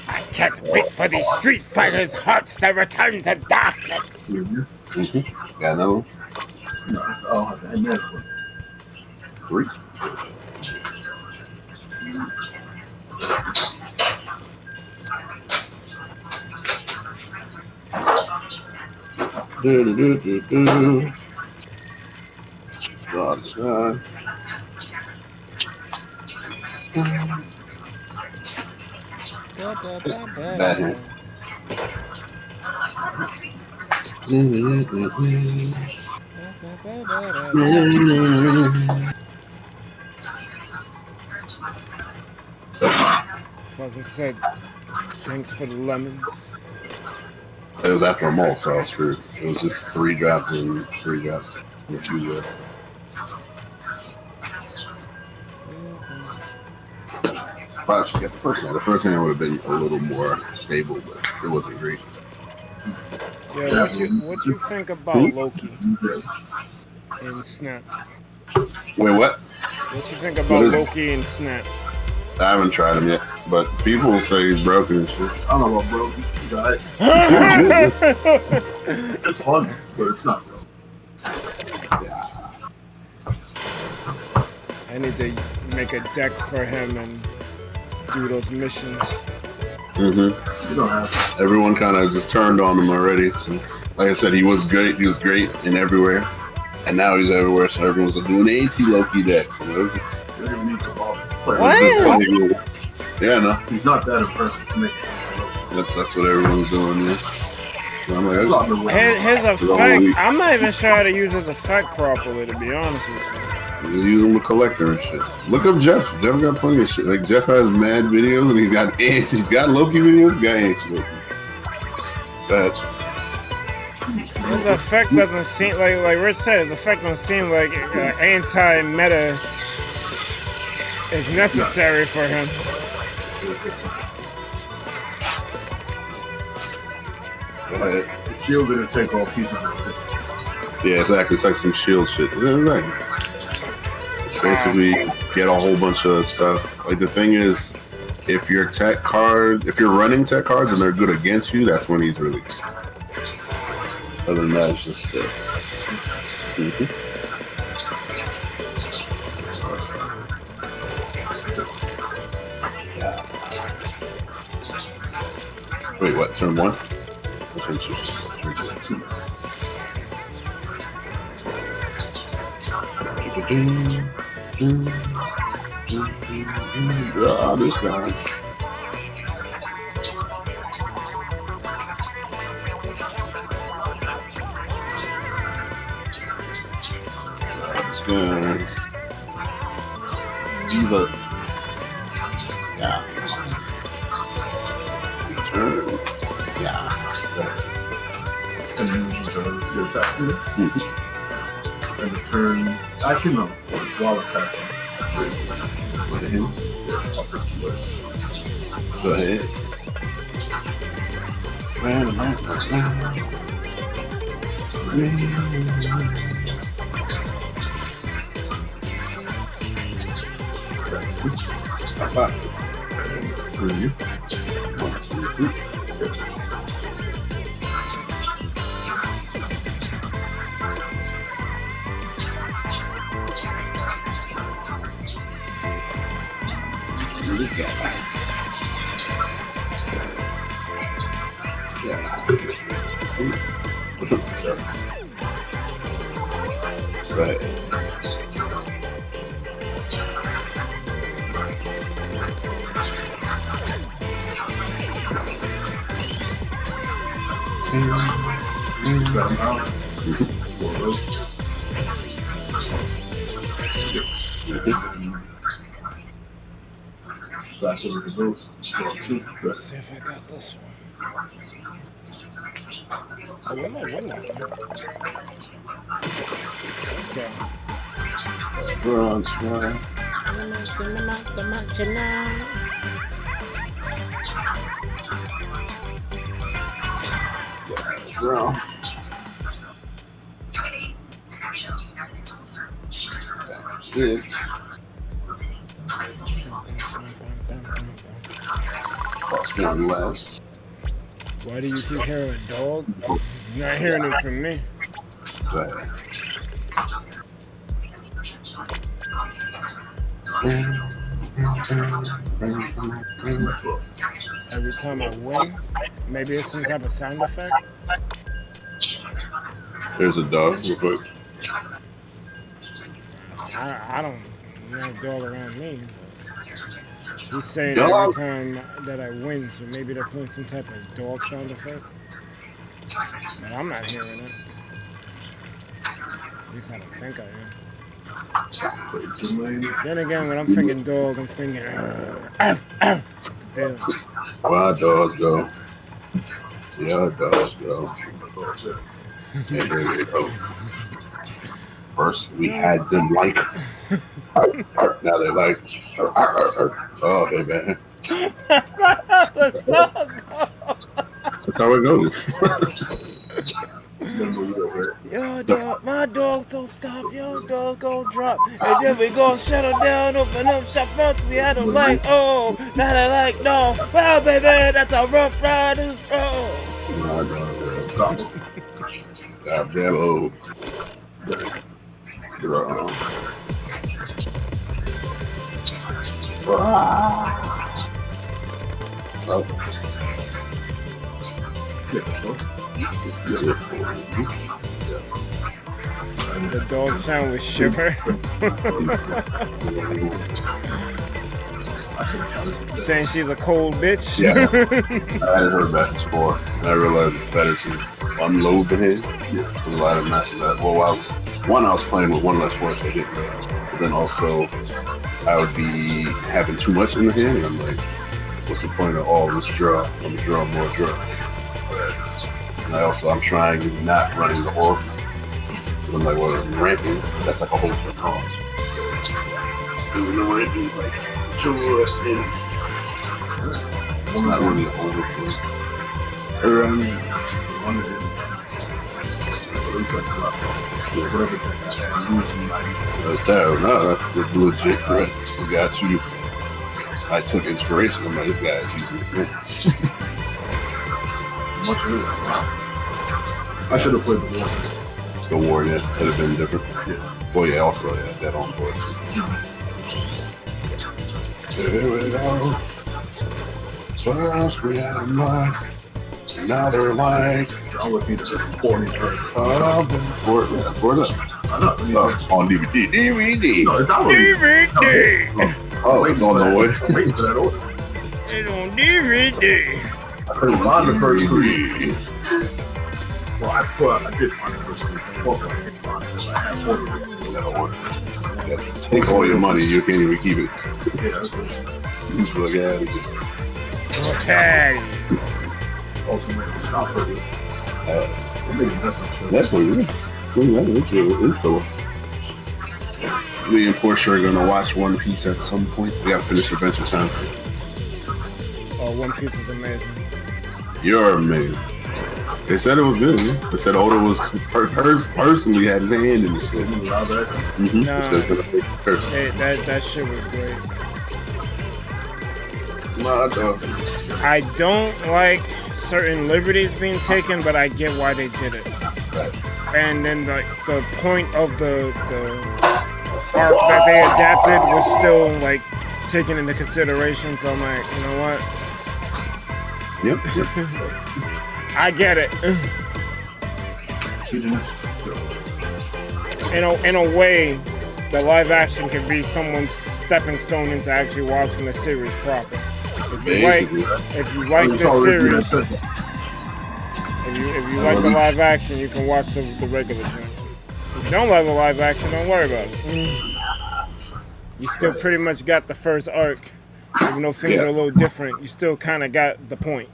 I can't wait for these street fighters' hearts to return to darkness. Got another one? Oh, another one. 3. Draw the sky. Bad hit. Like I said, thanks for the lemons. It was after a mall, so I was screwed. It was just 3 drops and 3 drops. Which you probably should get the first hand. The first hand would have been a little more stable, but it wasn't great. Yeah, what you think about Loki in Snap? Wait, what? What you think about Loki and Snap? I haven't tried him yet, but people say he's broken and shit. I don't know about broken. He's alright. It's fun, but it's not real. I need to make a deck for him and do those missions. Mm-hmm. You don't have to. Everyone kind of just turned on him already. So, like I said, he was great. He was great in everywhere, and now he's everywhere. So everyone's doing anti-Loki decks. You know? You don't even need to ball. Yeah, no, He's not that impressive to me. that's what everyone's doing. Yeah. So I'm like, It's not the way. His effect, I'm not even sure how to use his effect properly, to be honest with you. just use him to collector and shit. Look up Jeff. Jeff got plenty of shit. Like Jeff has mad videos, and he's got ants. He's got Loki videos. He's got ants Loki. His effect doesn't seem like Rich said. His effect doesn't seem like anti-meta is necessary for him. But, The shield didn't take all pieces of it. yeah, exactly. It's like some shield shit. Yeah, exactly. It's basically get a whole bunch of stuff. Like the thing is, if you're running tech cards and they're good against you, that's when he's really good. Other than that, it's just stuff. Wait, what? Turn one? Turn two. Ah, this guy. This guy. Diva. Yeah. Turn. Yeah. And then you attack it. And the turn. Actually, no. While attacking. With him. Go ahead. This guy. Yeah. Right. Got him out. Four of those. Slash over the ghost. Let's see if I got this one. Oh, what am I winning? Okay. Bronze, man. Bro. Six. Cost one less. Why do you keep hearing a dog? You're not hearing it from me. But Every time I win, maybe it's some type of sound effect. there's a dog. Real quick. I don't know dog around me. He's saying every time that I win, so maybe they're playing some type of dog sound effect. But I'm not hearing it. At least I don't think I am. Then again, when I'm thinking dog, I'm thinking, damn. Where dogs go? Yeah, dogs go. And here they go. First, we had them like, now they're like, oh, hey man. That's how it goes. my dog don't stop, your dog gon' drop. And then we gon' shut her down, open up shop front. We had them like, oh, not I like, no. Well, baby, that's how Rough Riders roll. Nah, dog. Goddamn old. The dog sound was shiver. Saying she's a cold bitch. Yeah, I hadn't heard that before, and I realized it's better to unload the head. There's a lot of matches that. Well, I was playing with one less force, I didn't realize. But then also, I would be having too much in the hand, and I'm like, what's the point of all this draw? I'm gonna draw more draws. And I'm trying to not running the orb. I'm like, well, I'm ramping. That's like a whole different cause. Doing the ramping, like, I'm not running the overflow. That's terrible. No, that's legit correct. We got you. I took inspiration. I'm like, this guy is using it. I should have played the war. The war, yeah, could have been different. Yeah. Oh yeah, also yeah, that on board too. First we had a mind, now they're like, I would need to report it. on DVD. No, it's out. DVD. Oh, it's on the way. I'm waiting for that order. It's on DVD. I couldn't find the first three. Well, I did find the first three. I have ordered it. Yes, take all your money, you can't even keep it. Yeah, that's what Just look at it. Okay. ultimately stop her. That's what it is. So it's the me and Portia are gonna watch One Piece at some point. We gotta finish Adventure Time. Oh, One Piece is amazing. You're amazing. They said it was good. Yeah? They said Oda was personally had his hand in the shit. Mm-hmm. Nah, They said that shit was great. nah, dog. I don't like certain liberties being taken, but I get why they did it. Right. And then the point of the arc that they adapted was still like taken into consideration. So I'm like, you know what? Yep. I get it. In a way, the live action can be someone's stepping stone into actually watching the series proper. If you like the series, if you like the live action, you can watch the regular thing. If you don't like the live action, don't worry about it. You still pretty much got the first arc. Even though things are a little different, you still kind of got the point.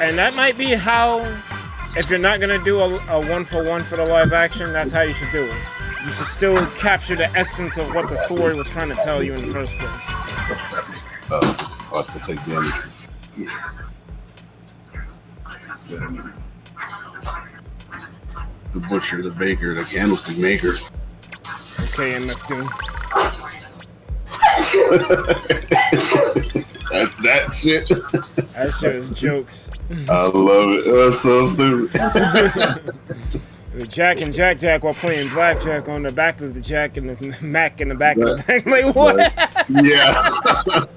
And that might be how, if you're not going to do a 1-for-1 for the live action, that's how you should do it. You should still capture the essence of what the story was trying to tell you in the first place. Us to take damage. The butcher, the baker, the candlestick maker. Okay, MF Doom. That shit. That shit is jokes. I love it. That's so stupid. Jack and Jack while playing blackjack on the back of the Jack and the Mac in the back of the back. Like, what? Yeah.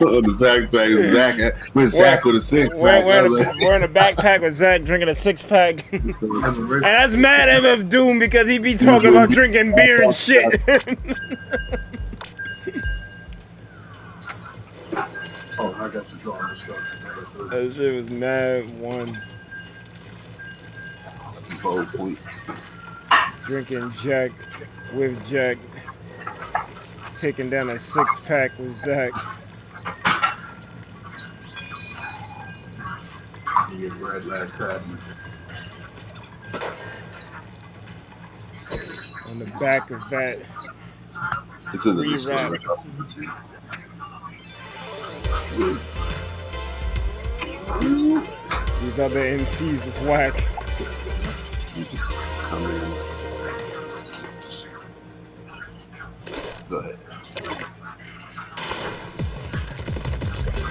On the backpack with Zach. With Zach with a six-pack. We're in a backpack with Zach drinking a 6-pack. And that's mad MF Doom because he be talking about drinking beer and shit. Oh, I got to draw this stuff. That shit was mad one. Drinking Jack with Jack. Taking down a 6-pack with Zach. You get red lad patent. On the back of that. It's in the Rewrap. These other MCs is whack. Command 6. Go ahead.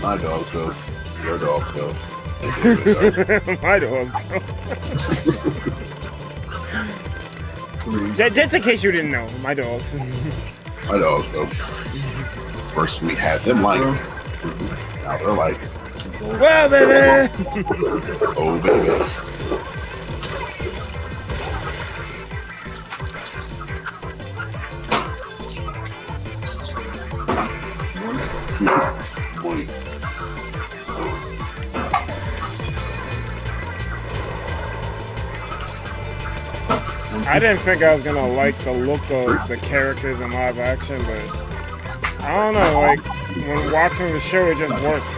My dogs go. Your dogs go. My dog. Just in case you didn't know, my dogs. My dogs go. First we had them like. Now they're like. Well, baby. Oh, baby. I didn't think I was gonna like the look of the characters in live action, but I don't know, like when watching the show it just works.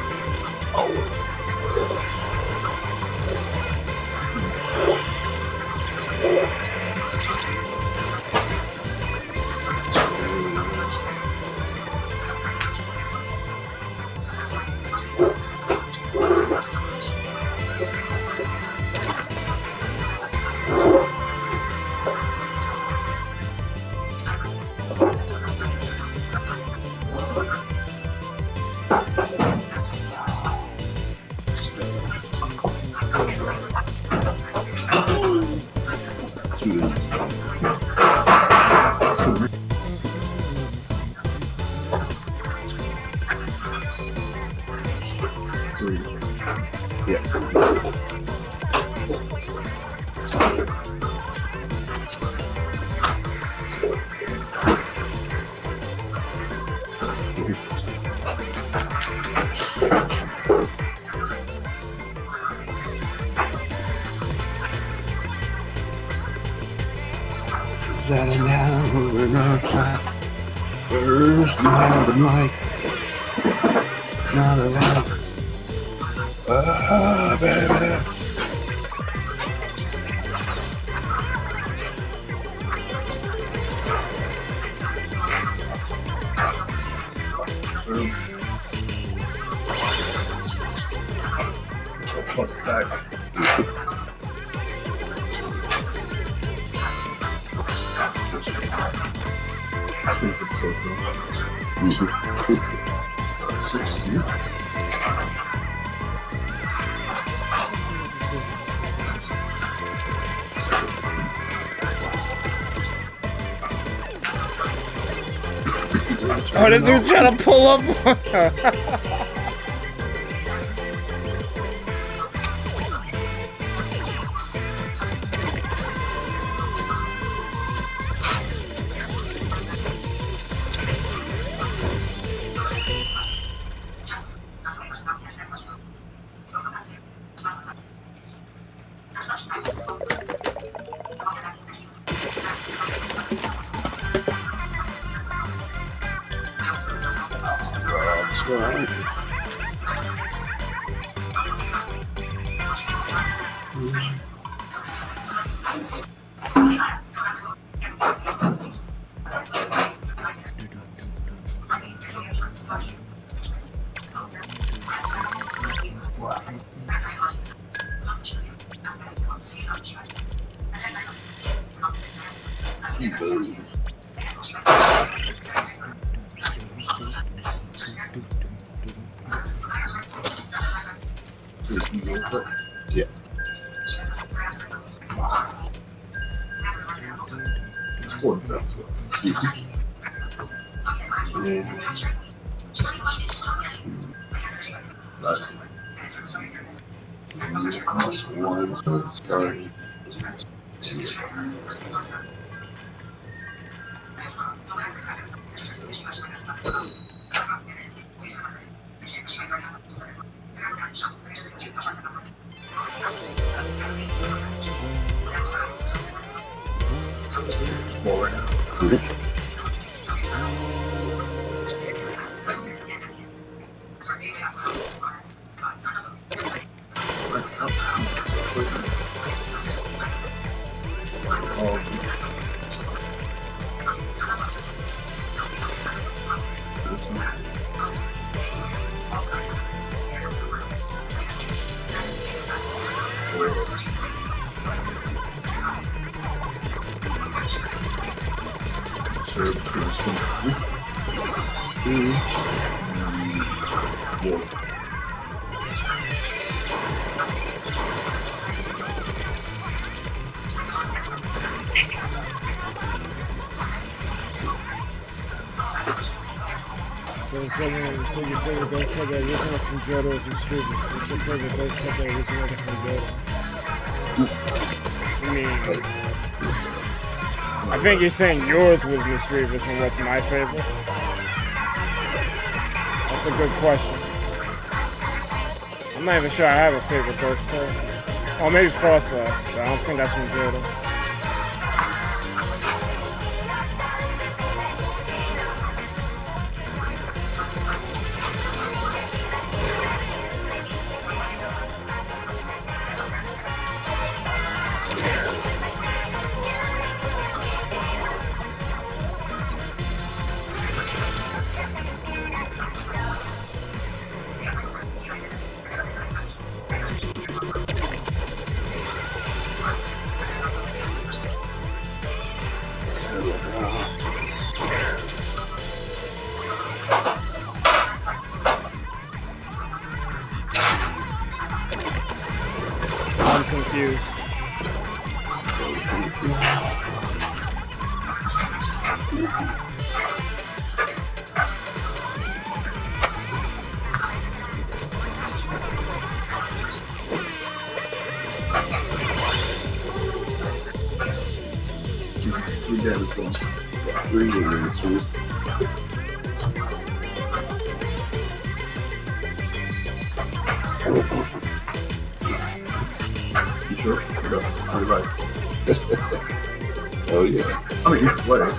First, you have the mic. Not a lot. Baby. Plus attack. Mm-hmm. 60. Oh, this dude's trying to pull up. Yeah. Plus one starting. serve pretty simple. So your favorite ghost type that originated from Johto is mischievous. What's your favorite ghost type that originated from Johto? I mean, I think you're saying yours was mischievous and what's my favorite? That's a good question. I'm not even sure I have a favorite ghost type. Oh, maybe Frostlass, but I don't think that's from Johto. I'm confused. Three damage going. 3 damage. You sure? No, I'm right. Oh yeah. I mean, either way.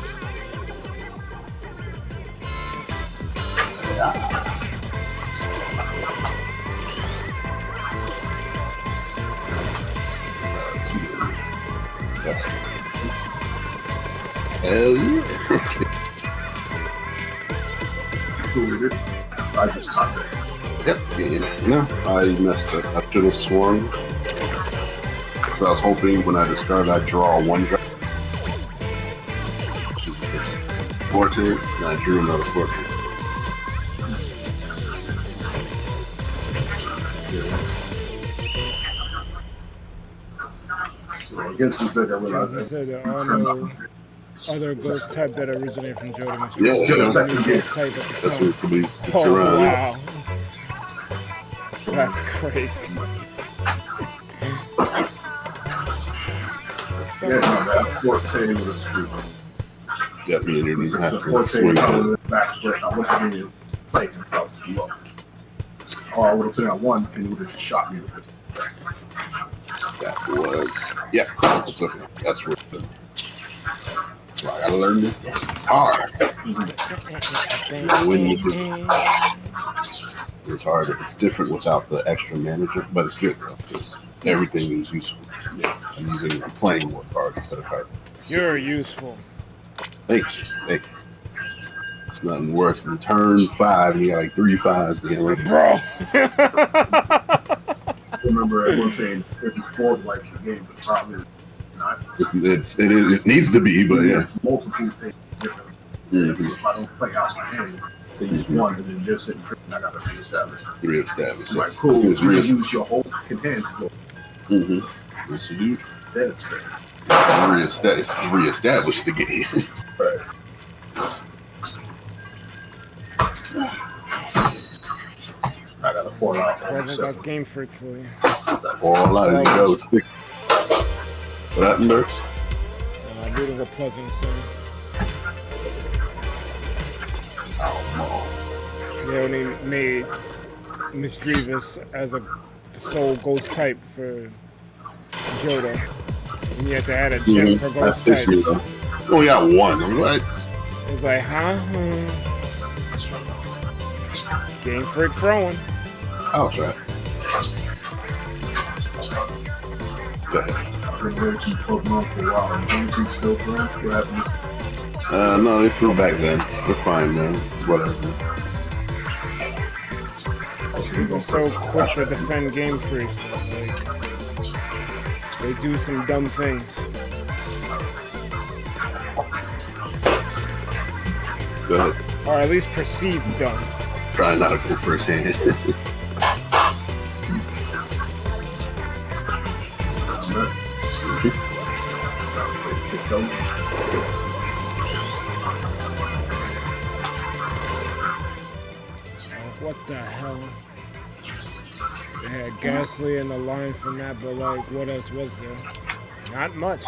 Hell yeah. Cool with it. I just caught that. Yep. Yeah, no, I messed up. I should have swung. So I was hoping when I discard, I'd draw one draft. 14, and I drew another 14. So against this deck, I realized As I that. said, there are no other ghost type that originate from Johto. Yeah, Get a second game. Ghost type at the That's time. what the beast sticks Oh, around. wow. That's crazy. Yeah, no, that 14 with a screw. Got me in there and It's had a to 14 swing on it. with a back split. I wish I didn't play himself too low. Or I would have put out one and he would have just shot me with it. That was, yeah, that's okay. That's where that's why I gotta learn this game. It's hard. When you it's hard. It's different without the extra manager, but it's good though because everything is useful. I'm playing more cards instead of cards. You're useful. Thank you. Thank you. It's nothing worse than turn 5 and you got like 3 5s again. Like, Bro. I remember everyone saying if it's board like the game, but probably not. it needs to be, but yeah. Multiple things different. Mhm. So if I don't play out my hand, they use one and then just sit and I got to reestablish. Reestablish. It's like, Yes. cool, you It's can use your whole fucking hand to go. Mm-hmm. Yes, you do. Then it's fair. Reestablish the game. Right. I got a 4 out. That's Game Freak for you. All out of you go. Stick. What happened, Dirk? A bit of a pleasant scene. Oh, They only made Mischievous as a sole ghost type for Johto. And you had to add a gem for That's ghost this me, types. though. Oh, yeah, one. I'm like, It's like, huh? Game Freak throwing. oh, sorry. Go ahead. I've been there keep Pokemon for a while. And Game Freak still playing? What happens? No, they threw back then. We're fine, man. It's whatever. People so quick to defend Game Freak. Like, they do some dumb things. Go ahead. Or at least perceived dumb. Try not to go first hand. What the hell? They had Ghastly in the line from that, but like, what else was there? Not much.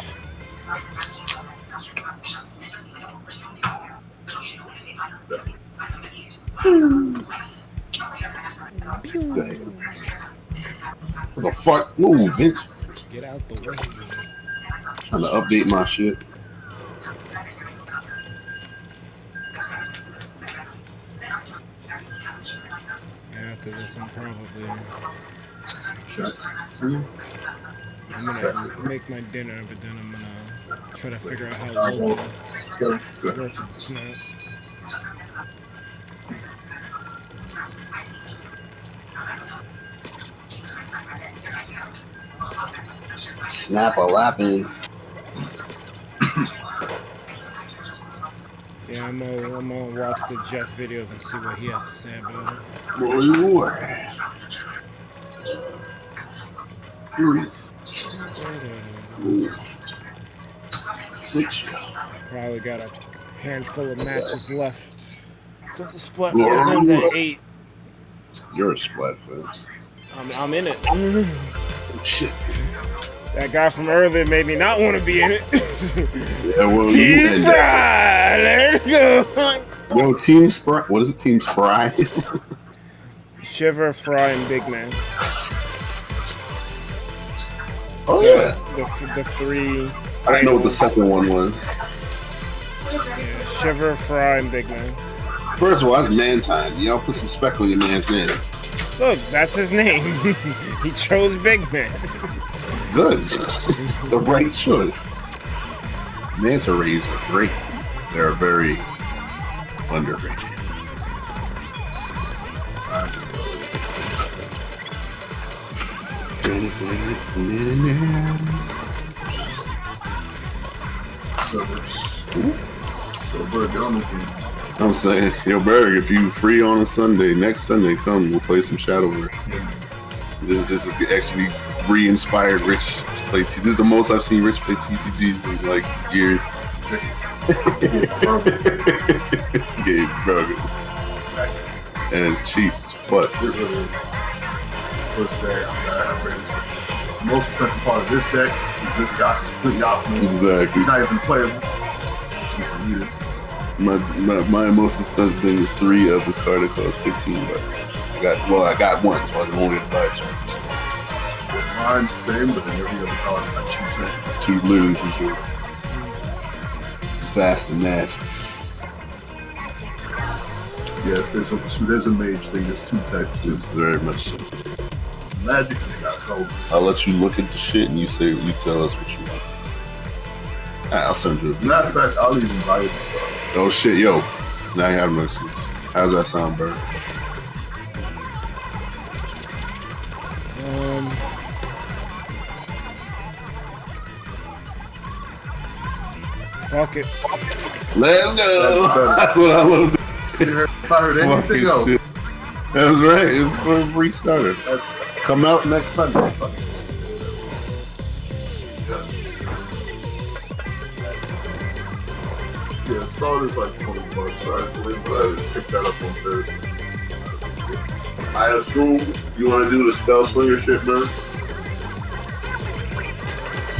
What the fuck? Move, bitch. Get out the way. Trying to update my shit. After this, I'm gonna make my dinner, but then I'm gonna try to figure out how local work and snap. Snap a lapping. Yeah, I'm gonna watch the Jeff videos and see what he has to say about it. Six. Probably got a handful of matches left. Because the split ends at 8. You're a splat fan. I'm in it. Shit. That guy from earlier made me not want to be in it. Yeah, well, you end up. Let's go. Yo, Team Spry. What is it? Team Spry? Shiver, Fry, and Big Man. Oh, yeah. The three. I didn't know what the second one was. Yeah, Shiver, Fry, and Big Man. First of all, that's man time. Y'all put some spec on your man's name. Look, that's his name. He chose Big Man. Good. The right choice. Manta rays are great. They're very underrated. I'm saying, yo, Berg, if you free on a Sunday, next Sunday, come, we'll play some Shadowverse. This is actually re-inspired Rich to play This is the most I've seen Rich play TCG in like years. Gabe, bro. And it's cheap as fuck. The most expensive part of this deck is this guy. Exactly. He's not even playable. My most expensive thing is 3 of this card that costs 15, but I got one, so I can only buy 2. Mine's the same, but then every other card is like 2 cents. 2 lose and shit. It's fast and nasty. Yes, there's a mage thing, there's 2 types. It's very much so. Magic has got cold. I'll let you look into shit and you tell us what you want. I'll send you a video. Matter of fact, I'll even buy it. Oh shit, yo. Now you have no excuse. How's that sound, Bird? Fuck it. Let's go. That's what I love to do. If I heard anything else, Shit. That's right. It's for a free starter. Come out next Sunday. yeah, starter's like $20, right? But I just picked that up on Thursday. I assume you want to do the spell slinger shit, man.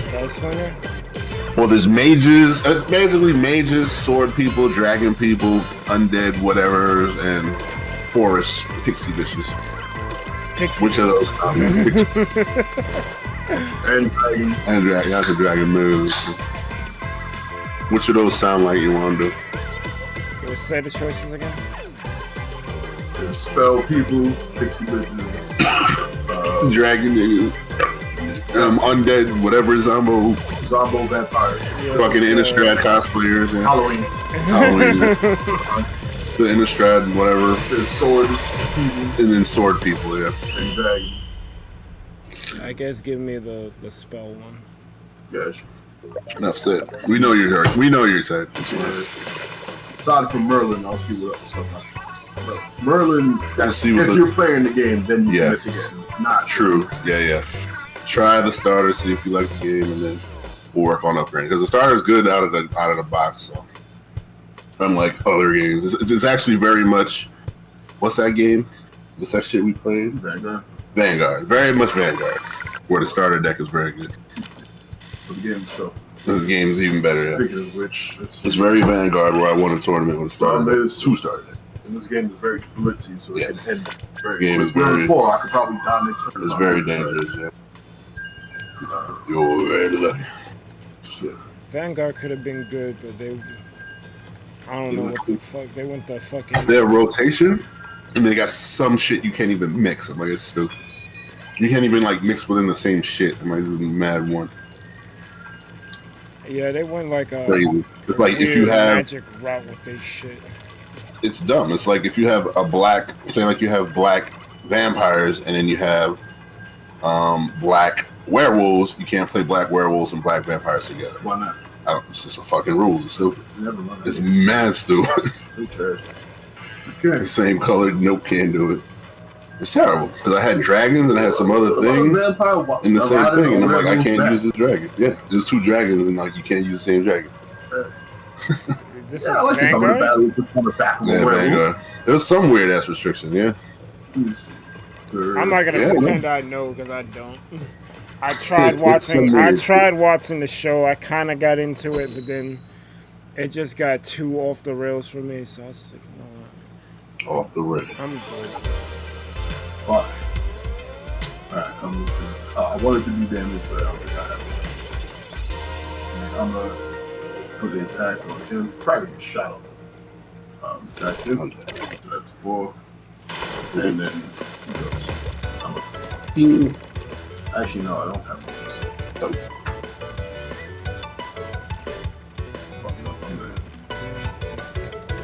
Spellslinger? Well, there's mages, basically mages, sword people, dragon people, undead, whatever's, and forest pixie bitches. Pixie. Which of those? And dragon. And dragon. That's a dragon move. Which of those sound like you want to do? Let's say the choices again. And spell people, pixie bitches, Dragon niggas. Undead, whatever, Zombo vampire. Yeah, fucking Innistrad cosplayers. Yeah. Halloween. The Innistrad, whatever. There's swords, people, And then sword people, yeah. and dragon. I guess give me the spell one. Yes. Enough said. We know you're excited. That's fine. aside from Merlin, I'll see what other stuff I can. But Merlin, that's see what if you're playing the game, then you commit to getting it. Not true. Yeah. Try the starter, see if you like the game, and then we'll work on upgrading. Because the starter is good out of the box. So unlike other games, it's actually very much. What's that game? What's that shit we played? Vanguard. Very much Vanguard. Where the starter deck is very good. For the game itself. The game's even better. Speaking of which, it's very Vanguard where I won a tournament with a starter deck. There's 2 starter decks. And this game is very blitzy, so it can end very. This game is very. 4, I could probably dominate. It's very dangerous. Yeah. You're very lucky. Shit. Vanguard could have been good, but I don't know what the fuck. They went the fucking. Their rotation, and they got some shit you can't even mix. I'm like, it's stupid. You can't even like mix within the same shit. I'm like, this is mad one. Yeah, they went like a crazy. It's like if you have magic route with their shit. It's dumb. It's like if you have a black, say like you have black vampires, and then you have black werewolves. You can't play black werewolves and black vampires together. Why not? It's just the fucking rules. It's stupid. Never mind. It's mad stupid. Okay. Same color, nope, can't do it. It's terrible because I had dragons and I had some other thing in the same thing, and I'm like, I can't use this dragon. Yeah, there's 2 dragons, and like you can't use the same dragon. I like the battle. Yeah, Vanguard. There's some weird ass restriction. Yeah. I'm not gonna pretend I know because I don't. I tried watching the show. I kind of got into it, but then it just got too off the rails for me. So I was just like, you know what? Off the rails. I'm good. Fine. Alright, I'm looking. I wanted to do damage, but I don't think I have it. I'm gonna put the attack on him. Probably get shot on. Attack him. So that's 4. And then he goes. Actually, no, I don't have this. Oh.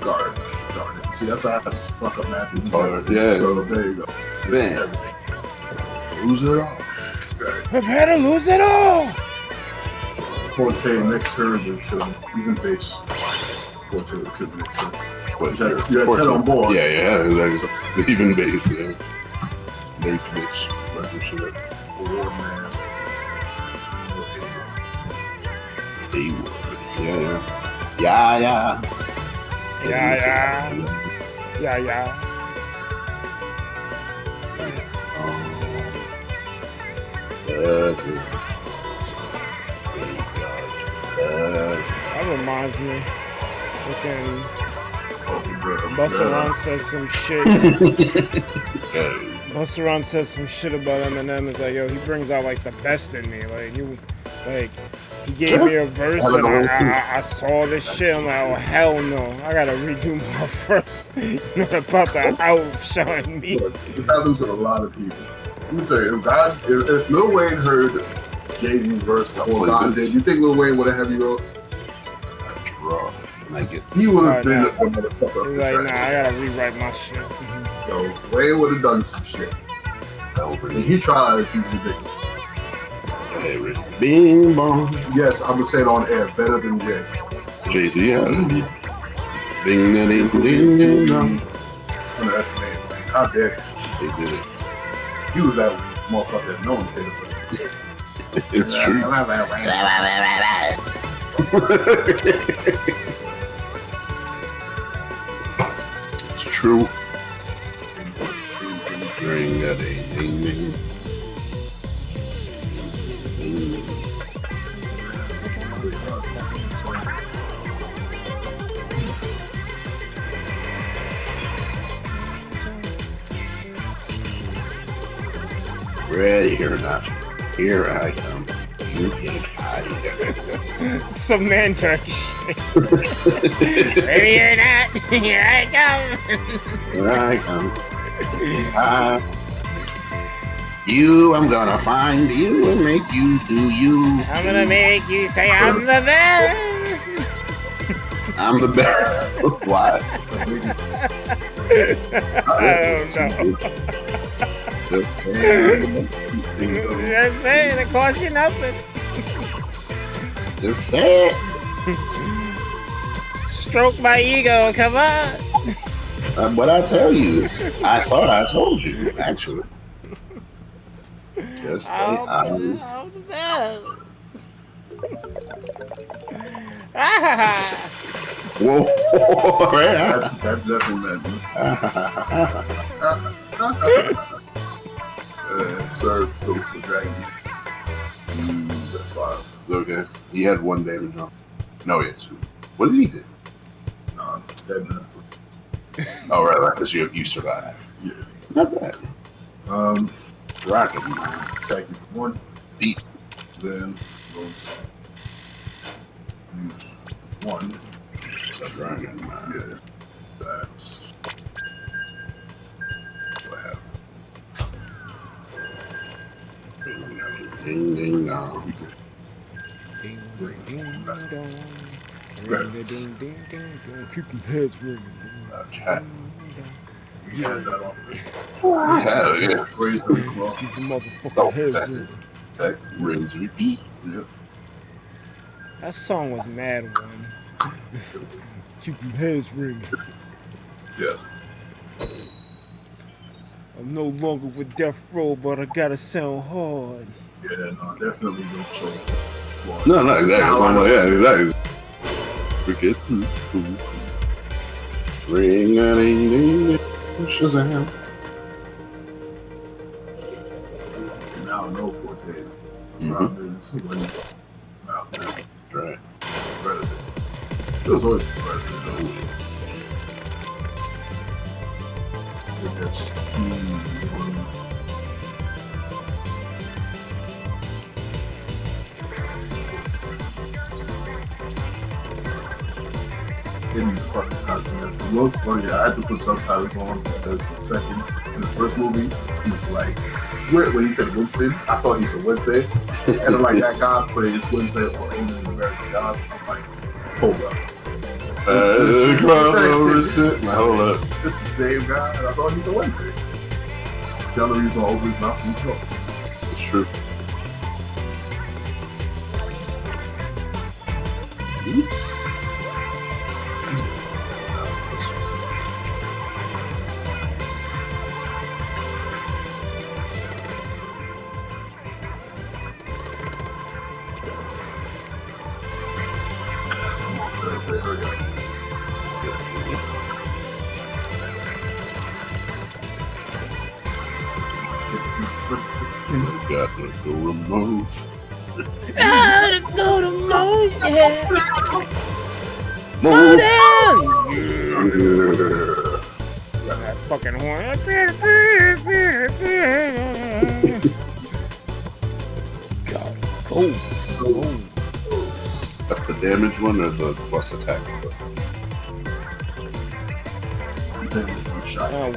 Guard it. See, that's how I have to fuck up Matthew. Yeah. So there you go. Man. Lose it all. Prepare to lose it all! Forte next turn will kill him. Even base. Forte will kill him next turn. You had 10 on board. Yeah, exactly. Even base, yeah. Base bitch. Fucking shit. War man. Yeah. That reminds me. Busta Rhymes said some shit. Busta Rhymes said some shit about Eminem. It's like, yo, he brings out like the best in me. He gave me a verse and I saw this shit. I'm like, oh hell no, I gotta redo my verse. You're not about to outshine me. It happens to a lot of people. Let me tell you, if Lil Wayne heard Jay-Z's verse before God did, you think Lil Wayne would have heavy road? He would have been a motherfucker. He's like, nah, I gotta rewrite my shit. Yo, Wayne would have done some shit. And he tries, he's ridiculous. Bing bong. Yes, I would say it on air, better than Jay. Jay-Z, yeah. Ding ding ding ding dong. Underestimate. How dare They did it. he was that motherfucker that no one cared about. It's true. It's true. Ring a ding ding ding. Ready or not, here I come. You can't hide. Samantha shit. Ready or not, here I come. Here I come. I'm gonna find you and make you do you. I'm gonna make you say I'm the best. I'm the best. Why? I don't know. Just saying. Just saying, it costs you nothing. Just say it. stroke my ego. Come on. But I tell you, I thought I told you, actually. Just stay out. Whoa, That's definitely that. Sir, go for dragon. That's 5. Okay, he had 1 damage on. No, he had 2. What did he do? Nah, it's dead now. Oh, right, because you survived. Yeah. Not bad. Rocket. Attack you for 1. Beat. Then go use 1. Dragon. Yeah. That's what I have. Ding, ding, dong. Ding, ding, dong. Ring, ding, ding, ding, dong. Keep your heads ringing. Okay. We had that already. Hell yeah. Raise the claw. Keep your motherfucking Oh, heads that's ringing. it. That razor. Yep. That song was mad one. Keep your heads ringing. Yes. I'm no longer with Death Row, but I gotta sound hard. Yeah, no, definitely don't show. No, not exactly. It's on my, yeah, exactly. Crickets too. Ring a ding ding ding. Shazam. Now no fortes. Problem is when now Right. predator. It was always predator though. That's in the fucking content. It looks funny. I had to put subtitles on because for a second in the first movie he was like when he said Winston, I thought he said Wednesday. And I'm like, that guy plays Wednesday or Asian American Gods. I'm like, hold up. Crossover shit. Now, hold up. It's the same guy, and I thought he said Wednesday. The other reason I open his mouth and talk. It's true. Got to go remote. Gotta go to Mo, yeah. Move. That fucking horn. God, cold. That's the damage one or the plus attack?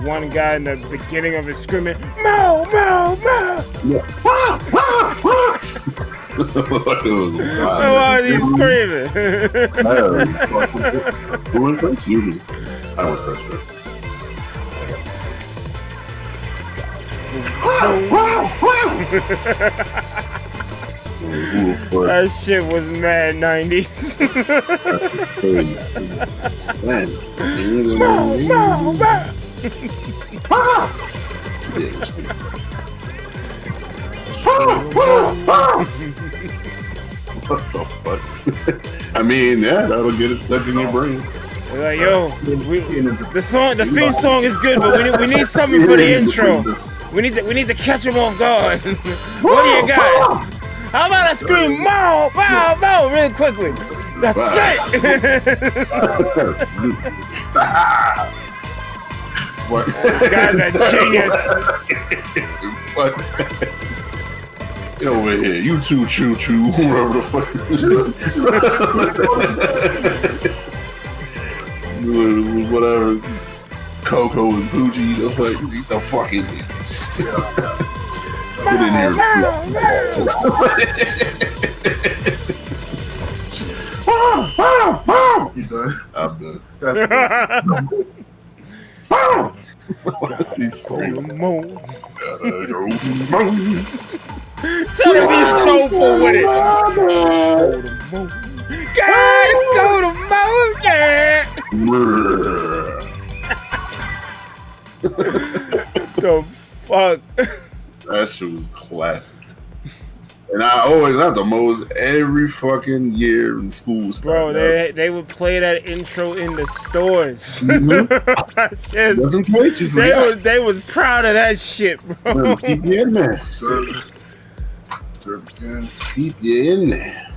One guy in the beginning of it screaming, Mo, Mo, Mo! So why is he screaming? Who went first? You did. I went first. That shit was mad 90s. Man. What the fuck? I mean, yeah, that'll get it stuck in your brain. Like, yo, the theme song is good, but we need something for the intro. We need to catch him off guard. What do you got? How about I scream Mo, Mo, Mo really quickly? That's it. What? Guy's a genius. What? Get over here, you two choo choo, whoever the fuck. Whatever. Coco and Poochie, just like eat the fucking thing. Get in here. You done? I'm done. That's He's so Mo. Mo. Tell him be soulful with it. Gotta go to Mo, yeah. The fuck? That shit was classic. And I always have to mows every fucking year in school. Bro, they would play that intro in the stores. Doesn't play too they was proud of that shit, bro. Keep you in there. Serve again. Keep you in there.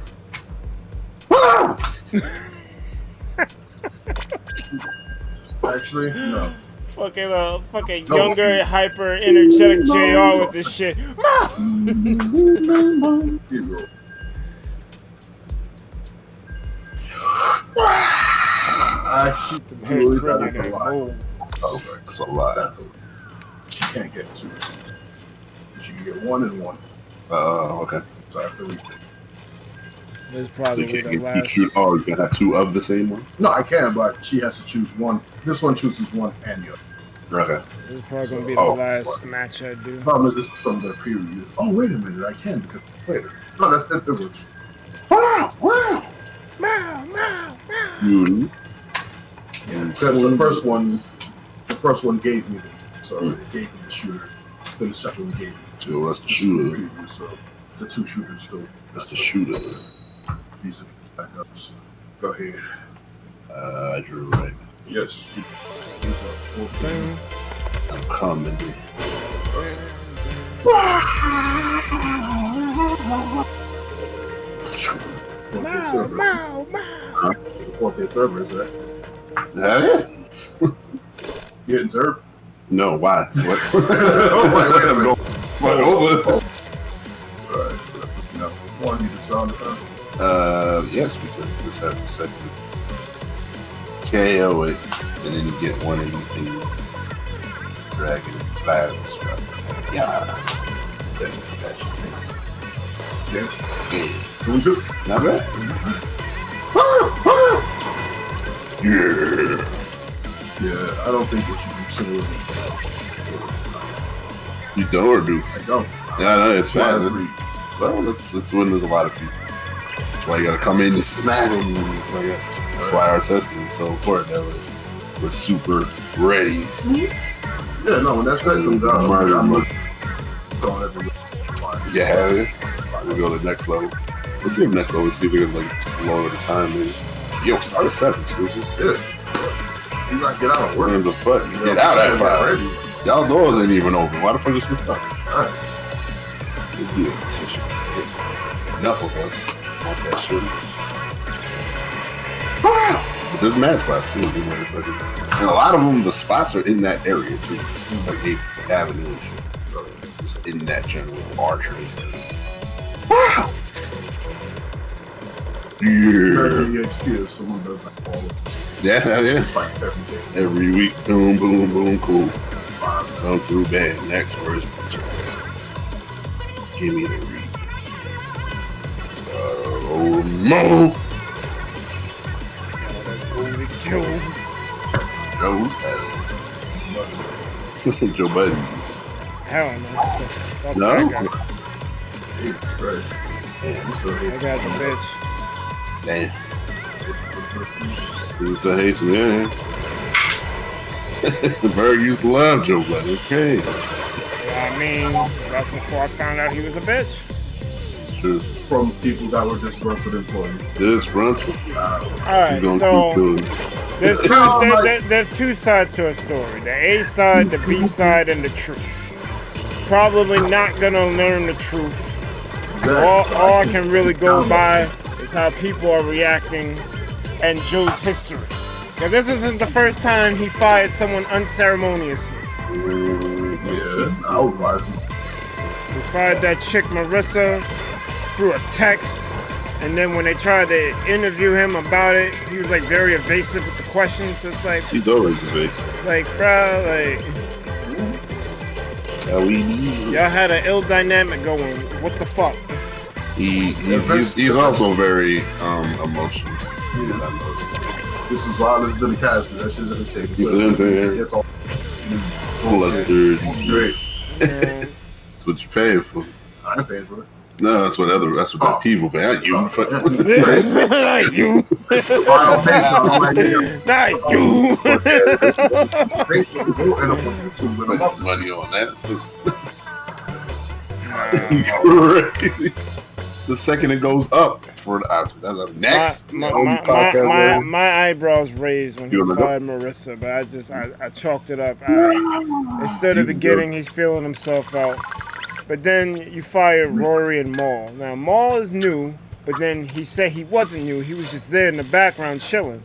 Actually, no. Fucking younger, hyper energetic JR with this shit. Here you go. I keep the Heads boys out bringing of the that line. mold. Oh, that's a lot. That's a, she can't get two. She can get 1 and 1. Okay. So I have to read it. This So probably you can't the get last. you can have 2 of the same one? No, I can, but she has to choose one. This one chooses 1 and the other. Okay. This is probably gonna be the last match I do. The problem is this is from the preview. Oh, wait a minute, I can because I played it. No, that works. Wow! Beauty. Because the first one gave me so it gave me the shooter. Then the second one gave me So that's the shooter. preview, so the 2 shooters still That's the shooter. decent backups. Go ahead. I drew right. Yes. These are 14. I'm coming. The 14th server, is that? That it? You getting served? No, why? What? Wait a minute. What over? Alright, so that's enough. One, you just found the time. Yes, because this has a second KO it, and then you get one and you can drag it and fire and stuff. Yeah. That's Yeah. yeah. 2 and 2. Not bad. Yeah. Yeah, I don't think we should do similar. You don't or do? I don't. Yeah, no, it's Why fast. agree? Well, that's when there's a lot of people. That's why you gotta come in and smack them. That's why our testing is so important. That we're super ready. Yeah, no, when that set comes out, Murder, I'm murder. going everywhere. You have it. We'll go to the next level. Let's see if next level. See if we can like slow the time. Maybe. Yo, start at 7, Scooby. Yeah. You gotta get out of work. What the fuck? Get out at 5. Y'all doors ain't even open. Why the fuck is this stuff? Alright. Let's do a tissue. Enough of us. Want that shit. But there's mad spots too. And a lot of them, the spots are in that area too. It's like 8th Avenue and shit. It's in that general archery. Wow! Yeah. The XP if someone does like all of Yeah. fight every day. Every week, boom, boom, boom, cool. Come through, bang. Next verse. Give me the read. Oh, no! Joe Budden. Hell no. Fuck No? that guy. Right. That guy's a bitch. Damn. He still hates him, yeah. The bird used to love Joe Budden. Okay. I mean, that's before I found out he was a bitch. True. From people that were disgruntled employees. This Brunson. Alright, He's so gonna keep doing it. there's two sides to a story. The A side, the B side, and the truth. Probably not gonna learn the truth. All I can really go by is how people are reacting and Joe's history. Now, this isn't the first time he fired someone unceremoniously. Yeah, I would rise. He fired that chick Marissa through a text, and then when they tried to interview him about it, he was like very evasive with the questions. It's like, He's always evasive. bro, like, y'all had an ill dynamic going. What the fuck? He's also very emotional. This is why I listen to the cast. That shit's entertaining. He's entertaining. It's all Flustered. great. That's what you're paying for. I ain't paying for it. No, that's what that people pay. Not you. Like you. Final Patreon. I'm like, yeah. Not you. Spend money on that. So. Crazy. The second it goes up for the option. That's up next. My eyebrows raised when he fired Marissa, but I chalked it up. It's still the beginning. He's feeling himself out. But then you fired Rory and Maul. Now, Maul is new, but then he said he wasn't new. He was just there in the background chilling.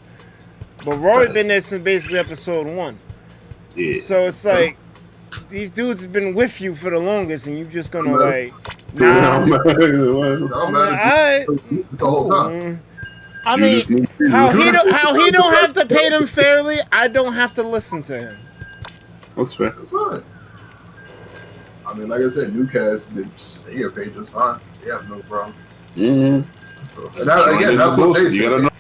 But Rory been there since basically episode 1. Yeah. So it's like, these dudes have been with you for the longest, and you just gonna like, nah. Alright. Cool. I mean, how he don't have to pay them fairly, I don't have to listen to him. That's fair. That's fine. I mean, like I said, Newcast, they get paid just fine. They have no problem. Mm-hmm. So, and that, again, that's what they say. You gotta know.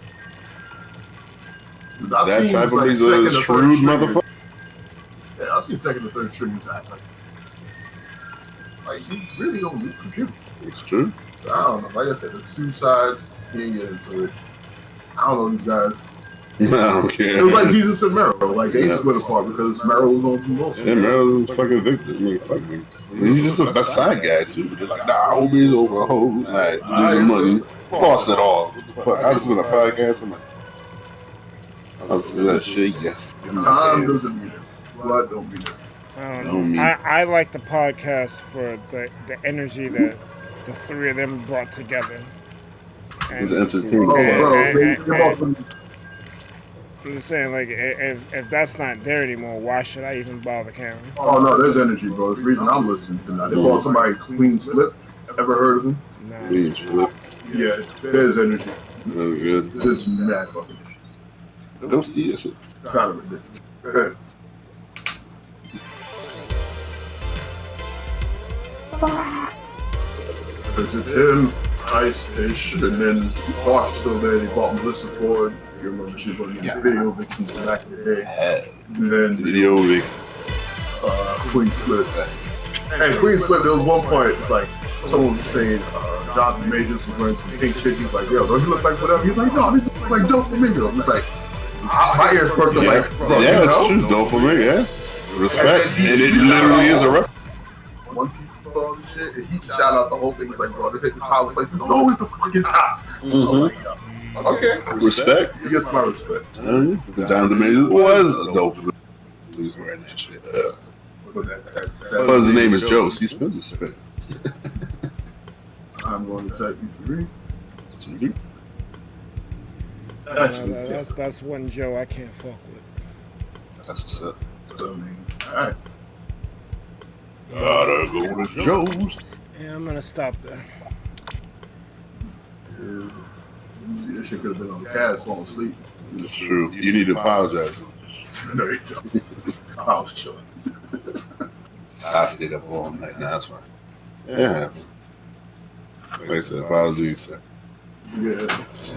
That type of he's a shrewd motherfucker. Yeah, I've seen second and third strings act like you really don't need contribute. It's true. So, I don't know. Like I said, the two sides, he didn't get into it. I don't know these guys. I don't care. It was like Jesus and Mero. Like, they split apart because Mero was on some bullshit. Yeah, Mero's a fucking victim. I mean, fuck me. He's just a side guy, too. They're like, nah, homie's over. Hold. Alright, losing money. Lost it all. What the fuck? I was in a podcast. I'm like, I was that shit, yes. Time doesn't mean it. Blood don't mean it. I like the podcast for the energy that the three of them brought together. It's entertaining. I'm just saying, like, if that's not there anymore, why should I even bother caring? Oh no, there's energy, bro. It's the reason I'm listening to that. They brought somebody Queen's Flip. Ever heard of him? No. Queen's Flip. Yeah, there's energy. That's good. There's mad fucking energy. Those DS. Kind of ridiculous. Go ahead. Because it's him, Ice-ish, and then Bosch still there. They bought Melissa Ford. You remember she was one of the video vixens back in the day. And then Video Vixen. Queen Split. And Queen Split, there was one point, it's like, someone was saying Jonathan Majors was wearing some pink shit. He's like, yo, don't you look like whatever? He's like, no, this looks like Dope Flamingo. He's like, my ears perked up like, bro, yeah, you it's know? true. Dope for me, yeah. Respect. And it literally is a reference. One piece of shit, and he shot out the whole thing. He's like, bro, this ain't the top place. It's always the fucking top. Okay. Respect. He gets my respect. Jonathan Majors was a dope. He was wearing that shit. Well, his name is Joe. He spins a spin. I'm going to take you for That's one Joe I can't fuck with. That's what's up. Alright. Gotta go to Joe's. Yeah, I'm gonna stop there. See, this shit could have been on the cast falling asleep. It's true. You need to apologize. No, you don't. I was chilling. I stayed up all night. Nah, that's fine. Yeah. Like I said, apologies. Yeah.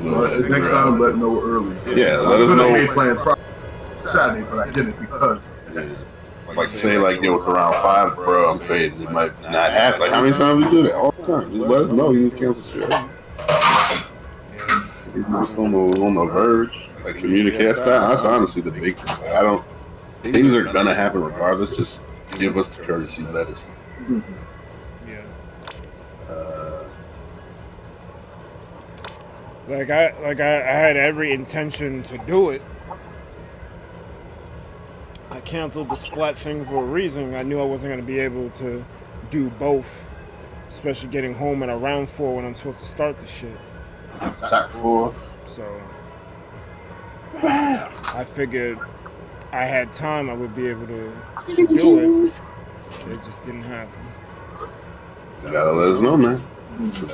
But Next time, let know early. Yeah, let us know. I made plans Friday, Saturday, but I didn't because. Yeah. Like say like yo, it's around 5, bro. I'm fading. It might not happen. Like how many times we do that? All the time. Just let us know. You can cancel shit. We're just on the verge. Like communicate style. That's honestly the big thing. Like, I don't. Things are gonna happen regardless. Just give us the courtesy. Let us know. Yeah. Like I had every intention to do it. I canceled the Splat thing for a reason. I knew I wasn't going to be able to do both, especially getting home at around 4 when I'm supposed to start the shit. Attack 4. So I figured I had time, I would be able to do it. It just didn't happen. You gotta let us know, man.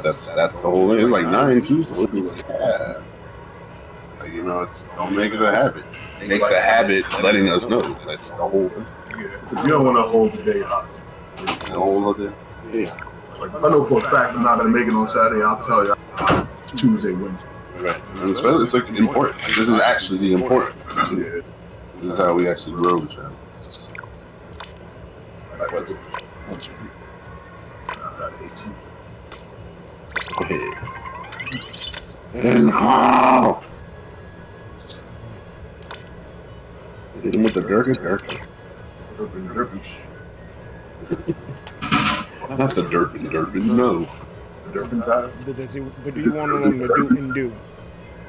That's the whole thing. It's like 9 too. So yeah. Like, you know, don't make it a habit. Make the habit letting us know. That's the whole thing. Yeah, because you don't want to hold the day hostage. The whole of it. Yeah. Like, I know for a fact I'm not going to make it on Saturday. I'll tell you Tuesday, Wednesday. Right. And it's like important. This is actually the important. Yeah. This is how we actually grow the channel. Go ahead. And Hit him with the Durga. Not the Durpin, no. Turpentine. But do you want him on the do and do?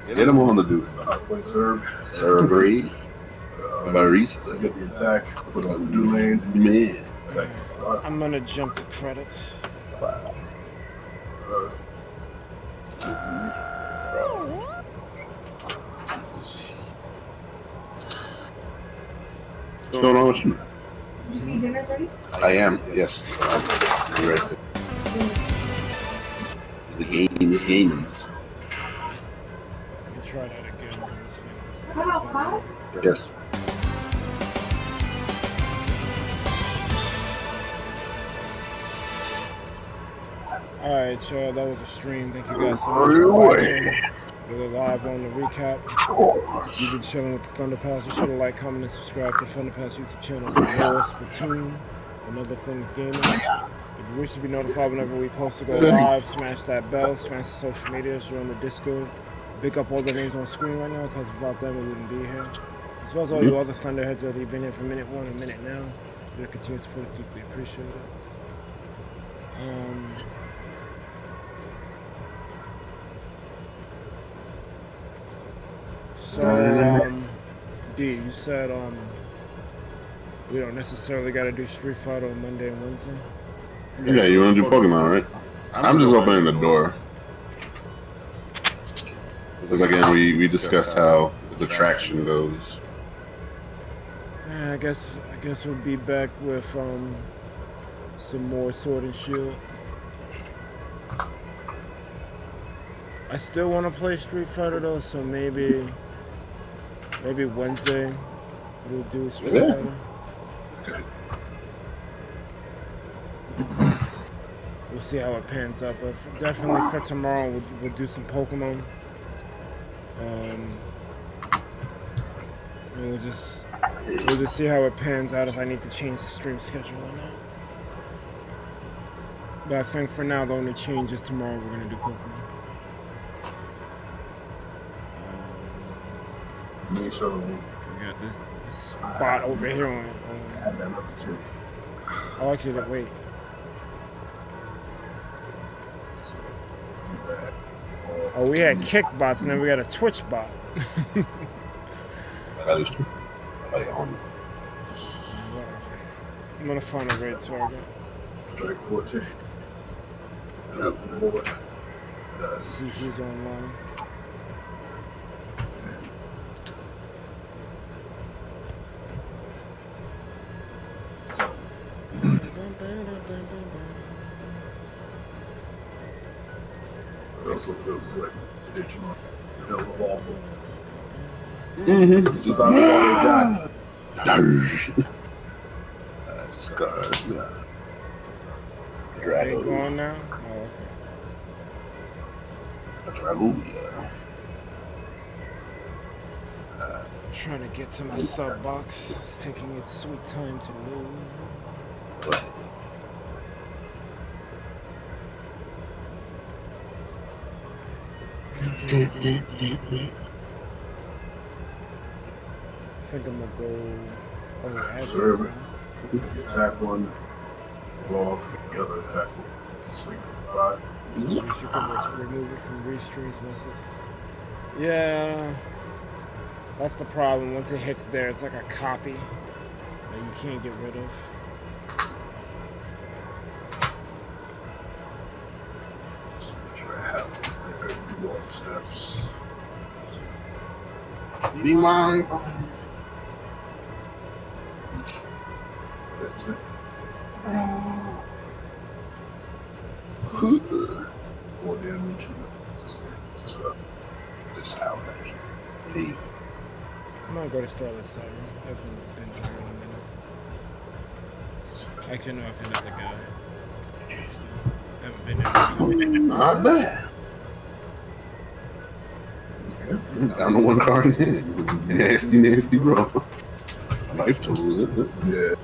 Hit him on the dude. Play serve. Cerberry. Barista. Get the attack. Put on the do lane. Man. Attack. I'm gonna jump the credits. What's going on with you? Did you see dinner's ready? I am, yes. You're right there. The game is gaming. Let me try that again. Is that outside? Yes. Alright, y'all, that was a stream. Thank you guys so much for watching. We're live on the recap. You've been chilling with the ThunderPals. Be sure to like, comment, and subscribe to the ThunderPals YouTube channel for more Splatoon and other things gaming. If you wish to be notified whenever we post to go live, smash that bell, smash the social medias, join the Discord. Pick up all the names on screen right now, because without them we wouldn't be here. As well as all you other Thunderheads, whether you've been here for minute 1 or minute now. Your continued support is deeply appreciated. So, D, you said we don't necessarily got to do Street Fighter on Monday and Wednesday. Yeah, you want to do Pokemon, right? I'm just opening the door. Because again, we discussed how the traction goes. Yeah, I guess we'll be back with some more Sword and Shield. I still want to play Street Fighter though, so maybe Wednesday we'll do Street Fighter. We'll see how it pans out, but definitely for tomorrow we'll do some Pokemon. And we'll just see how it pans out, if I need to change the stream schedule or not. But I think for now the only change is tomorrow we're gonna do Pokemon. Me so. We got this spot over here on oh, actually, wait. Oh, we had kick bots, and then we got a Twitch bot. That is true. Like on. I'm gonna find a raid target. Strike 14. Nothing more. See who's online. It also feels like ditching on hell of awful. It's just That's all they got. That's scars. They Drago. gone now? Oh, okay. Drago, yeah. I'm trying to get to my sub box. It's taking its sweet time to load. I think I'm gonna go. Serve it. The attack one. Log. The other attack one. Sleep. 5. You should remove it from Restream's messages. Yeah, that's the problem. Once it hits there, it's like a copy that you can't get rid of. Just make sure I have it. I do all the steps. Be mine. That's it. More damage. This out actually. Leave. I'm gonna go to Starlit Siren. I haven't been to her in a minute. Actually, no, I think that's a guy. I haven't been there. Not bad. Down to one card in hand. Nasty, bro. Life tool, isn't it? Yeah.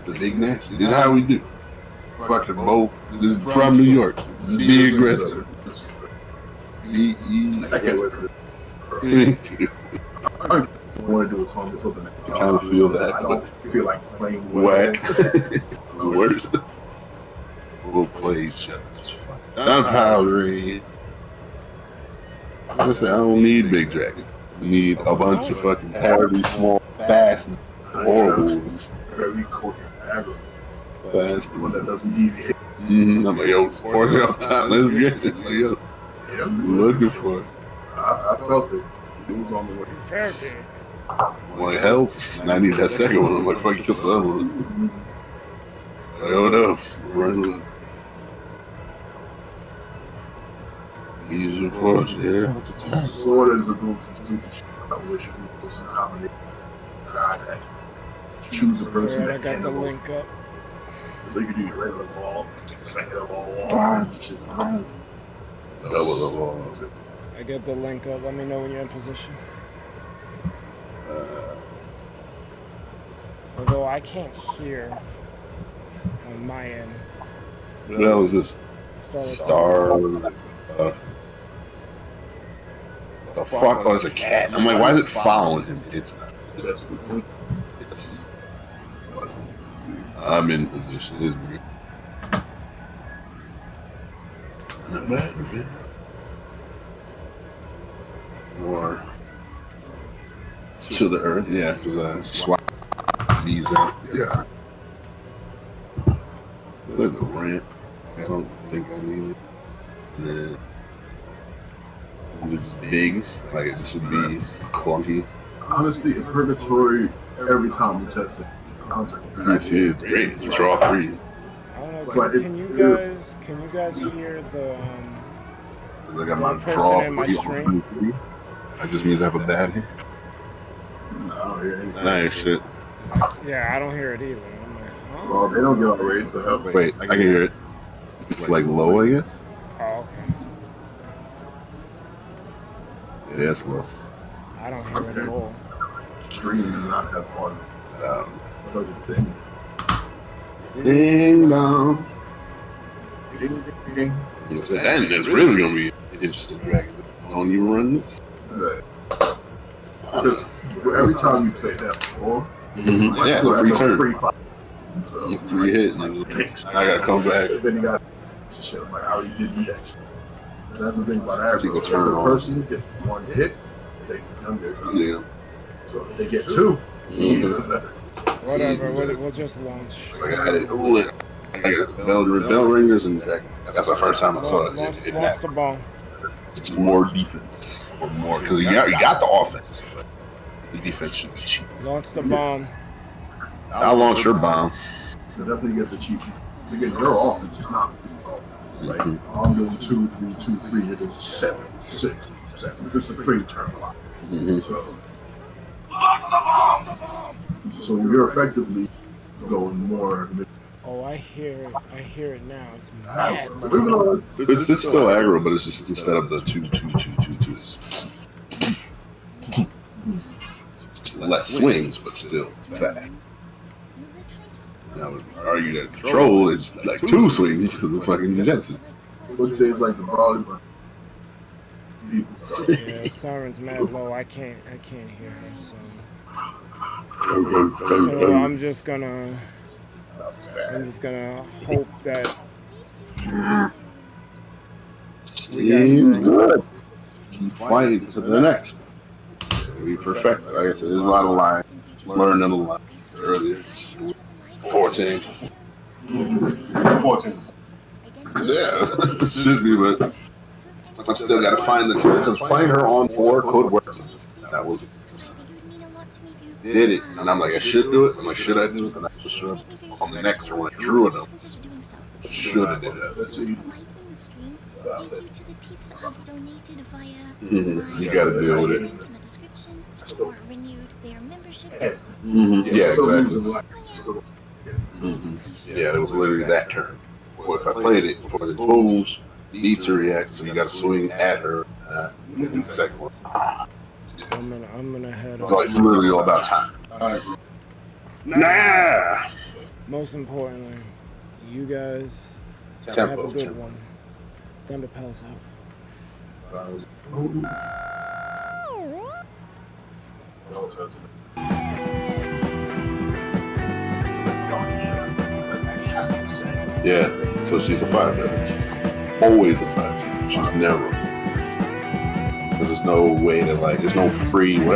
The big nasty. This is how we do. Fucking both. This is from New York. Just be aggressive. Be I can't wait for this. Me too. I want to do a song until the next. I kind of feel that. I don't feel like playing Wet. It's worse. We'll play each other. It's fun. ThunderPals. Like I said, I don't need big dragons. I need a bunch of fucking terribly small, fast, and horrible, Very coherent, aggro. fast. One that doesn't deviate. I'm like, yo, forcing off the top. Let's get it. Like, yo, Yeah, looking for it. I felt it. It was on the way. Fair game. Want help? And I need that second one. I'm like, fuck, you took the other one. Like, oh no, run with it. Use your force, yeah. Sword is a go to stupid shit. I wish we was some combination. God, that choose a person Alright, I that got can the link up. So you can do your regular ball, second of all, shit's fine. Double the ball. I got the link up. Let me know when you're in position. Although I can't hear on my end. What the hell is this? Star. The fuck? Oh, it's a cat. I'm like, why is it following him? It's not. It's. I'm in position. It's weird. Not bad, man. More to the earth, yeah, because I swap these out. Yeah. There's a ramp. I don't think I need it. And then these are just big. Like this would be clunky. Honestly, in Purgatory, every time we test it, I see it's great. You draw three. I don't know. But Can you guys hear the I got my person draw in my three. stream? That just means I have a bad hand. No, yeah. Nice shit. Yeah, I don't hear it either. I'm like, huh? Well, they don't get all raid, but Wait, I can hear it. It's like low, I guess. Oh, okay. Yeah, it's low. I don't hear it at all. stream does not have one. Because of thing. Ding dong. Ding, ding. So then it's really gonna be interesting. Dragon. Don't you run this? Right. Because every time you play that before, Yeah, it's a free that's turn. free fight. So, Free hit. And I gotta come back. Then you got shit like how you did reaction. And that's the thing about aggro. Take a If turn the on. person get one hit, they become good. Yeah. So if they get two, even better. Whatever, we'll just launch. I got it. I got bell ringers and dragon. That's the first time I saw it. Lost the ball. It's more defense or more because you got the offense, but the defense should be cheap. Launch the bomb. I'll launch your bomb. So definitely get the cheap. To get your offense, it's not it's like I'm doing 2, 3, 2, 3. It is 7, 6, 7. This is a pretty turn a lot. So you're effectively going more. Oh, I hear it now. It's mad. It's still aggro, but it's just instead of the 2, 2, 2, 2, 2. It's less swings, but still fat. I would argue that control is like 2 swings because of fucking Jensen. Would say it's like the volleyball. Yeah, Siren's mad low. I can't hear her. So I'm just gonna hope that Team's good. Keep fighting to the next one. We perfect. Like I said, there's a lot of lines. Learn another line earlier. 14. 14. Yeah, should be, but I still got to find the time because playing her on 4 could work. That was did it, and I'm like, I should do it. I'm like, should I do it? And I for sure on the next one, I drew it up. Should have did it. Let's see. You got to deal with it. Yeah, exactly. Yeah, it was literally that turn. Well, if I played it before the bulls need to react, so you got to swing at her. And the second one. I'm gonna head So it's literally all about time. Nah. Most importantly, you guys have Tempo, a good tempo. one. ThunderPals out. Yeah, so she's a 5 then. Always a 5. She's never. There's no way to like. There's no free.